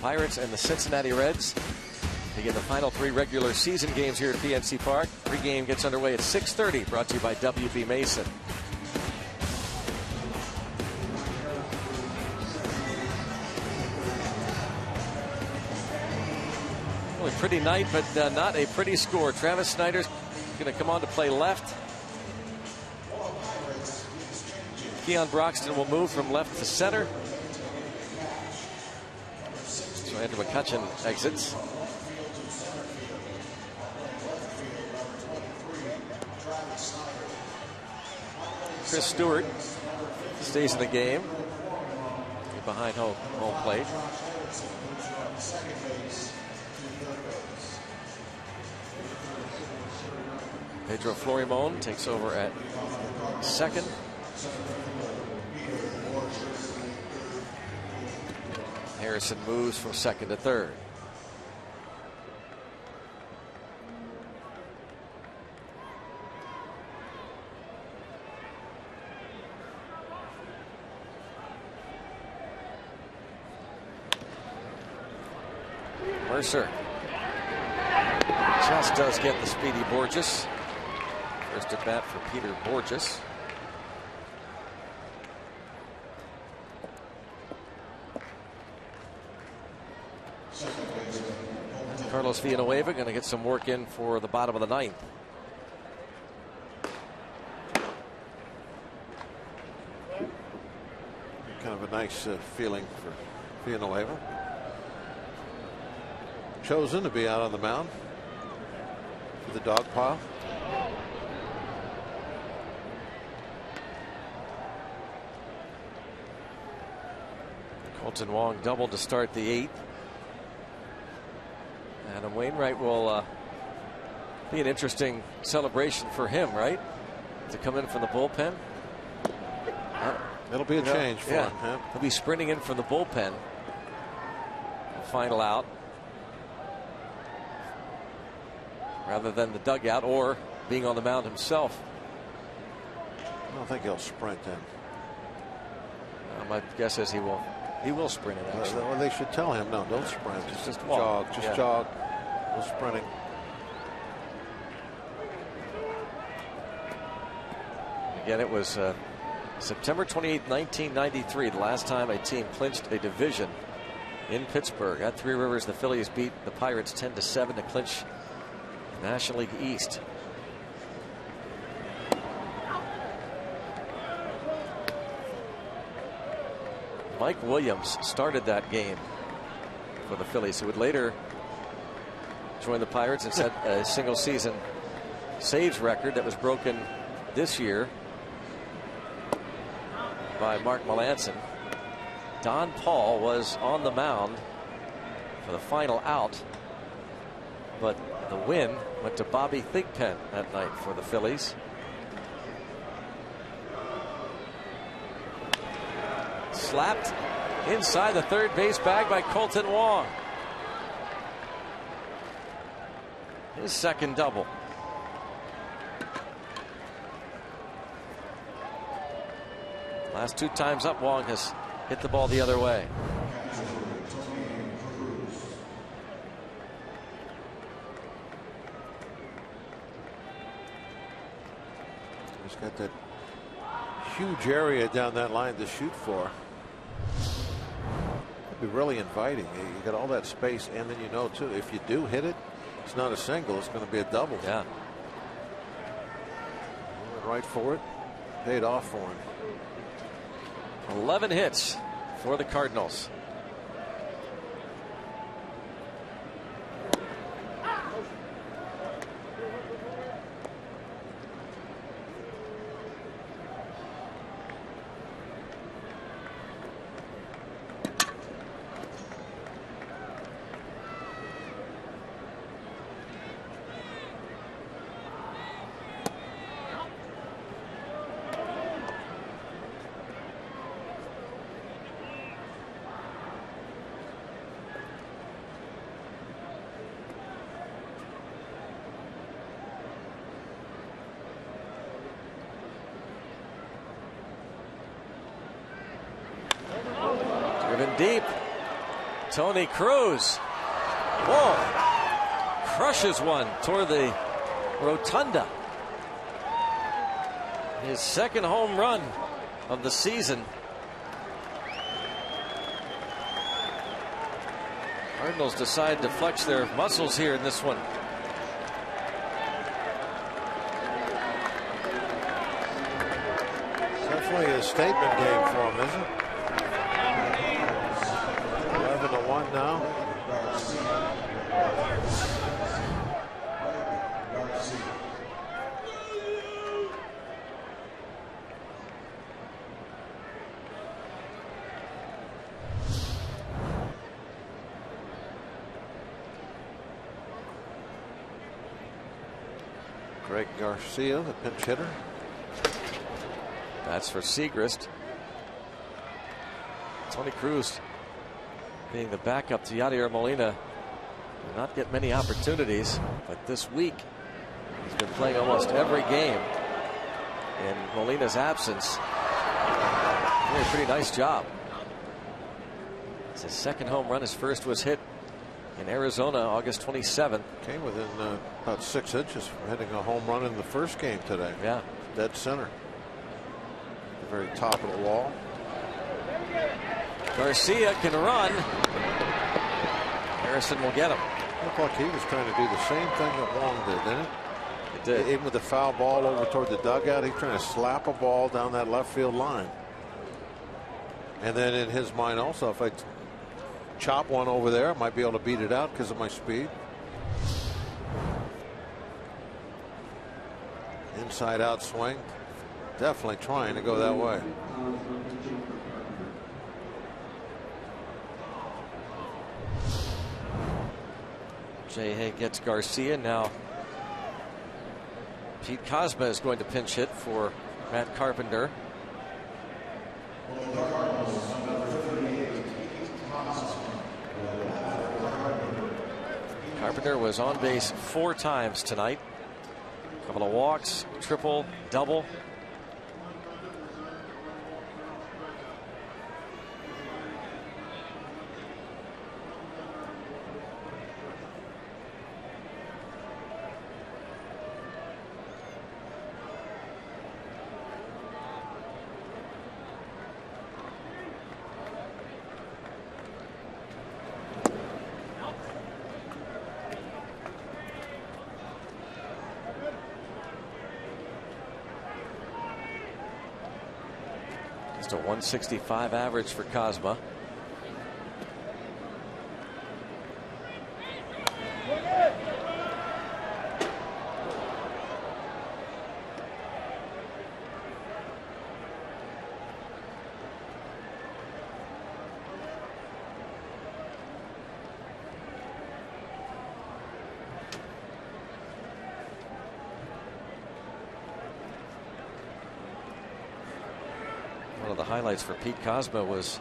Pirates and the Cincinnati Reds begin the final 3 regular season games here at PNC Park. Pre-game gets underway at 6:30, brought to you by WB Mason. Really pretty night, but not a pretty score. Travis Snyder's going to come on to play left. Keon Broxton will move from left to center. So Andrew McCutchen exits. Chris Stewart stays in the game behind home plate. Pedro Florimon takes over at second. Harrison moves from second to third. Mercer just does get the speedy Borges. First at bat for Peter Borges. Carlos Villanueva going to get some work in for the bottom of the ninth. Kind of a nice feeling for Villanueva. Chosen to be out on the mound for the dog pile. Colton Wong doubled to start the eighth. Adam Wainwright will be an interesting celebration for him, right? To come in from the bullpen. It'll be a change for him. Yeah. He'll be sprinting in from the bullpen. Final out. Rather than the dugout or being on the mound himself. I don't think he'll sprint in. My guess is he will. He will sprint in, actually. Well, they should tell him, no, don't sprint. Just walk. Jog. Just jog. No sprinting. Again, it was September 28, 1993, the last time a team clinched a division in Pittsburgh. At Three Rivers, the Phillies beat the Pirates 10-7 to clinch the National League East. Mike Williams started that game for the Phillies, who would later join the Pirates and set a single season saves record that was broken this year by Mark Melancon. Don Paul was on the mound for the final out, but the win went to Bobby Thigpen that night for the Phillies. Slapped inside the third base bag by Colton Wong. His second double. Last two times up, Wong has hit the ball the other way. He's got that huge area down that line to shoot for. It'd be really inviting. You got all that space, and then you know too, if you do hit it, it's not a single, it's going to be a double. Yeah. He went right for it. Paid off for him. 11 hits for the Cardinals. Driven deep. Tony Cruz. Whoa. Crushes one toward the rotunda. His second home run of the season. Cardinals decide to flex their muscles here in this one. Definitely a statement game for him, isn't it? 11-1 now. Greg Garcia, the pinch hitter. That's for Segrist. Tony Cruz, being the backup to Yadier Molina, will not get many opportunities, but this week he's been playing almost every game in Molina's absence. Doing a pretty nice job. It's his second home run. His first was hit in Arizona, August 27th. Came within about 6 inches from hitting a home run in the first game today. Yeah. Dead center. The very top of the wall. Garcia can run. Harrison will get him. Looked like he was trying to do the same thing that Wong did, didn't it? It did. Even with the foul ball over toward the dugout, he's trying to slap a ball down that left field line. And then in his mind also, if I chop one over there, I might be able to beat it out because of my speed. Inside out swing. Definitely trying to go that way. Jay Hay gets Garcia. Now Pete Kozma is going to pinch hit for Matt Carpenter. Carpenter was on base 4 times tonight. A couple of walks, triple, double. Just a 165 average for Kozma. One of the highlights for Pete Kozma was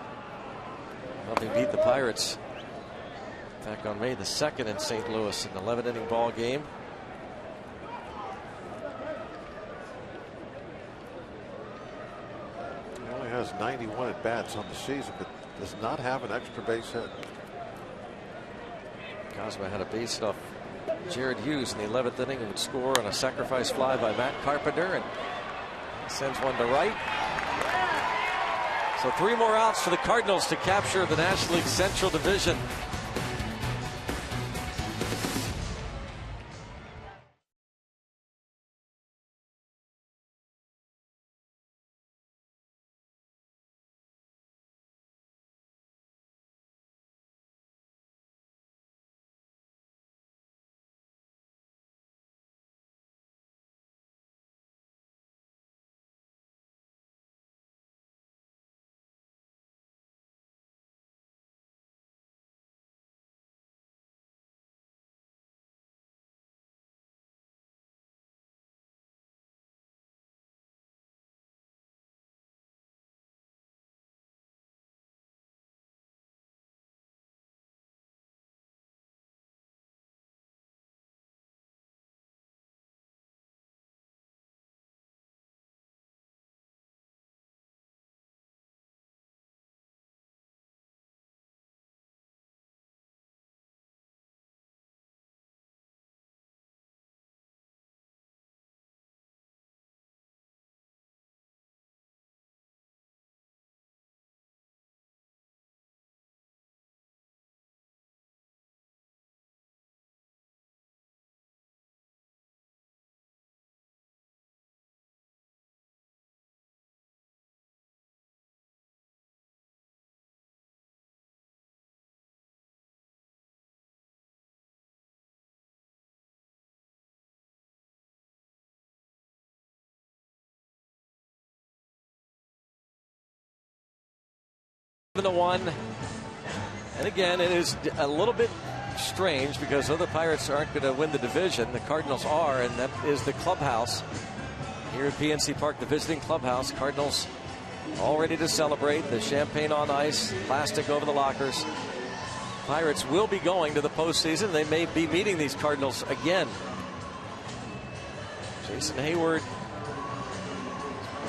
helping beat the Pirates back on May the 2nd in St. Louis, an 11-inning ball game. He only has 91 at bats on the season, but does not have an extra base hit. Kozma had a base hit off Jared Hughes in the 11th inning and would score on a sacrifice fly by Matt Carpenter, and sends one to right. So 3 more outs for the Cardinals to capture the National League Central Division. The 1, and again, it is a little bit strange because other Pirates aren't going to win the division. The Cardinals are, and that is the clubhouse here at PNC Park, the visiting clubhouse. Cardinals all ready to celebrate. The champagne on ice, plastic over the lockers. Pirates will be going to the postseason. They may be meeting these Cardinals again. Jason Hayward,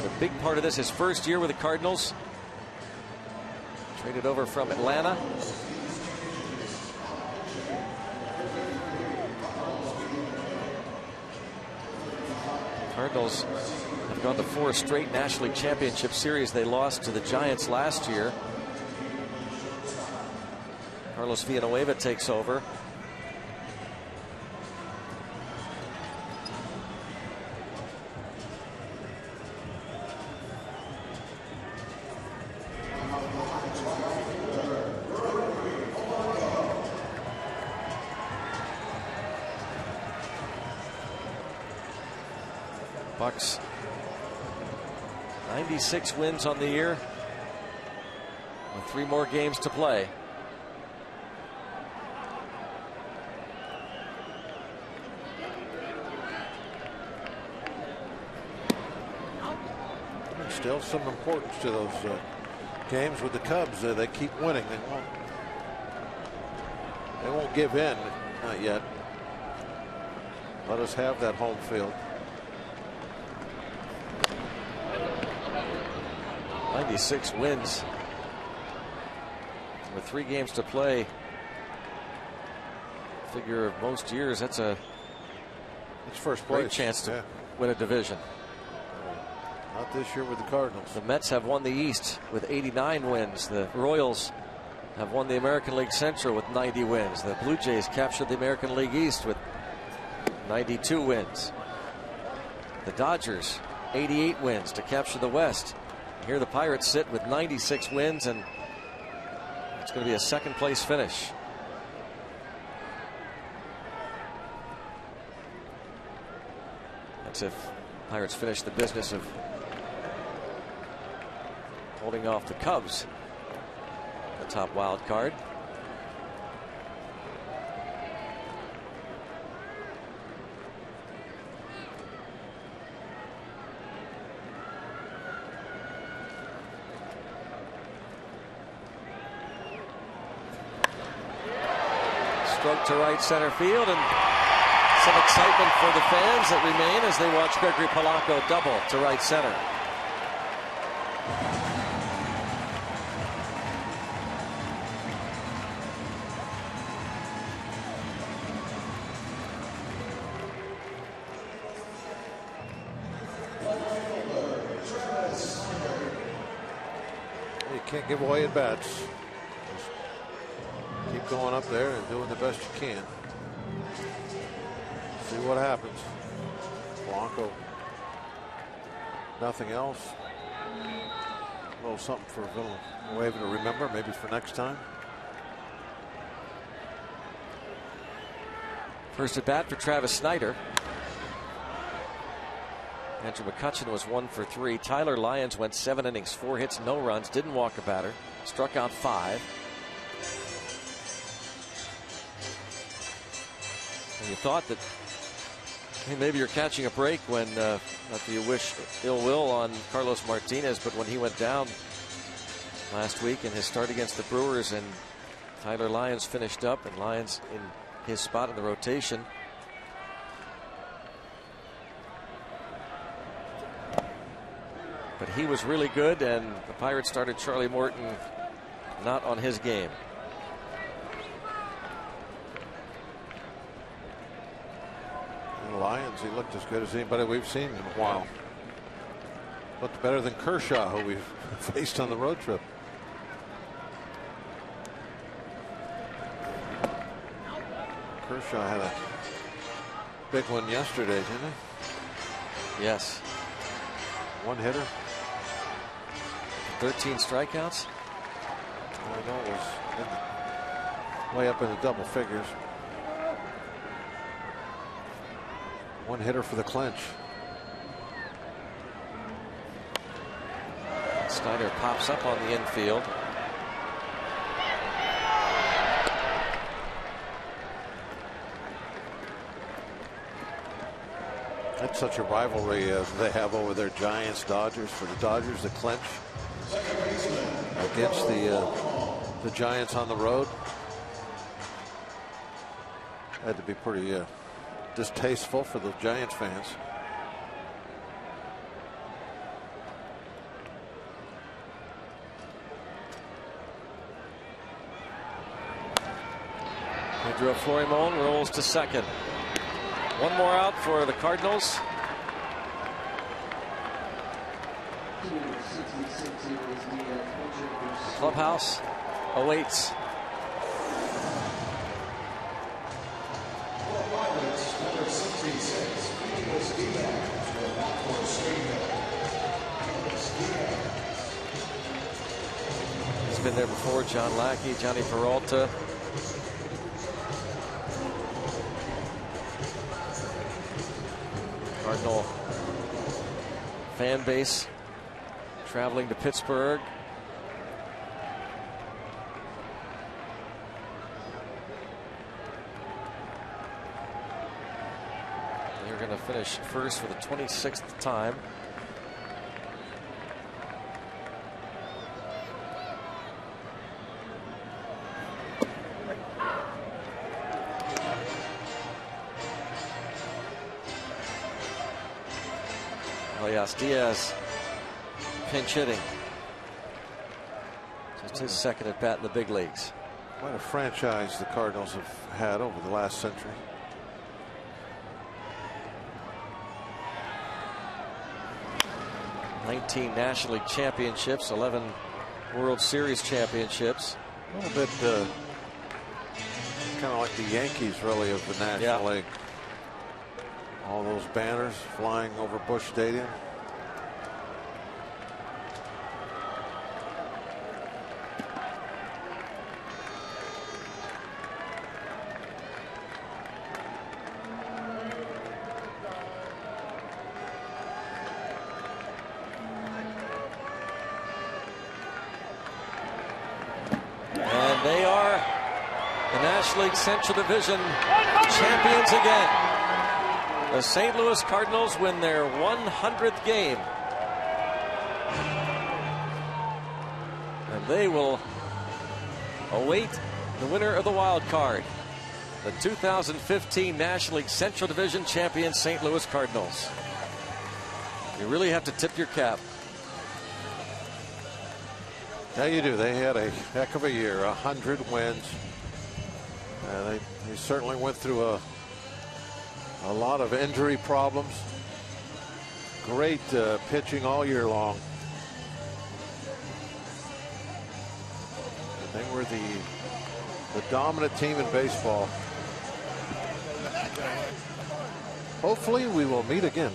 a big part of this, his first year with the Cardinals. Traded over from Atlanta. Cardinals have gone to 4 straight National League Championship Series. They lost to the Giants last year. Carlos Villanueva takes over. Bucks 96 wins on the year with 3 more games to play. There's still some importance to those games with the Cubs. They keep winning. They won't give in, not yet. Let us have that home field. 96 wins with 3 games to play. Figure of most years, that's a first great place chance to win a division. Not this year with the Cardinals. The Mets have won the East with 89 wins. The Royals have won the American League Central with 90 wins. The Blue Jays captured the American League East with 92 wins. The Dodgers 88 wins to capture the West. Here the Pirates sit with 96 wins, and it's going to be a second place finish. That's if Pirates finish the business of holding off the Cubs, the top wild card. Stroke to right center field, and some excitement for the fans that remain as they watch Gregory Polanco double to right center. You can't give away at bats. Keep going up there and doing the best you can. See what happens. Blanco. Nothing else. A little something for Villanueva to remember, maybe for next time. First at bat for Travis Snyder. Andrew McCutchen was 1 for 3. Tyler Lyons went 7 innings, 4 hits, no runs, didn't walk a batter, struck out 5. And you thought that maybe you're catching a break when, not that you wish ill will on Carlos Martinez, but when he went down last week in his start against the Brewers and Tyler Lyons finished up, and Lyons in his spot in the rotation. But he was really good, and the Pirates started Charlie Morton not on his game. Lyons, he looked as good as anybody we've seen in a while. Looked better than Kershaw, who we've faced on the road trip. Kershaw had a big one yesterday, didn't he? Yes. 1 hitter. 13 strikeouts. I know it was way up in the double figures. 1 hitter for the clinch. Snyder pops up on the infield. That's such a rivalry they have over their Giants, Dodgers. For the Dodgers, the clinch against the Giants on the road. Had to be pretty distasteful for the Giants fans. Pedro Florimon rolls to second. 1 more out for the Cardinals. Clubhouse awaits. He's been there before. John Lackey, Johnny Peralta. Cardinal fan base traveling to Pittsburgh. They're going to finish first for the 26th time. Elias Diaz pinch hitting. Just his second at bat in the big leagues. What a franchise the Cardinals have had over the last century. '19 National League championships, 11 World Series championships. A little bit kind of like the Yankees, really, of the National League. All those banners flying over Busch Stadium. And they are the National League Central Division champions again. The St. Louis Cardinals win their 100th game. And they will await the winner of the wild card. The 2015 National League Central Division champion St. Louis Cardinals. You really have to tip your cap. Yeah, you do. They had a heck of a year, 100 wins. They certainly went through a lot of injury problems. Great pitching all year long. They were the dominant team in baseball. Hopefully we will meet again.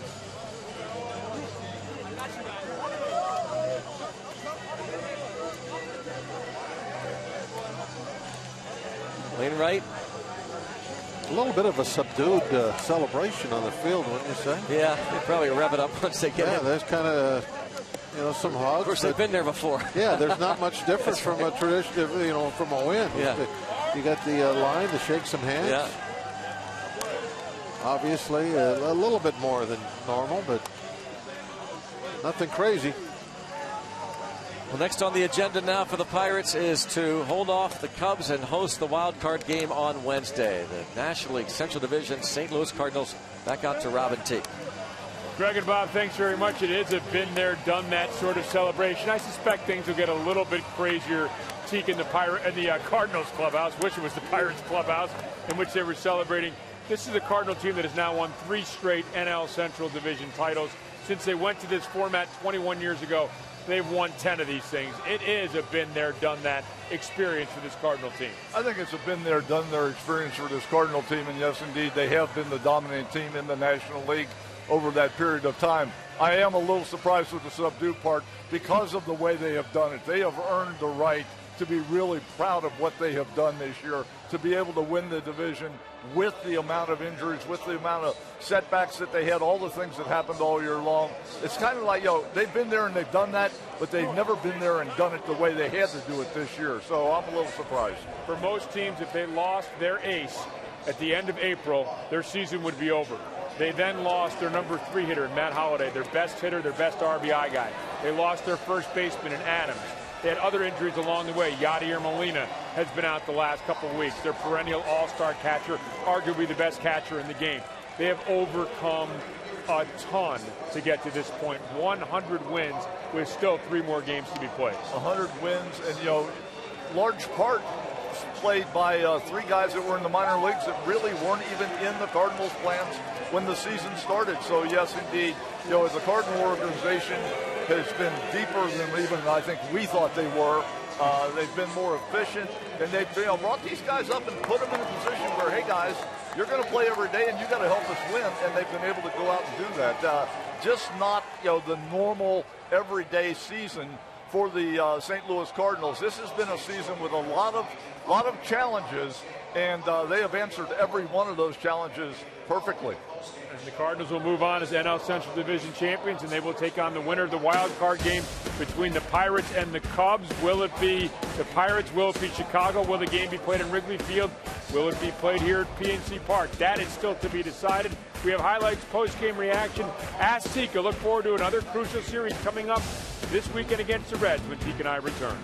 Wainwright. A little bit of a subdued celebration on the field, wouldn't you say? Yeah, they probably rev it up once they get in. There's kind of, some hugs. Of course, they've been there before. Yeah, there's not much difference from a tradition, from a win. Yeah. You got the line to shake some hands. Yeah. Obviously, a little bit more than normal, but nothing crazy. Well, next on the agenda now for the Pirates is to hold off the Cubs and host the wild card game on Wednesday. The National League Central Division St. Louis Cardinals back out to Robin T. Greg and Bob, thanks very much. It is a been there, done that sort of celebration. I suspect things will get a little bit crazier. Teak in the Cardinals clubhouse. Wish it was the Pirates clubhouse in which they were celebrating. This is a Cardinal team that has now won 3 straight NL Central Division titles since they went to this format 21 years ago. They've won 10 of these things. It is a been there, done that experience for this Cardinal team. I think it's a been there, done there experience for this Cardinal team. And yes, indeed, they have been the dominant team in the National League over that period of time. I am a little surprised with the subdued part because of the way they have done it. They have earned the right to be really proud of what they have done this year, to be able to win the division with the amount of injuries, with the amount of setbacks that they had, all the things that happened all year long. It's kind of like, they've been there and they've done that, but they've never been there and done it the way they had to do it this year. So I'm a little surprised. For most teams, if they lost their ace at the end of April, their season would be over. They then lost their number 3 hitter, Matt Holliday, their best hitter, their best RBI guy. They lost their first baseman in Adams. They had other injuries along the way. Yadier Molina has been out the last couple of weeks. Their perennial all-star catcher, arguably the best catcher in the game. They have overcome a ton to get to this point. 100 wins with still 3 more games to be played. 100 wins, and large part played by 3 guys that were in the minor leagues that really weren't even in the Cardinals' plans when the season started. So yes, indeed, the Cardinal organization has been deeper than even I think we thought they were. They've been more efficient, and they've brought these guys up and put them in a position where, hey guys, you're going to play every day, and you got to help us win. And they've been able to go out and do that. Just not the normal everyday season for the St. Louis Cardinals. This has been a season with a lot of challenges, and they have answered every one of those challenges perfectly. And the Cardinals will move on as NL Central Division champions, and they will take on the winner of the wild card game between the Pirates and the Cubs. Will it be the Pirates? Will it be Chicago? Will the game be played in Wrigley Field? Will it be played here at PNC Park? That is still to be decided. We have highlights, post-game reaction. Ask Tika. Look forward to another crucial series coming up this weekend against the Reds when Tika and I return.